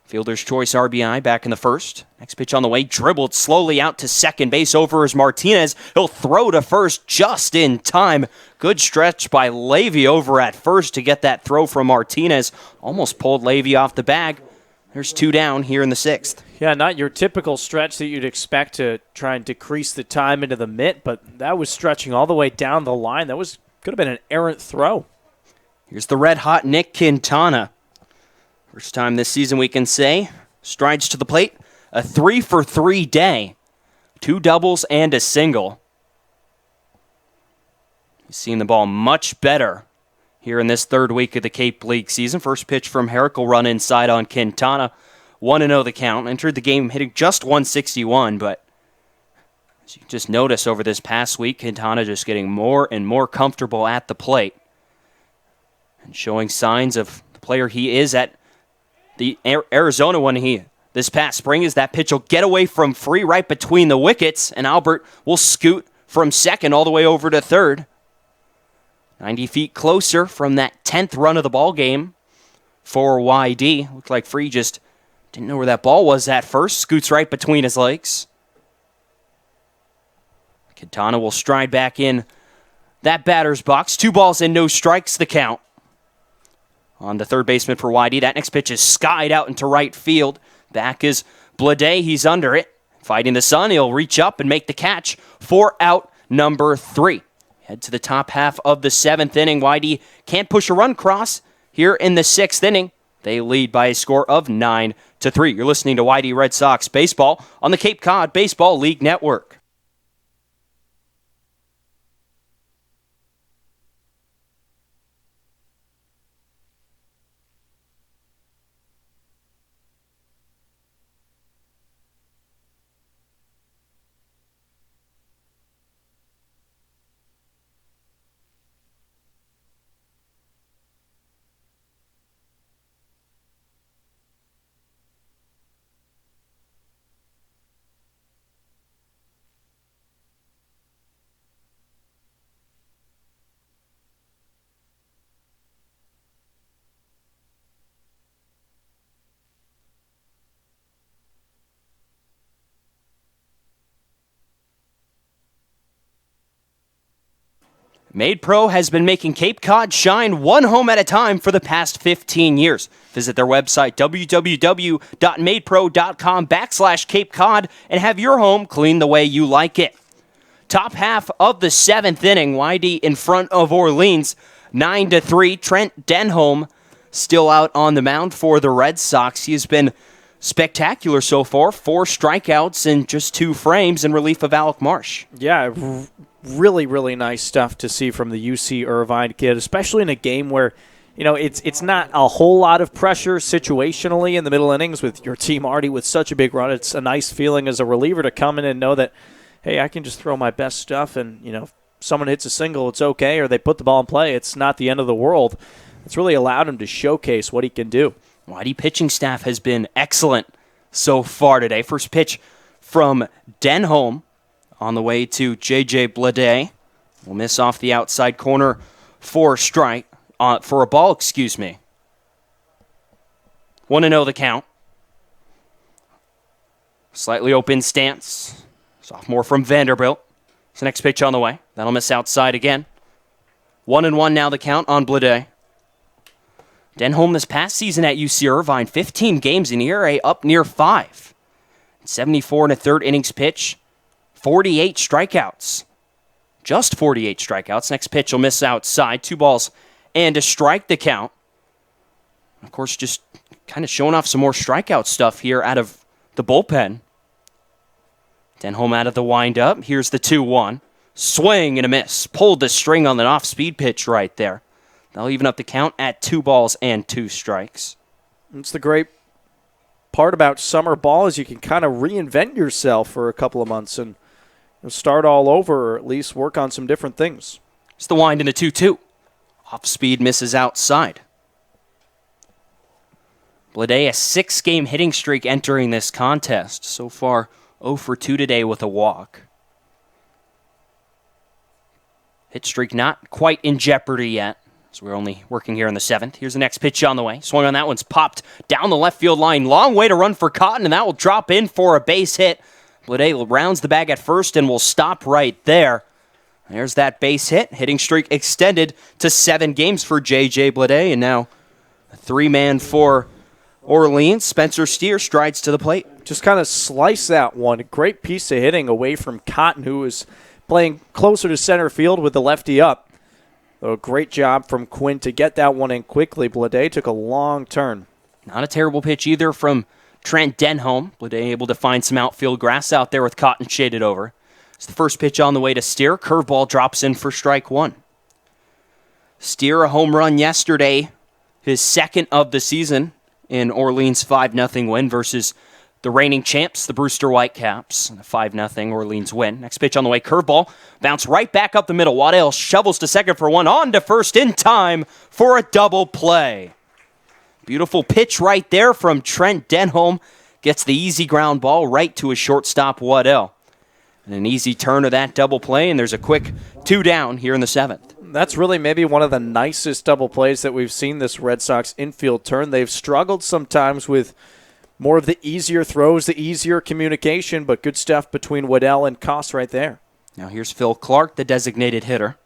Fielder's choice RBI back in the 1st. Next pitch on the way, dribbled slowly out to second base over is Martinez. He'll throw to first just in time. Good stretch by Levy over at first to get that throw from Martinez. Almost pulled Levy off the bag. There's 2 down here in the 6th. Yeah, not your typical stretch that you'd expect to try and decrease the time into the mitt, but that was stretching all the way down the line. That could have been an errant throw. Here's the red-hot Nick Quintana. First time this season we can say. Strides to the plate. A 3-for-3 day. 2 doubles and a single. He's seen the ball much better here in this 3rd week of the Cape League season. First pitch from Herrick will run inside on Quintana. 1-0 the count. Entered the game hitting just 161, but as you just notice over this past week, Quintana just getting more and more comfortable at the plate and showing signs of the player he is at the Arizona one. This past spring is that pitch will get away from Free right between the wickets, and Albert will scoot from second all the way over to third. 90 feet closer from that 10th run of the ball game for YD. Looked like Free just didn't know where that ball was at first. Scoots right between his legs. Quintana will stride back in that batter's box. 2 balls and no strikes the count. On the third baseman for YD. That next pitch is skied out into right field. Back is Blade. He's under it. Fighting the sun. He'll reach up and make the catch for out number 3. Head to the top half of the 7th inning. YD can't push a run across here in the 6th inning. They lead by a score of 9-3. You're listening to YD Red Sox Baseball on the Cape Cod Baseball League Network. Made Pro has been making Cape Cod shine one home at a time for the past 15 years. Visit their website, www.madepro.com/Cape Cod, and have your home clean the way you like it. Top half of the 7th inning, YD in front of Orleans, 9-3. Trent Denholm still out on the mound for the Red Sox. He has been spectacular so far. 4 strikeouts in just 2 frames in relief of Alec Marsh. Yeah, really, really nice stuff to see from the UC Irvine kid, especially in a game where, it's not a whole lot of pressure situationally in the middle innings with your team already with such a big run. It's a nice feeling as a reliever to come in and know that, hey, I can just throw my best stuff and, if someone hits a single, it's okay, or they put the ball in play, it's not the end of the world. It's really allowed him to showcase what he can do. YD pitching staff has been excellent so far today. First pitch from Denholm on the way to J.J. Blade. Will miss off the outside corner for a ball, 1-0 the count. Slightly open stance. Sophomore from Vanderbilt. It's the next pitch on the way. That'll miss outside again. 1-1 now the count on Blade. Denholm this past season at UC Irvine, 15 games in ERA up near 5. 74 1/3 innings pitch. 48 strikeouts. Just 48 strikeouts. Next pitch will miss outside. 2 balls and a strike the count. Of course, just kind of showing off some more strikeout stuff here out of the bullpen. Denholm out of the windup. Here's the 2-1. Swing and a miss. Pulled the string on an off-speed pitch right there. They'll even up the count at 2 balls and 2 strikes. It's the great part about summer ball is you can kind of reinvent yourself for a couple of months and start all over, or at least work on some different things. It's the wind into 2-2. Off speed misses outside. Blade, a 6-game hitting streak entering this contest. So far, 0 for 2 today with a walk. Hit streak not quite in jeopardy yet, so we're only working here in the 7th. Here's the next pitch on the way. Swung on that one's popped down the left field line. Long way to run for Cotton, and that will drop in for a base hit. Blade rounds the bag at first and will stop right there. There's that base hit. Hitting streak extended to 7 games for J.J. Blade, and now a 3-man for Orleans. Spencer Steer strides to the plate. Just kind of slice that one. A great piece of hitting away from Cotton, who is playing closer to center field with the lefty up. So a great job from Quinn to get that one in quickly. Blade took a long turn. Not a terrible pitch either from Trent Denholm. Blade able to find some outfield grass out there with Cotton shaded over. It's the first pitch on the way to Steer. Curveball drops in for strike 1. Steer, a home run yesterday, his 2nd of the season in Orleans' 5-0 win versus the reigning champs, the Brewster Whitecaps. A 5-0 Orleans win. Next pitch on the way, curveball. Bounce right back up the middle. Waddell shovels to second for 1. On to first in time for a double play. Beautiful pitch right there from Trent Denholm. Gets the easy ground ball right to his shortstop, Waddell. And an easy turn of that double play, and there's a quick 2 down here in the 7th. That's really maybe one of the nicest double plays that we've seen this Red Sox infield turn. They've struggled sometimes with more of the easier throws, the easier communication, but good stuff between Waddell and Koss right there. Now here's Phil Clark, the designated hitter.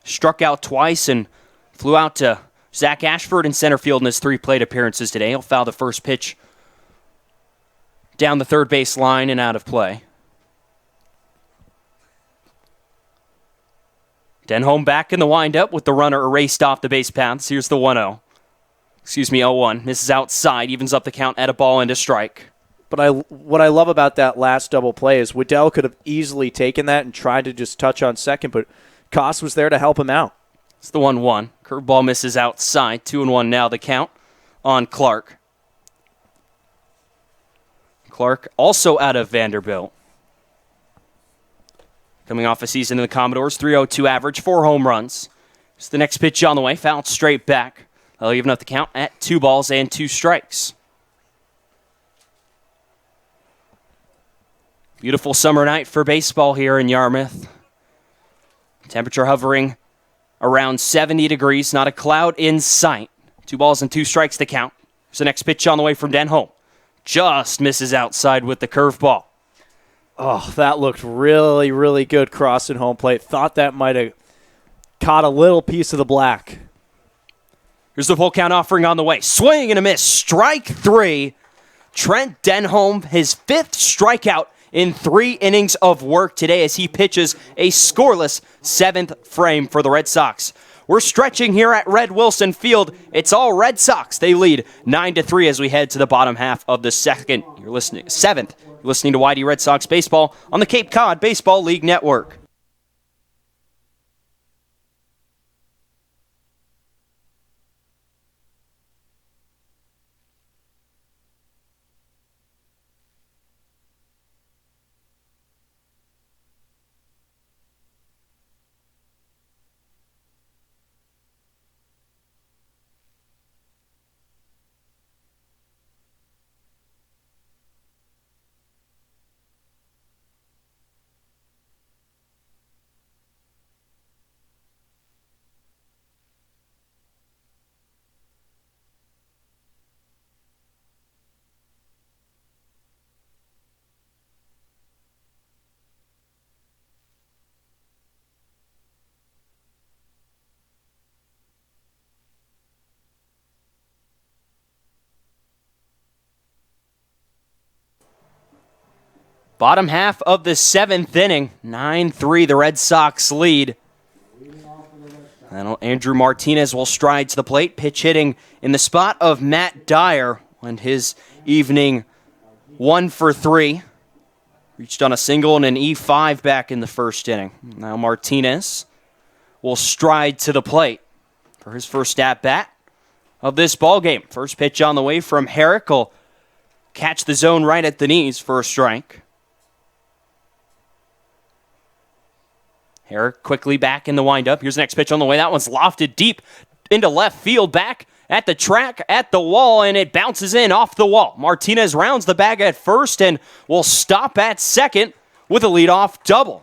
Struck out twice and flew out to Zach Ashford in center field in his 3 plate appearances today. He'll foul the first pitch down the third base line and out of play. Denholm back in the windup with the runner erased off the base paths. Here's the 1-0. 0-1. Misses outside, evens up the count at a ball and a strike. But what I love about that last double play is Waddell could have easily taken that and tried to just touch on second, but Koss was there to help him out. It's the 1-1. Curveball misses outside. 2-1 now the count on Clark. Clark also out of Vanderbilt. Coming off a season in the Commodores, 302 average, 4 home runs. It's the next pitch on the way, fouled straight back. They'll even up the count at 2 balls and 2 strikes. Beautiful summer night for baseball here in Yarmouth. Temperature hovering around 70 degrees, not a cloud in sight. 2 balls and 2 strikes to count. Here's the next pitch on the way from Denholm. Just misses outside with the curveball. Oh, that looked really, really good crossing home plate. Thought that might have caught a little piece of the black. Here's the full count offering on the way. Swing and a miss. Strike 3. Trent Denholm, his 5th strikeout in 3 innings of work today as he pitches a scoreless 7th frame for the Red Sox. We're stretching here at Red Wilson Field. It's all Red Sox. They lead 9-3 as we head to the bottom half of the 7th. You're listening to YD Red Sox Baseball on the Cape Cod Baseball League Network. Bottom half of the 7th inning, 9-3, the Red Sox lead. And Andrew Martinez will stride to the plate, pitch hitting in the spot of Matt Dyer, and his evening 1 for 3. Reached on a single and an E5 back in the first inning. Now Martinez will stride to the plate. for his first at-bat of this ball game. First pitch on the way from Herrick will catch the zone right at the knees for a strike. Herrick quickly back in the windup. Here's the next pitch on the way. That one's lofted deep into left field, back at the track, at the wall, and it bounces in off the wall. Martinez rounds the bag at first and will stop at second with a leadoff double.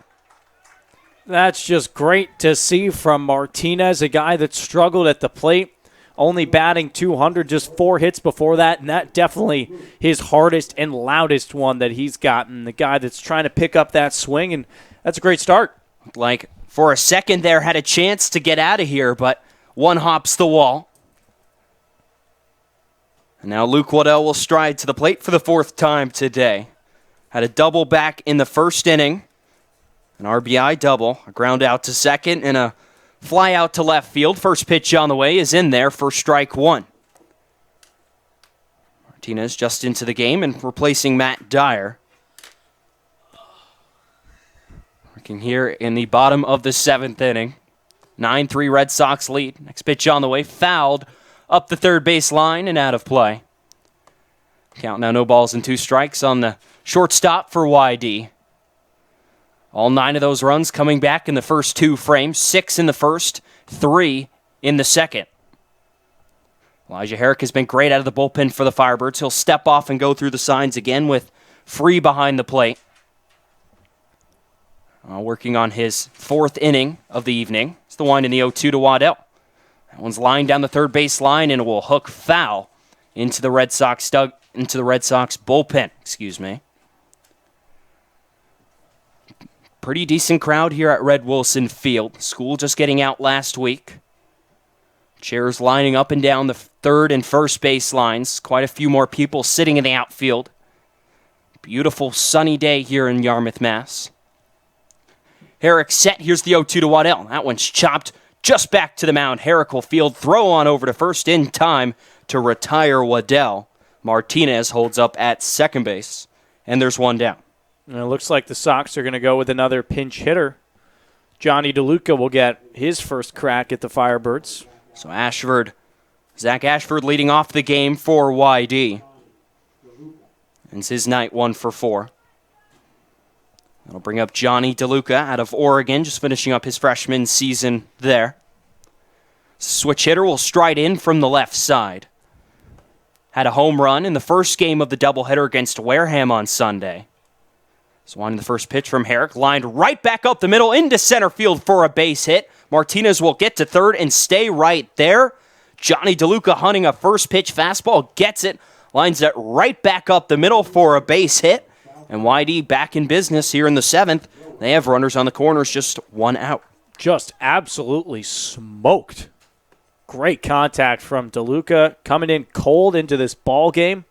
That's just great to see from Martinez, a guy that struggled at the plate, only batting .200, just 4 hits before that, and that definitely his hardest and loudest one that he's gotten. The guy that's trying to pick up that swing, and that's a great start. Like, for a second there, had a chance to get out of here, but one hops the wall. And now Luke Waddell will stride to the plate for the 4th time today. Had a double back in the first inning. An RBI double, a ground out to second, and a fly out to left field. First pitch on the way is in there for strike 1. Martinez just into the game and replacing Matt Dyer. Working here in the bottom of the 7th inning. 9-3 Red Sox lead. Next pitch on the way, fouled up the third base line and out of play. Count now, no balls and 2 strikes on the shortstop for YD. All 9 of those runs coming back in the first 2 frames. 6 in the first, 3 in the second. Elijah Herrick has been great out of the bullpen for the Firebirds. He'll step off and go through the signs again with Free behind the plate. Working on his 4th inning of the evening. It's the wind in the 0-2 to Waddell. That one's lined down the third base line and will hook foul into the Red Sox bullpen. Excuse me. Pretty decent crowd here at Red Wilson Field. School just getting out last week. Chairs lining up and down the third and first base lines. Quite a few more people sitting in the outfield. Beautiful sunny day here in Yarmouth, Mass. Herrick set. Here's the 0-2 to Waddell. That one's chopped just back to the mound. Herrick will field, throw on over to first in time to retire Waddell. Martinez holds up at second base, and there's one down. And it looks like the Sox are going to go with another pinch hitter. Johnny DeLuca will get his first crack at the Firebirds. So Zach Ashford leading off the game for YD. Ends his night 1 for 4. That'll bring up Johnny DeLuca out of Oregon, just finishing up his freshman season there. Switch hitter will stride in from the left side. Had a home run in the first game of the doubleheader against Wareham on Sunday. So on the first pitch from Herrick, lined right back up the middle into center field for a base hit. Martinez will get to third and stay right there. Johnny DeLuca hunting a first pitch fastball, gets it, lines it right back up the middle for a base hit. And YD back in business here in the 7th. They have runners on the corners, just 1 out. Just absolutely smoked. Great contact from DeLuca, coming in cold into this ball game.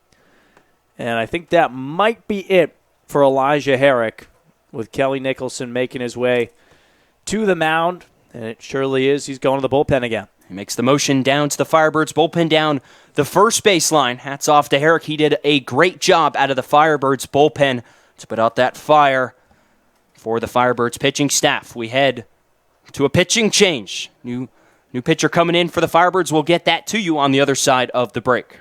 And I think that might be it for Elijah Herrick, with Kelly Nicholson making his way to the mound. And it surely is. He's going to the bullpen again. He makes the motion down to the Firebirds bullpen down the first baseline. Hats off to Herrick. He did a great job out of the Firebirds bullpen to put out that fire for the Firebirds pitching staff. We head to a pitching change. New pitcher coming in for the Firebirds. We'll get that to you on the other side of the break.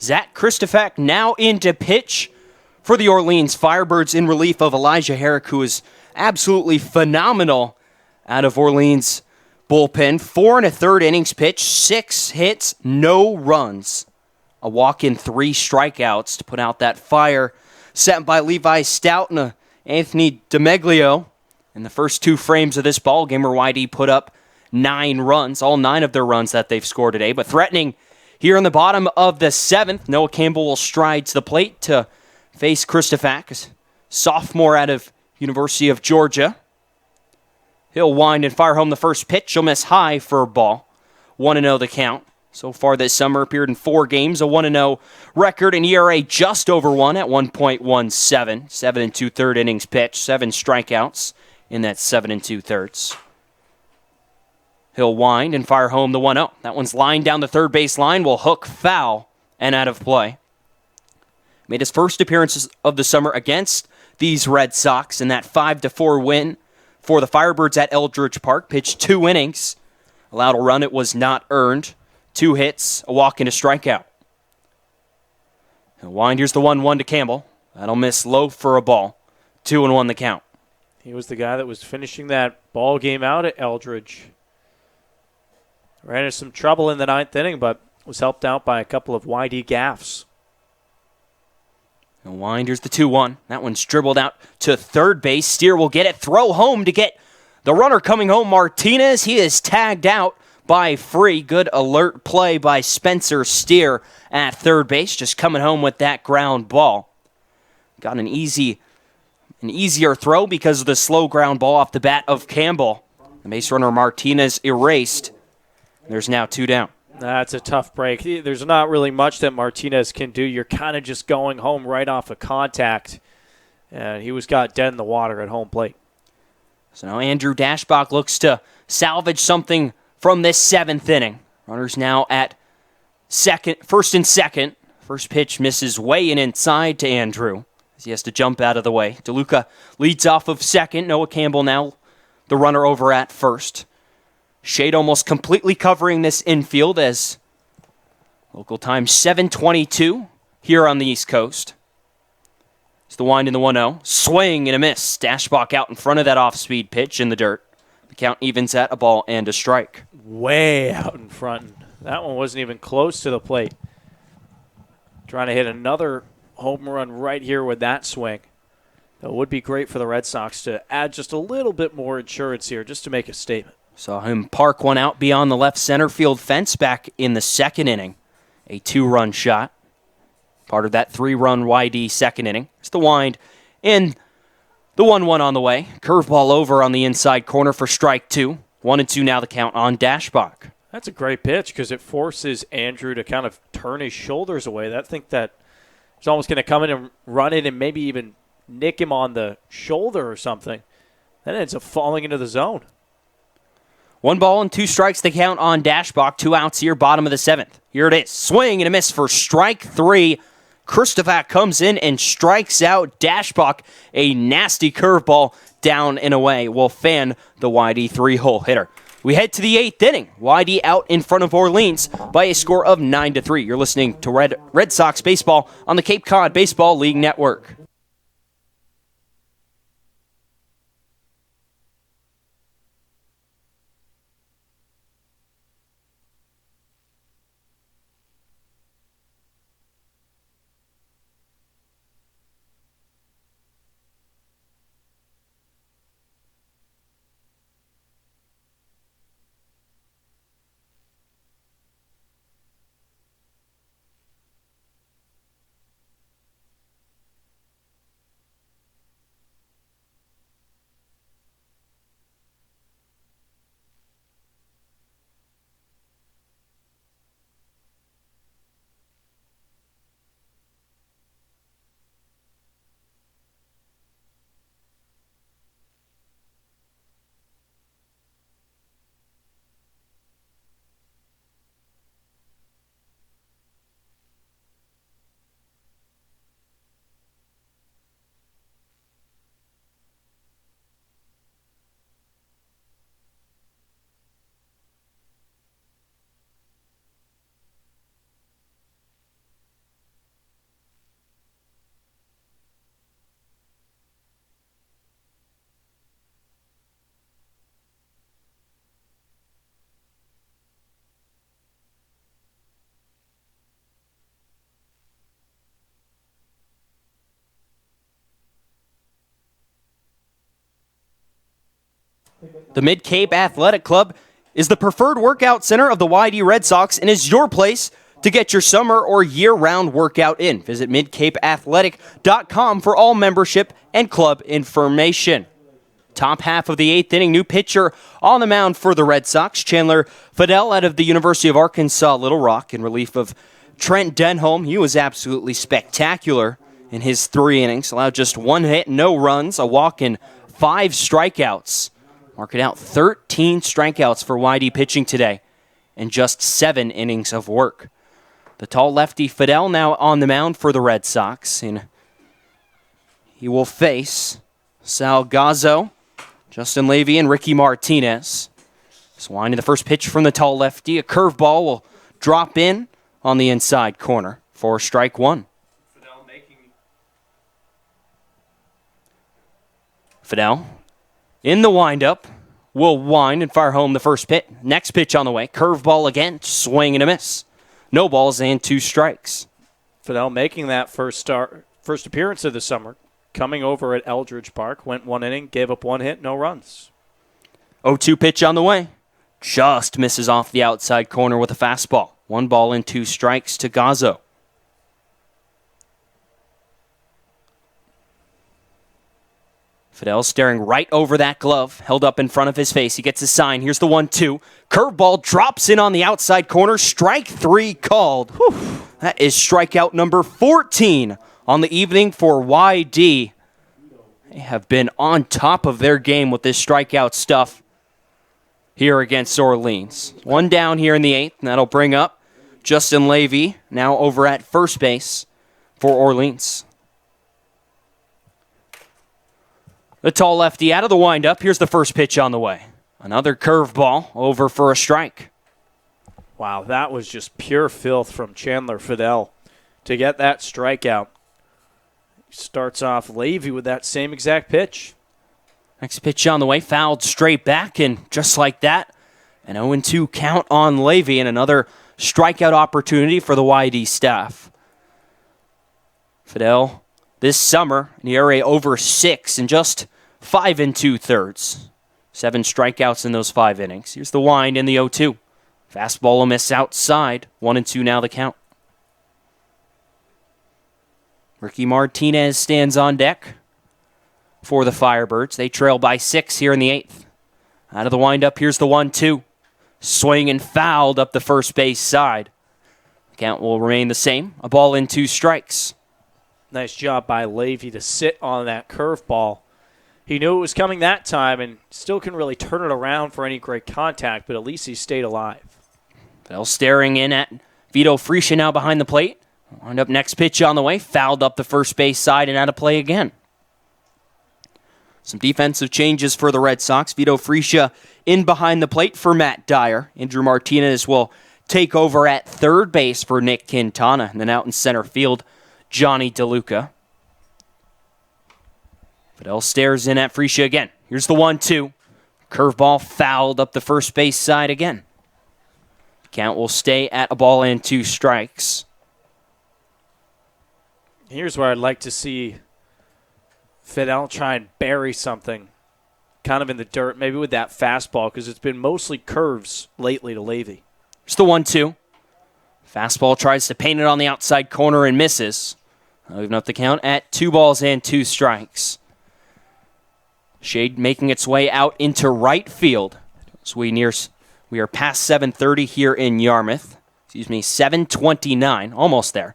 Zach Christofak now into pitch for the Orleans Firebirds in relief of Elijah Herrick, who is absolutely phenomenal out of Orleans bullpen. 4 1/3 innings pitched, 6 hits, no runs. A walk in 3 strikeouts to put out that fire set by Levi Stout and Anthony DeMeglio in the first 2 frames of this ball game, where YD put up 9 runs, all 9 of their runs that they've scored today. But threatening here in the bottom of the 7th, Noah Campbell will stride to the plate to face Christofak, a sophomore out of University of Georgia. He'll wind and fire home the first pitch. He'll miss high for a ball. 1-0 the count. So far this summer, appeared in 4 games, a 1-0 record, and ERA just over 1 at 1.17. 7 2/3 innings pitched, 7 strikeouts in that 7 2/3. He'll wind and fire home the 1-0. That one's lined down the third base line, will hook foul and out of play. Made his first appearance of the summer against these Red Sox in that 5-4 win for the Firebirds at Eldridge Park. Pitched 2 innings, allowed a run, it was not earned. 2 hits, a walk, and a strikeout. He'll wind. Here's the 1-1 to Campbell. That'll miss low for a ball. 2-1 the count. He was the guy that was finishing that ball game out at Eldridge. Ran into some trouble in the 9th inning, but was helped out by a couple of YD gaffes. He'll wind. Here's the 2-1. That one's dribbled out to third base. Steer will get it. Throw home to get the runner coming home. Martinez, he is tagged out by Free. Good alert play by Spencer Steer at third base, just coming home with that ground ball. Got an easier throw because of the slow ground ball off the bat of Campbell. The base runner Martinez erased. There's now 2 down. That's a tough break. There's not really much that Martinez can do. You're kind of just going home right off of contact. And he got dead in the water at home plate. So now Andrew Dashbach looks to salvage something from this 7th inning. Runners now at first and second. First pitch misses way in inside to Andrew as he has to jump out of the way. DeLuca leads off of second. Noah Campbell now the runner over at first. Shade almost completely covering this infield as local time 7:22 here on the East Coast. It's the wind in the 1-0. Swing and a miss. Dashbach out in front of that off-speed pitch in the dirt. The count evens at a ball and a strike. Way out in front. That one wasn't even close to the plate. Trying to hit another home run right here with that swing. That would be great for the Red Sox to add just a little bit more insurance here just to make a statement. Saw him park one out beyond the left center field fence back in the 2nd inning. A 2-run shot. Part of that 3-run YD 2nd inning. It's the wind and the 1-1 on the way. Curveball over on the inside corner for strike 2. 1-2 now the count on Dashbach. That's a great pitch because it forces Andrew to kind of turn his shoulders away. I think that he's almost going to come in and run it and maybe even nick him on the shoulder or something. Then it ends up falling into the zone. 1 ball and 2 strikes the count on Dashbach. 2 outs here, bottom of the 7th. Here it is. Swing and a miss for strike 3. Christofak comes in and strikes out Dashbach. A nasty curveball down and away will fan the YD 3-hole hitter. We head to the 8th inning. YD out in front of Orleans by a score of 9-3. You're listening to Red Sox baseball on the Cape Cod Baseball League Network. The Mid-Cape Athletic Club is the preferred workout center of the YD Red Sox and is your place to get your summer or year-round workout in. Visit midcapeathletic.com for all membership and club information. Top half of the eighth inning, new pitcher on the mound for the Red Sox. Chandler Fidel out of the University of Arkansas Little Rock in relief of Trent Denholm. He was absolutely spectacular in his 3 innings. Allowed just 1 hit, no runs, a walk, and 5 strikeouts. Marking out 13 strikeouts for YD pitching today and just 7 innings of work. The tall lefty Fidel now on the mound for the Red Sox. And he will face Sal Gazzo, Justin Levy, and Ricky Martinez. Swinging the first pitch from the tall lefty. A curveball will drop in on the inside corner for strike 1. Fidel in the windup will wind and fire home the first pitch. Next pitch on the way. Curveball again. Swing and a miss. No balls and 2 strikes. Fidel making that first appearance of the summer. Coming over at Eldridge Park. Went 1 inning, gave up 1 hit, no runs. 0-2 pitch on the way. Just misses off the outside corner with a fastball. 1 ball and 2 strikes to Gazzo. Fidel staring right over that glove, held up in front of his face. He gets a sign. Here's the 1-2. Curveball drops in on the outside corner. Strike 3 called. Whew. That is strikeout number 14 on the evening for YD. They have been on top of their game with this strikeout stuff here against Orleans. 1 down here in the 8th, and that'll bring up Justin Levy, now over at first base for Orleans. The tall lefty out of the windup. Here's the first pitch on the way. Another curveball over for a strike. Wow, that was just pure filth from Chandler Fidel to get that strikeout. Starts off Levy with that same exact pitch. Next pitch on the way, fouled straight back, and just like that, an 0-2 count on Levy and another strikeout opportunity for the YD staff. Fidel this summer, an ERA over 6 and just 5 2/3. 7 strikeouts in those 5 innings. Here's the wind in the 0-2. Fastball will miss outside. 1-2 now the count. Ricky Martinez stands on deck for the Firebirds. They trail by 6 here in the 8th. Out of the windup, here's the 1-2. Swing and fouled up the first base side. The count will remain the same. A ball and 2 strikes. Nice job by Levy to sit on that curveball. He knew it was coming that time and still couldn't really turn it around for any great contact, but at least he stayed alive. Fidel staring in at Vito Fresia now behind the plate. Wind up next pitch on the way. Fouled up the first base side and out of play again. Some defensive changes for the Red Sox. Vito Fresia in behind the plate for Matt Dyer. Andrew Martinez will take over at third base for Nick Quintana. And then out in center field, Johnny DeLuca. Fidel stares in at Fresia again. Here's the 1-2. Curveball fouled up the first base side again. Count will stay at a ball and 2 strikes. Here's where I'd like to see Fidel try and bury something kind of in the dirt, maybe with that fastball, because it's been mostly curves lately to Levy. Here's the 1-2. Fastball tries to paint it on the outside corner and misses. Leaving up the count at 2 balls and 2 strikes. Shade making its way out into right field. So we are past 7:30 here in Yarmouth. 7:29, almost there.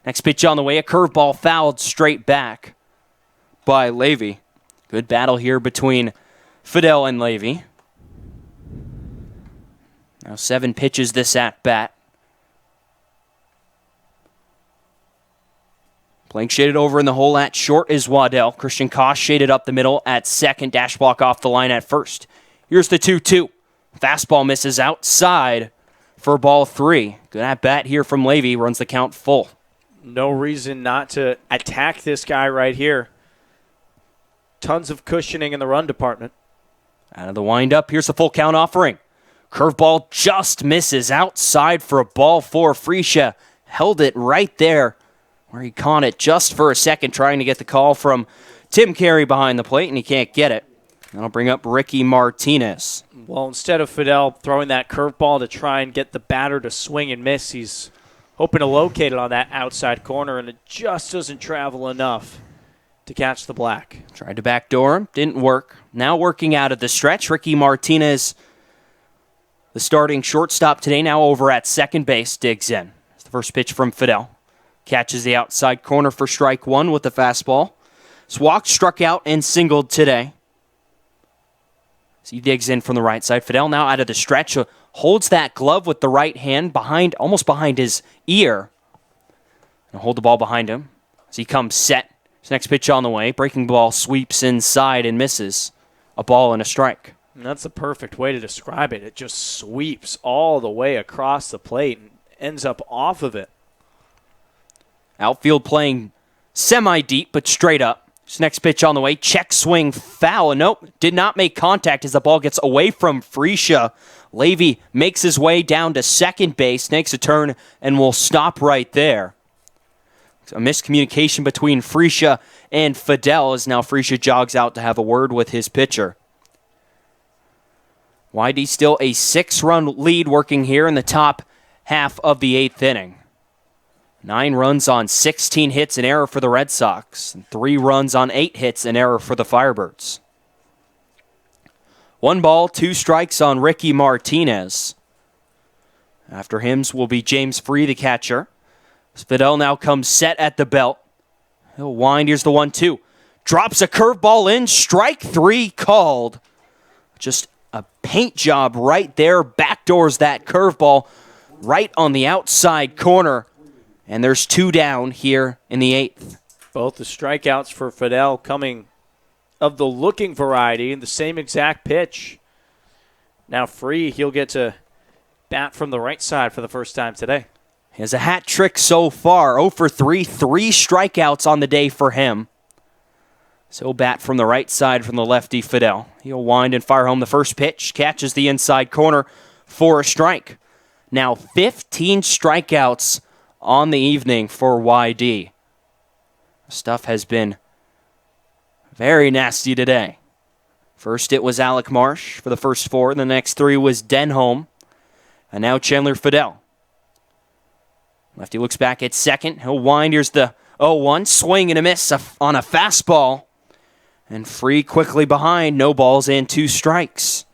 Next pitch on the way, a curveball fouled straight back by Levy. Good battle here between Fidel and Levy. Now 7 pitches this at-bat. Blank shaded over in the hole at short is Waddell. Christian Koss shaded up the middle at second. Dash block off the line at first. Here's the 2-2. Fastball misses outside for ball 3. Good at-bat here from Levy. Runs the count full. No reason not to attack this guy right here. Tons of cushioning in the run department. Out of the windup, here's the full count offering. Curveball just misses outside for a ball 4. Fresia held it right there where he caught it just for a second, trying to get the call from Tim Carey behind the plate, and he can't get it. That'll bring up Ricky Martinez. Well, instead of Fidel throwing that curveball to try and get the batter to swing and miss, he's hoping to locate it on that outside corner, and it just doesn't travel enough to catch the black. Tried to backdoor him, didn't work. Now working out of the stretch, Ricky Martinez, the starting shortstop today, now over at second base, digs in. It's the first pitch from Fidel. Catches the outside corner for strike one with the fastball. He's walked, struck out, and singled today. So he digs in from the right side. Fidel now out of the stretch, holds that glove with the right hand behind, almost behind his ear. And hold the ball behind him as he comes set. His next pitch on the way. Breaking ball sweeps inside and misses. A ball and a strike. And that's the perfect way to describe it. It just sweeps all the way across the plate and ends up off of it. Outfield playing semi-deep, but straight up. His next pitch on the way. Check swing foul. Nope, did not make contact as the ball gets away from Freesia. Levy makes his way down to second base, makes a turn, and will stop right there. A miscommunication between Freesia and Fidel as now Freesia jogs out to have a word with his pitcher. YD still a 6-run lead working here in the top half of the 8th inning. 9 runs on 16 hits, an error for the Red Sox, and 3 runs on 8 hits, an error for the Firebirds. 1 ball, 2 strikes on Ricky Martinez. After him will be James Free, the catcher. Fidel now comes set at the belt. He'll wind. Here's the 1-2. Drops a curveball in. Strike 3 called. Just a paint job right there. Backdoors that curveball right on the outside corner. And there's 2 down here in the 8th. Both the strikeouts for Fidel coming of the looking variety in the same exact pitch. Now Free, he'll get to bat from the right side for the first time today. He has a hat trick so far. 0 for 3, 3 strikeouts on the day for him. So he'll bat from the right side from the lefty Fidel. He'll wind and fire home the first pitch. Catches the inside corner for a strike. Now 15 strikeouts on the evening for YD. Stuff has been very nasty today. First it was Alec Marsh for the first 4. The next 3 was Denholm. And now Chandler Fidel. Lefty looks back at second. He'll wind. Here's the 0-1. Swing and a miss on a fastball. And Free quickly behind. No balls and 2 strikes.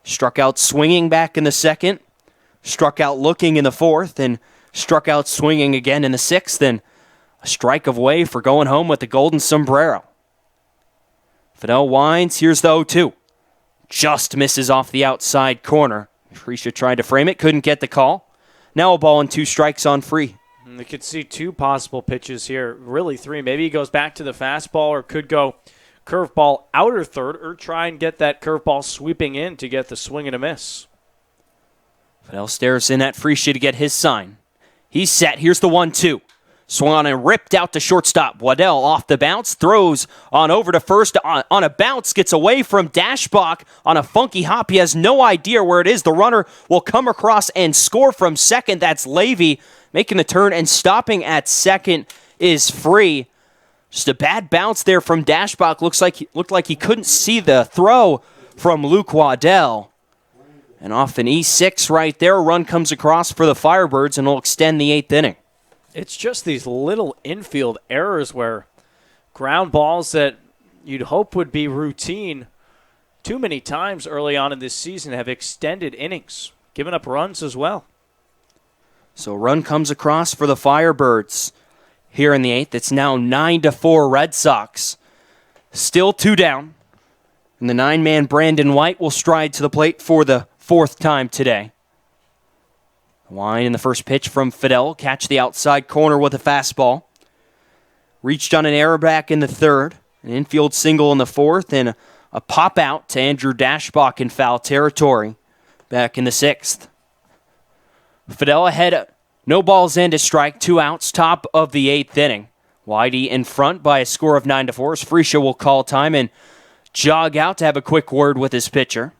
Struck out swinging back in the second. Struck out looking in the 4th. And struck out swinging again in the 6th. And a strike away for going home with the golden sombrero. Fidel winds. Here's the 0-2. Just misses off the outside corner. Freesia tried to frame it. Couldn't get the call. Now a ball and 2 strikes on Free. And you could see 2 possible pitches here. Really 3. Maybe he goes back to the fastball or could go curveball outer third or try and get that curveball sweeping in to get the swing and a miss. Fidel stares in at Freesia to get his sign. He's set. Here's the 1-2. Swung on and ripped out to shortstop. Waddell off the bounce, throws on over to first on a bounce, gets away from Dashbach on a funky hop. He has no idea where it is. The runner will come across and score from second. That's Levy making the turn, and stopping at second is Free. Just a bad bounce there from Dashbach. Looked like he couldn't see the throw from Luke Waddell. And off an E6 right there, a run comes across for the Firebirds and will extend the 8th inning. It's just these little infield errors where ground balls that you'd hope would be routine too many times early on in this season have extended innings, giving up runs as well. So a run comes across for the Firebirds here in the 8th. It's now 9-4 Red Sox. Still 2 down. And the 9-man Brandon White will stride to the plate for the 4th time today. Line in the first pitch from Fidel. Catch the outside corner with a fastball. Reached on an error back in the 3rd. An infield single in the 4th. And a pop out to Andrew Dashbach in foul territory back in the 6th. Fidel ahead. No balls in to strike. 2 outs. Top of the 8th inning. Whitey in front by a score of 9-4. As Freesia will call time and jog out to have a quick word with his pitcher.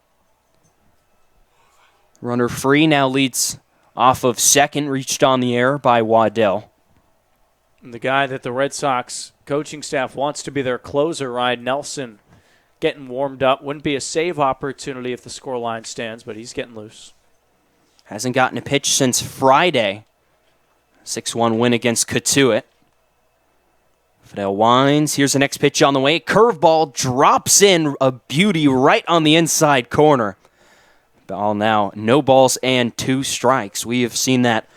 Runner Free now leads off of second, reached on the air by Waddell. And the guy that the Red Sox coaching staff wants to be their closer, Ryan Nelson, getting warmed up. Wouldn't be a save opportunity if the scoreline stands, but he's getting loose. Hasn't gotten a pitch since Friday. 6-1 win against Cotuit. Fidel winds. Here's the next pitch on the way. Curveball drops in, a beauty right on the inside corner. Ball now, no balls and 2 strikes. We have seen that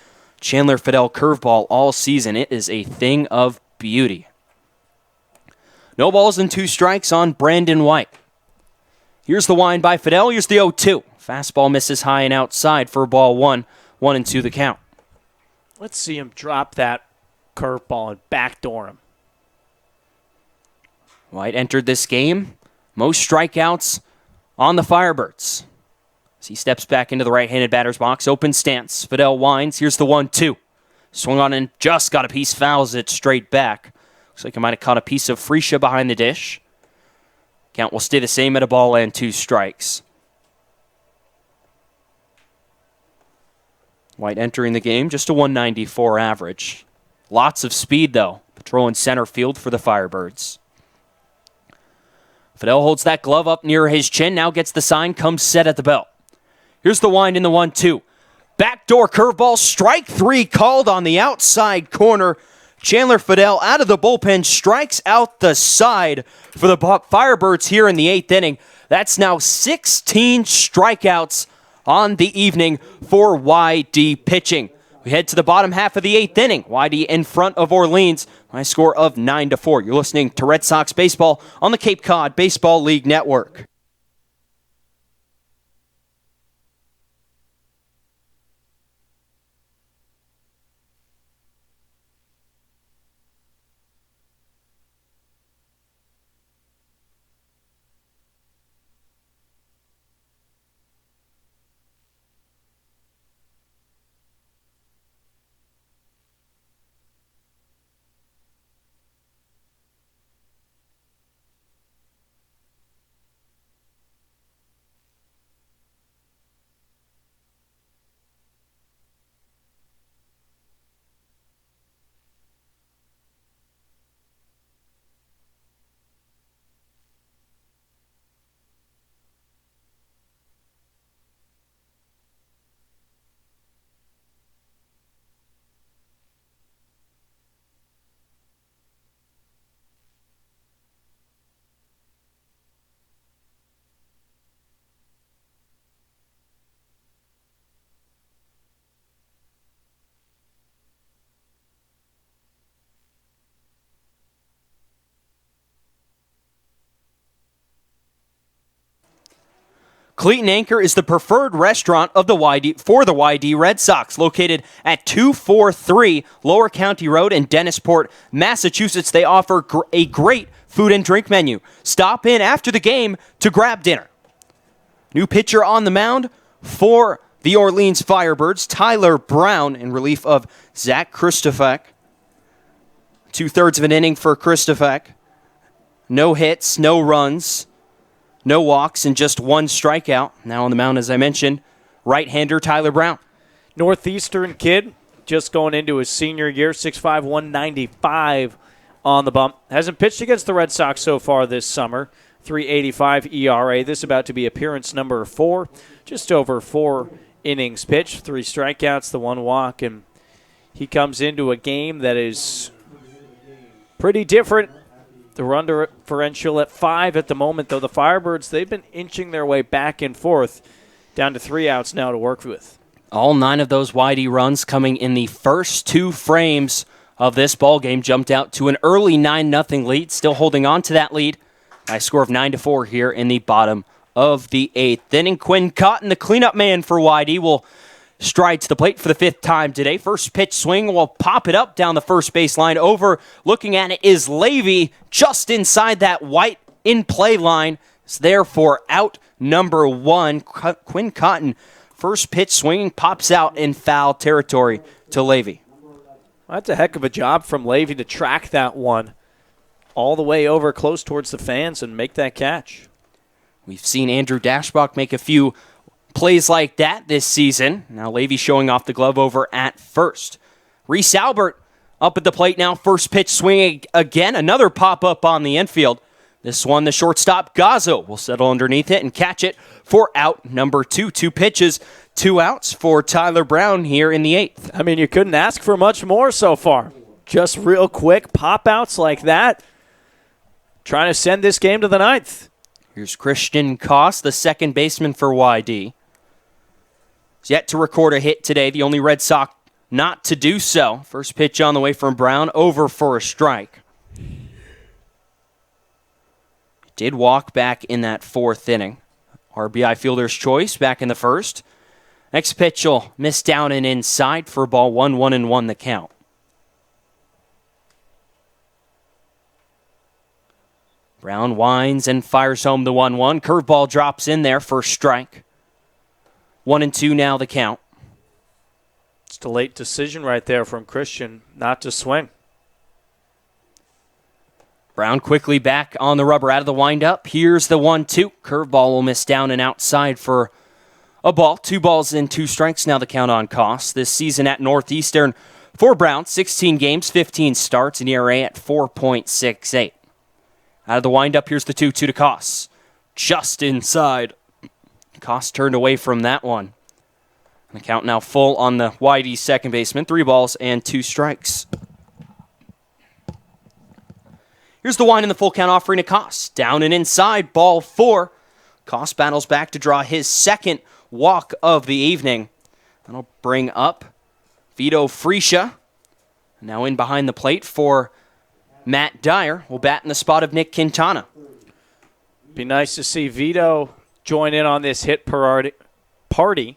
Chandler Fidel curveball all season. It is a thing of beauty. No balls and 2 strikes on Brandon White. Here's the wind by Fidel. Here's the 0-2. Fastball misses high and outside for ball 1. 1-2 the count. Let's see him drop that curveball and backdoor him. White entered this game. Most strikeouts on the Firebirds. As he steps back into the right-handed batter's box. Open stance. Fidel winds. Here's the 1-2. Swung on and just got a piece. Fouls it straight back. Looks like he might have caught a piece of freesia behind the dish. Count will stay the same at a ball and 2 strikes. White entering the game, just a 194 average. Lots of speed, though. Patrolling center field for the Firebirds. Fidel holds that glove up near his chin, now gets the sign, comes set at the belt. Here's the wind in the 1-2. Backdoor curveball, strike 3 called on the outside corner. Chandler Fidel out of the bullpen, strikes out the side for the Firebirds here in the 8th inning. That's now 16 strikeouts on the evening for YD pitching. We head to the bottom half of the 8th inning. YD in front of Orleans by a score of 9-4. You're listening to Red Sox Baseball on the Cape Cod Baseball League Network. Cleat & Anchor is the preferred restaurant of the for the YD Red Sox, located at 243 Lower County Road in Dennisport, Massachusetts. They offer a great food and drink menu. Stop in after the game to grab dinner. New pitcher on the mound for the Orleans Firebirds, Tyler Brown, in relief of Zach Christofek. 2/3 of an inning for Christofek. No hits, no runs. No walks and just 1 strikeout. Now on the mound, as I mentioned, right-hander Tyler Brown. Northeastern kid, just going into his senior year, 6'5", 195 on the bump. Hasn't pitched against the Red Sox so far this summer. 3.85 ERA. This about to be appearance number 4. Just over 4 innings pitched, 3 strikeouts, the 1 walk, and he comes into a game that is pretty different. The run differential at 5 at the moment, though. The Firebirds, they've been inching their way back and forth, down to 3 outs now to work with. All 9 of those YD runs coming in the first 2 frames of this ball game. Jumped out to an early 9-0 lead, still holding on to that lead by a score of 9-4 here in the bottom of the 8th inning. Quinn Cotton, the cleanup man for YD, will stride to the plate for the 5th time today. First pitch swing will pop it up down the first baseline. Over, looking at it, is Levy just inside that White in-play line. It's there for out number 1. Quinn Cotton, first pitch swinging, pops out in foul territory to Levy. That's a heck of a job from Levy to track that one all the way over close towards the fans and make that catch. We've seen Andrew Dashbach make a few plays like that this season. Now Levy showing off the glove over at first. Reese Albert up at the plate now. First pitch swinging again. Another pop-up on the infield. This one, the shortstop, Gazzo, will settle underneath it and catch it for out number 2. 2 pitches, 2 outs for Tyler Brown here in the 8th. I mean, you couldn't ask for much more so far. Just real quick pop-outs like that. Trying to send this game to the 9th. Here's Christian Koss, the second baseman for YD. He's yet to record a hit today, the only Red Sox not to do so. First pitch on the way from Brown, over for a strike. Did walk back in that 4th inning. RBI fielder's choice back in the 1st. Next pitch will miss down and inside for ball 1, 1-1 the count. Brown winds and fires home the 1-1. Curveball drops in there for strike. 1-2 now the count. Just a late decision right there from Christian not to swing. Brown quickly back on the rubber out of the windup. Here's the 1-2. Curveball will miss down and outside for a ball. 2 balls and 2 strikes now the count on Koss. This season at Northeastern for Brown, 16 games, 15 starts, an ERA at 4.68. Out of the windup, here's the 2-2 to Koss. Just inside. Koss turned away from that one. The count now full on the YD second baseman. 3 balls and 2 strikes. Here's the wind in the full count offering to Koss. Down and inside, ball 4. Koss battles back to draw his second walk of the evening. That'll bring up Vito Freesia. Now in behind the plate for Matt Dyer. Will bat in the spot of Nick Quintana. Be nice to see Vito join in on this hit party,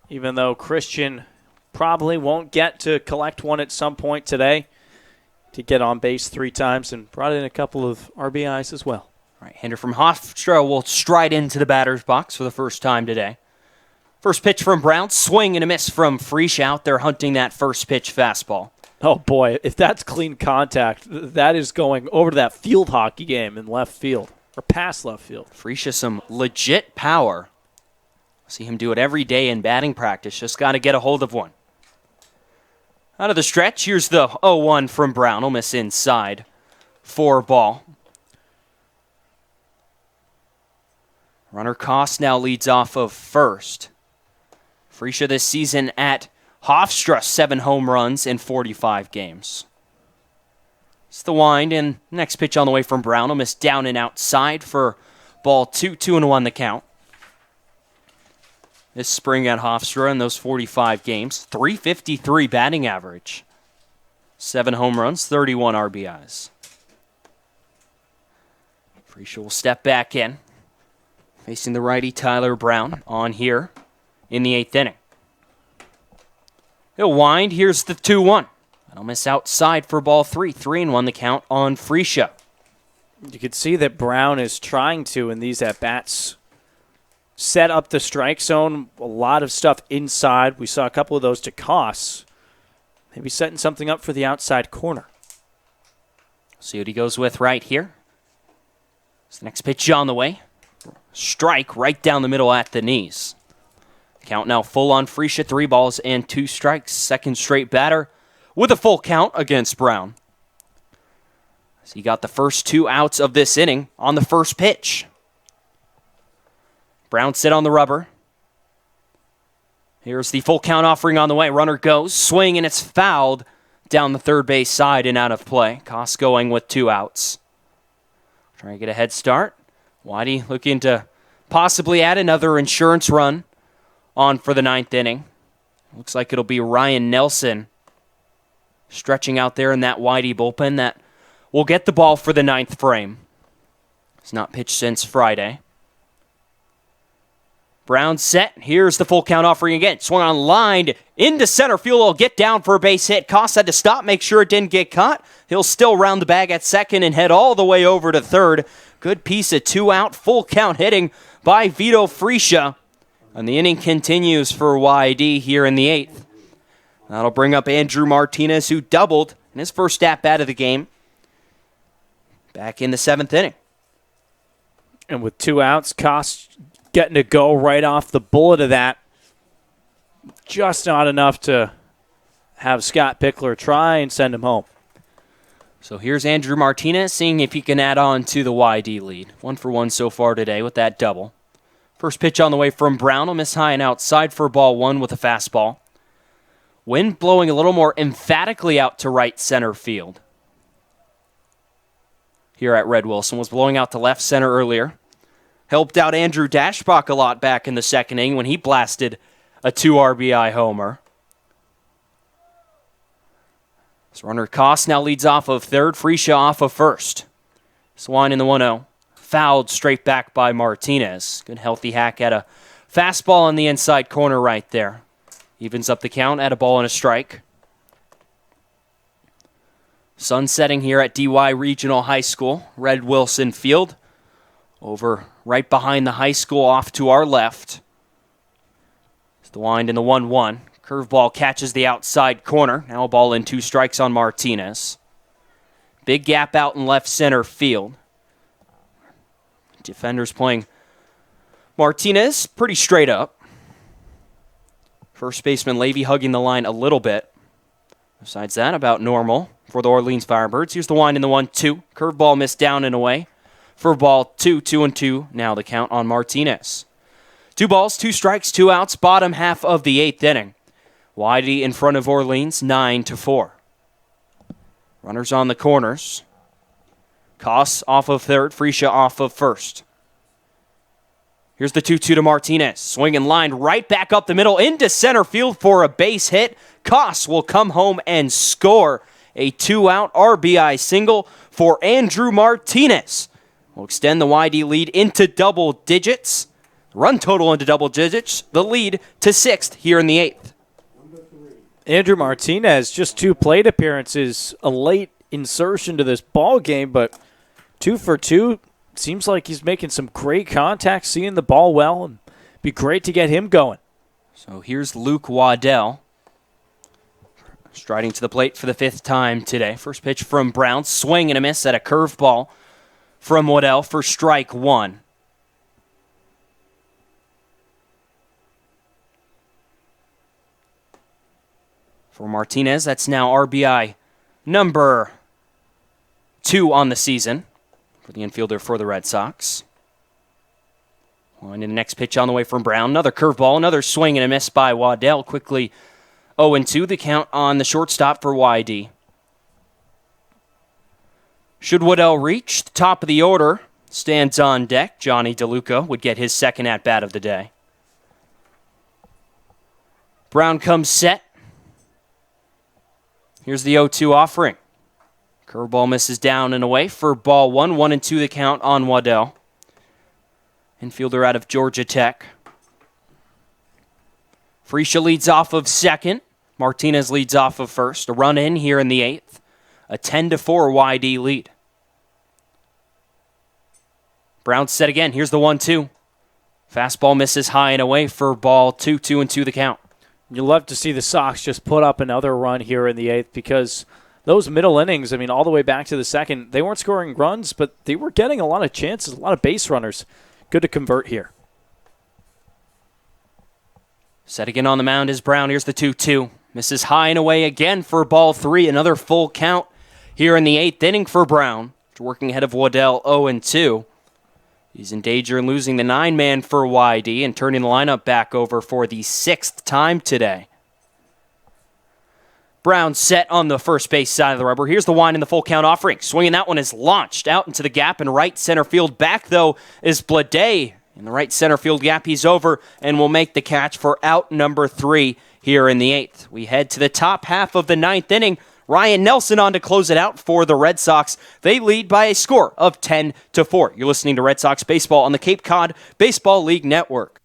even though Christian probably won't get to collect one at some point today. To get on base 3 times and brought in a couple of RBIs as well. Right-hander from Hofstra will stride into the batter's box for the first time today. First pitch from Brown, swing and a miss from Freesia out there hunting that first pitch fastball. Oh boy, if that's clean contact, that is going over to that field hockey game in left field, or past left field. Freesia some legit power. See him do it every day in batting practice, just got to get a hold of one. Out of the stretch, here's the 0-1 from Brown. He'll miss inside for ball. Runner Koss now leads off of first. Freesia this season at Hofstra, 7 home runs in 45 games. It's the wind, and next pitch on the way from Brown. He'll miss down and outside for ball 2, 2-1 the count. This spring at Hofstra in those 45 games, .353 batting average. 7 home runs, 31 RBIs. Freesia will step back in. Facing the righty Tyler Brown on here in the 8th inning. He'll wind. Here's the 2-1. That'll miss outside for ball 3. 3-1 the count on Freesia. You can see that Brown is trying to, in these at-bats, set up the strike zone. A lot of stuff inside. We saw a couple of those to Koss. Maybe setting something up for the outside corner. See what he goes with right here. It's the next pitch on the way. Strike right down the middle at the knees. Count now full on Freesia. 3 balls and 2 strikes. Second straight batter with a full count against Brown. So he got the first 2 outs of this inning on the first pitch. Brown sit on the rubber. Here's the full count offering on the way. Runner goes, swing, and it's fouled down the third base side and out of play. Koss going with 2 outs. Trying to get a head start. Whitey looking to possibly add another insurance run on for the 9th inning. Looks like it'll be Ryan Nelson stretching out there in that Whitey bullpen that will get the ball for the 9th frame. He's not pitched since Friday. Brown set. Here's the full count offering again. Swung on line into center field. Will get down for a base hit. Koss had to stop, make sure it didn't get caught. He'll still round the bag at second and head all the way over to third. Good piece of 2-out full count hitting by Vito Freesia. And the inning continues for YD here in the 8th. That'll bring up Andrew Martinez, who doubled in his first at-bat of the game back in the 7th inning. And with 2 outs, Koss getting to go right off the bullet of that. Just not enough to have Scott Pickler try and send him home. So here's Andrew Martinez seeing if he can add on to the YD lead. 1 for 1 so far today with that double. First pitch on the way from Brown will miss high and outside for ball 1 with a fastball. Wind blowing a little more emphatically out to right center field. Here at Red Wilson was blowing out to left center earlier. Helped out Andrew Dashbach a lot back in the second inning when he blasted a 2 RBI homer. So runner Koss now leads off of third, Freesia off of first. Swine in the 1-0. Fouled straight back by Martinez. Good healthy hack at a fastball in the inside corner right there. Evens up the count at a ball and a strike. Sun setting here at DY Regional High School, Red Wilson Field. Over right behind the high school off to our left. It's the wind in the 1-1. Curveball catches the outside corner. Now a ball in 2 strikes on Martinez. Big gap out in left center field. Defenders playing Martinez pretty straight up. First baseman Levy hugging the line a little bit. Besides that, about normal for the Orleans Firebirds. Here's the wind in the 1-2. Curveball missed down and away. For ball 2, 2-2. Now the count on Martinez. 2 balls, 2 strikes, 2 outs. Bottom half of the 8th inning. Whitey in front of Orleans, 9-4. Runners on the corners. Koss off of third, Freesia off of first. Here's the 2-2 to Martinez. Swinging line right back up the middle into center field for a base hit. Koss will come home and score a 2-out RBI single for Andrew Martinez. Will extend the YD lead into double digits. Run total into double digits. The lead to 6th here in the 8th. Andrew Martinez, just 2 plate appearances, a late insertion to this ball game, but 2 for 2. Seems like he's making some great contact, seeing the ball well, and be great to get him going. So here's Luke Waddell. Striding to the plate for the 5th time today. First pitch from Brown, swing and a miss at a curveball from Waddell for strike 1. For Martinez, that's now RBI number 2 on the season for the infielder for the Red Sox. On to the next pitch on the way from Brown. Another curveball, another swing and a miss by Waddell. Quickly 0-2, the count on the shortstop for YD. Should Waddell reach the top of the order, stands on deck. Johnny DeLuca would get his second at-bat of the day. Brown comes set. Here's the 0-2 offering. Curveball misses down and away for ball 1. 1-2 the count on Waddell. Infielder out of Georgia Tech. Freesia leads off of second. Martinez leads off of first. A run in here in the 8th. A 10-4 YD lead. Brown set again. Here's the 1-2. Fastball misses high and away for ball 2. 2-2 the count. You love to see the Sox just put up another run here in the 8th because those middle innings, I mean, all the way back to the 2nd, they weren't scoring runs, but they were getting a lot of chances, a lot of base runners. Good to convert here. Set again on the mound is Brown. Here's the 2-2. Misses high and away again for ball 3. Another full count here in the 8th inning for Brown. Working ahead of Waddell 0-2. He's in danger of losing the 9-man for YD and turning the lineup back over for the 6th time today. Brown set on the first base side of the rubber. Here's the wind in the full count offering. Swinging that one is launched out into the gap in right center field. Back, though, is Blade. In the right center field gap, he's over and will make the catch for out number 3 here in the 8th. We head to the top half of the 9th inning. Ryan Nelson on to close it out for the Red Sox. They lead by a score of 10-4. You're listening to Red Sox Baseball on the Cape Cod Baseball League Network.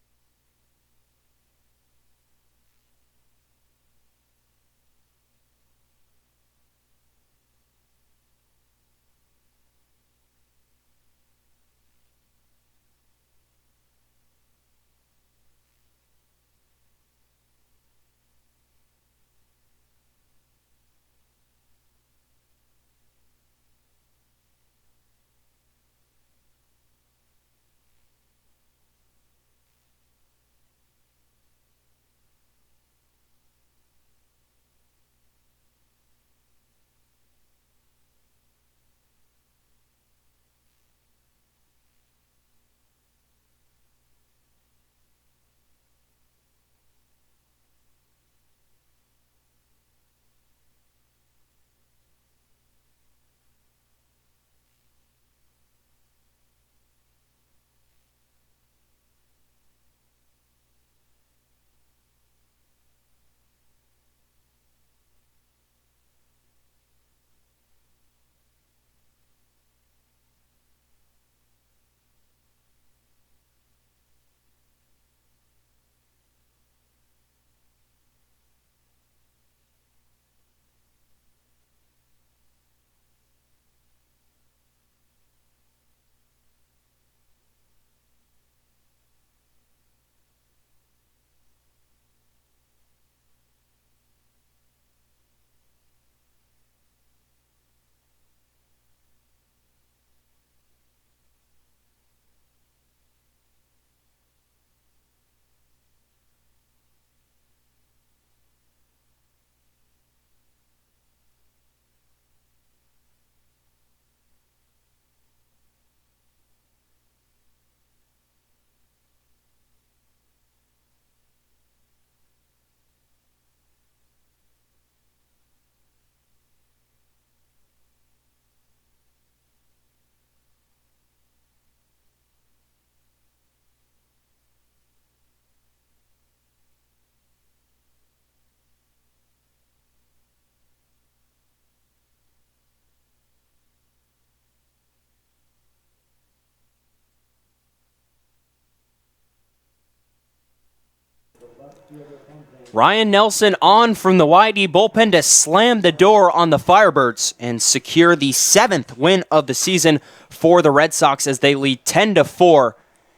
Ryan Nelson on from the YD bullpen to slam the door on the Firebirds and secure the 7th win of the season for the Red Sox as they lead 10-4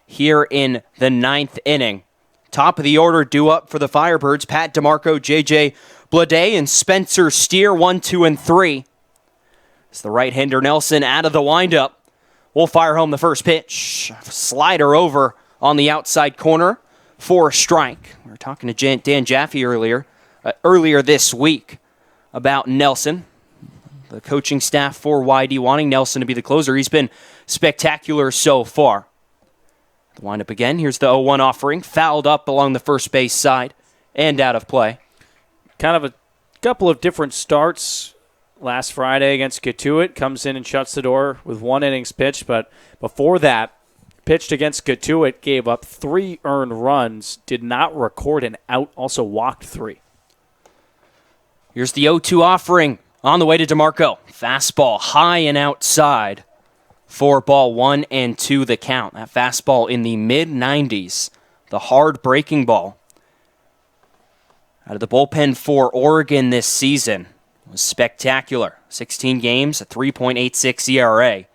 here in the 9th inning. Top of the order due up for the Firebirds, Pat DeMarco, J.J. Bleday, and Spencer Steer, 1, 2, and 3. It's the right-hander Nelson out of the windup. We'll fire home the first pitch. Slider over on the outside corner for a strike. We were talking to Dan Jaffe earlier this week about Nelson. The coaching staff for YD wanting Nelson to be the closer. He's been spectacular so far. The windup again. Here's the 0-1 offering. Fouled up along the first base side and out of play. Kind of a couple of different starts last Friday against Katuitt. Comes in and shuts the door with 1 innings pitched, but before that, pitched against Katuitt, gave up 3 earned runs, did not record an out, also walked 3. Here's the 0-2 offering on the way to DeMarco. Fastball high and outside for ball 1 and 2 the count. That fastball in the mid-90s, the hard breaking ball. Out of the bullpen for Oregon this season was spectacular. 16 games, a 3.86 ERA.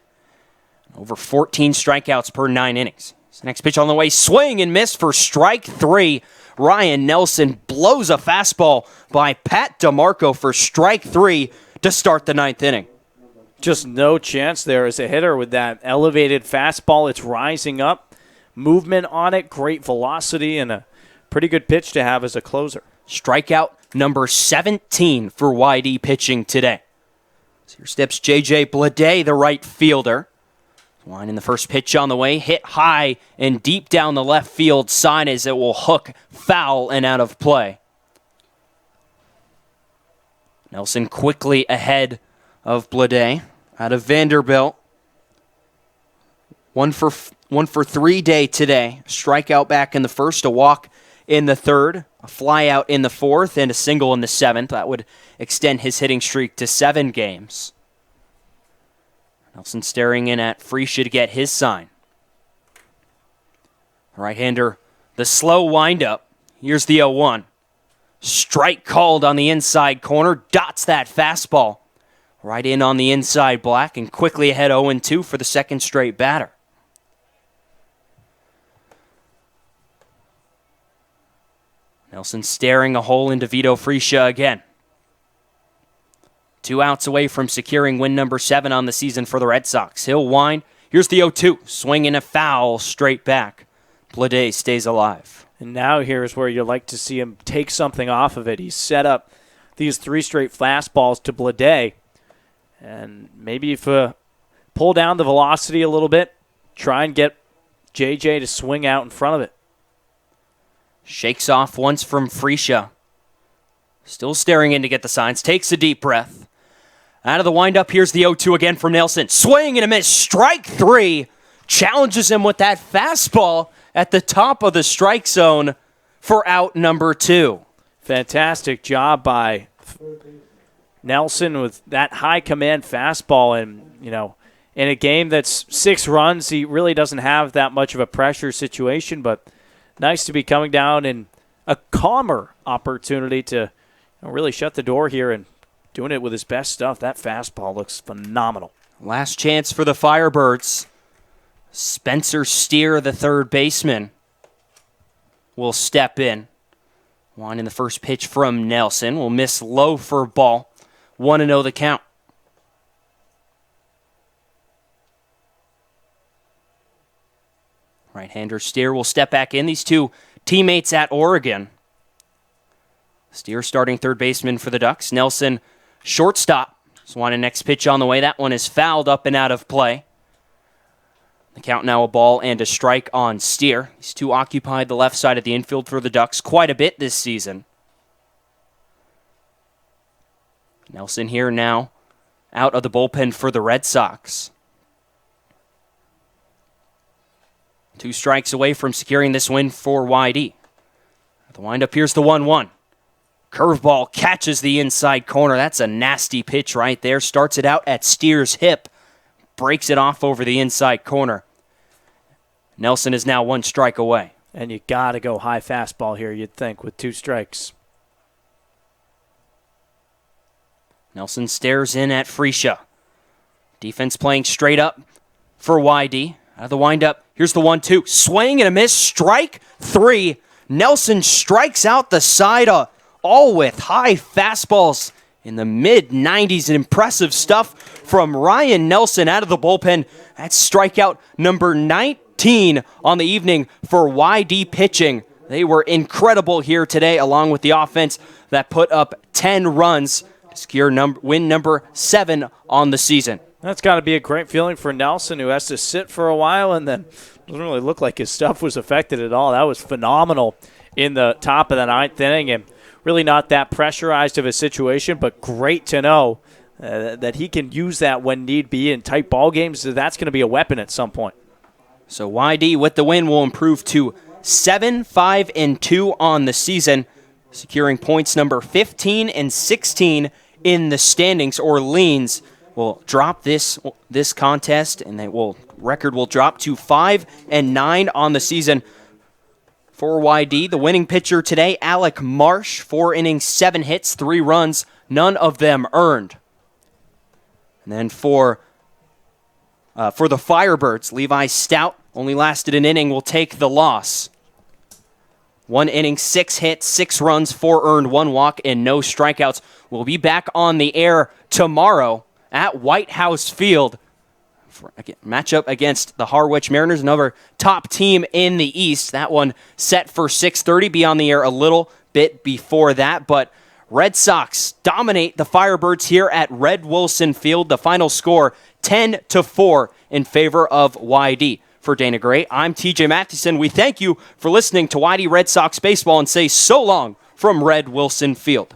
Over 14 strikeouts per 9 innings. So next pitch on the way, swing and miss for strike 3. Ryan Nelson blows a fastball by Pat DeMarco for strike 3 to start the 9th inning. Just no chance there as a hitter with that elevated fastball. It's rising up, movement on it, great velocity, and a pretty good pitch to have as a closer. Strikeout number 17 for YD pitching today. So here steps J.J. Bleday, the right fielder. Line in the first pitch on the way, hit high and deep down the left field side as it will hook foul and out of play. Nelson quickly ahead of Bleday out of Vanderbilt. 1 for 3 day today. Strikeout back in the first, a walk in the third, a fly out in the fourth, and a single in the 7th. That would extend his hitting streak to 7 games. Nelson staring in at Freesia to get his sign. Right-hander, the slow windup. Here's the 0-1. Strike called on the inside corner. Dots that fastball. Right in on the inside black and quickly ahead 0-2 for the second straight batter. Nelson staring a hole into Vito Freesia again. 2 outs away from securing win number 7 on the season for the Red Sox. He'll wind. Here's the 0-2. Swing and a foul straight back. Bleday stays alive. And now here's where you like to see him take something off of it. He's set up these 3 straight fastballs to Bleday. And maybe if pull down the velocity a little bit, try and get JJ to swing out in front of it. Shakes off once from Freesia. Still staring in to get the signs. Takes a deep breath. Out of the windup, here's the 0-2 again from Nelson. Swing and a miss. Strike 3. Challenges him with that fastball at the top of the strike zone for out number 2. Fantastic job by Nelson with that high command fastball. And, in a game that's 6 runs, he really doesn't have that much of a pressure situation, but nice to be coming down in a calmer opportunity to really shut the door here and doing it with his best stuff. That fastball looks phenomenal. Last chance for the Firebirds. Spencer Steer, the third baseman, will step in. One in the first pitch from Nelson. Will miss low for ball. 1-0 the count. Right-hander Steer will step back in. These two teammates at Oregon. Steer starting third baseman for the Ducks. Nelson shortstop. Swann next pitch on the way. That one is fouled up and out of play. The count now a ball and a strike on Steer. These two occupied the left side of the infield for the Ducks quite a bit this season. Nelson here now out of the bullpen for the Red Sox. 2 strikes away from securing this win for YD. The windup, here's the 1-1. Curveball catches the inside corner. That's a nasty pitch right there. Starts it out at Steer's hip. Breaks it off over the inside corner. Nelson is now 1 strike away. And you got to go high fastball here, you'd think, with 2 strikes. Nelson stares in at Freesia. Defense playing straight up for YD. Out of the windup, here's the 1-2. Swing and a miss. Strike 3. Nelson strikes out the side, all with high fastballs in the mid-90s. Impressive stuff from Ryan Nelson out of the bullpen. That's strikeout number 19 on the evening for YD pitching. They were incredible here today, along with the offense that put up 10 runs to secure win number 7 on the season. That's got to be a great feeling for Nelson, who has to sit for a while and then doesn't really look like his stuff was affected at all. That was phenomenal in the top of the 9th inning, and really not that pressurized of a situation, but great to know that he can use that when need be in tight ball games. So that's going to be a weapon at some point. So YD with the win will improve to 7-5-2 on the season, securing points number 15 and 16 in the standings. Orleans will drop this contest, and record will drop to 5-9 on the season for YD. The winning pitcher today, Alec Marsh, 4 innings, 7 hits, 3 runs, none of them earned. And then for the Firebirds, Levi Stout only lasted an inning, will take the loss. 1 inning, 6 hits, 6 runs, 4 earned, 1 walk, and no strikeouts. We'll be back on the air tomorrow at White House Field for a matchup against the Harwich Mariners, another top team in the East. That one set for 6:30. Be on the air a little bit before that, but Red Sox dominate the Firebirds here at Red Wilson Field. The final score, 10-4 in favor of YD. For Dana Gray, I'm TJ Mathewson. We thank you for listening to YD Red Sox Baseball and say so long from Red Wilson Field.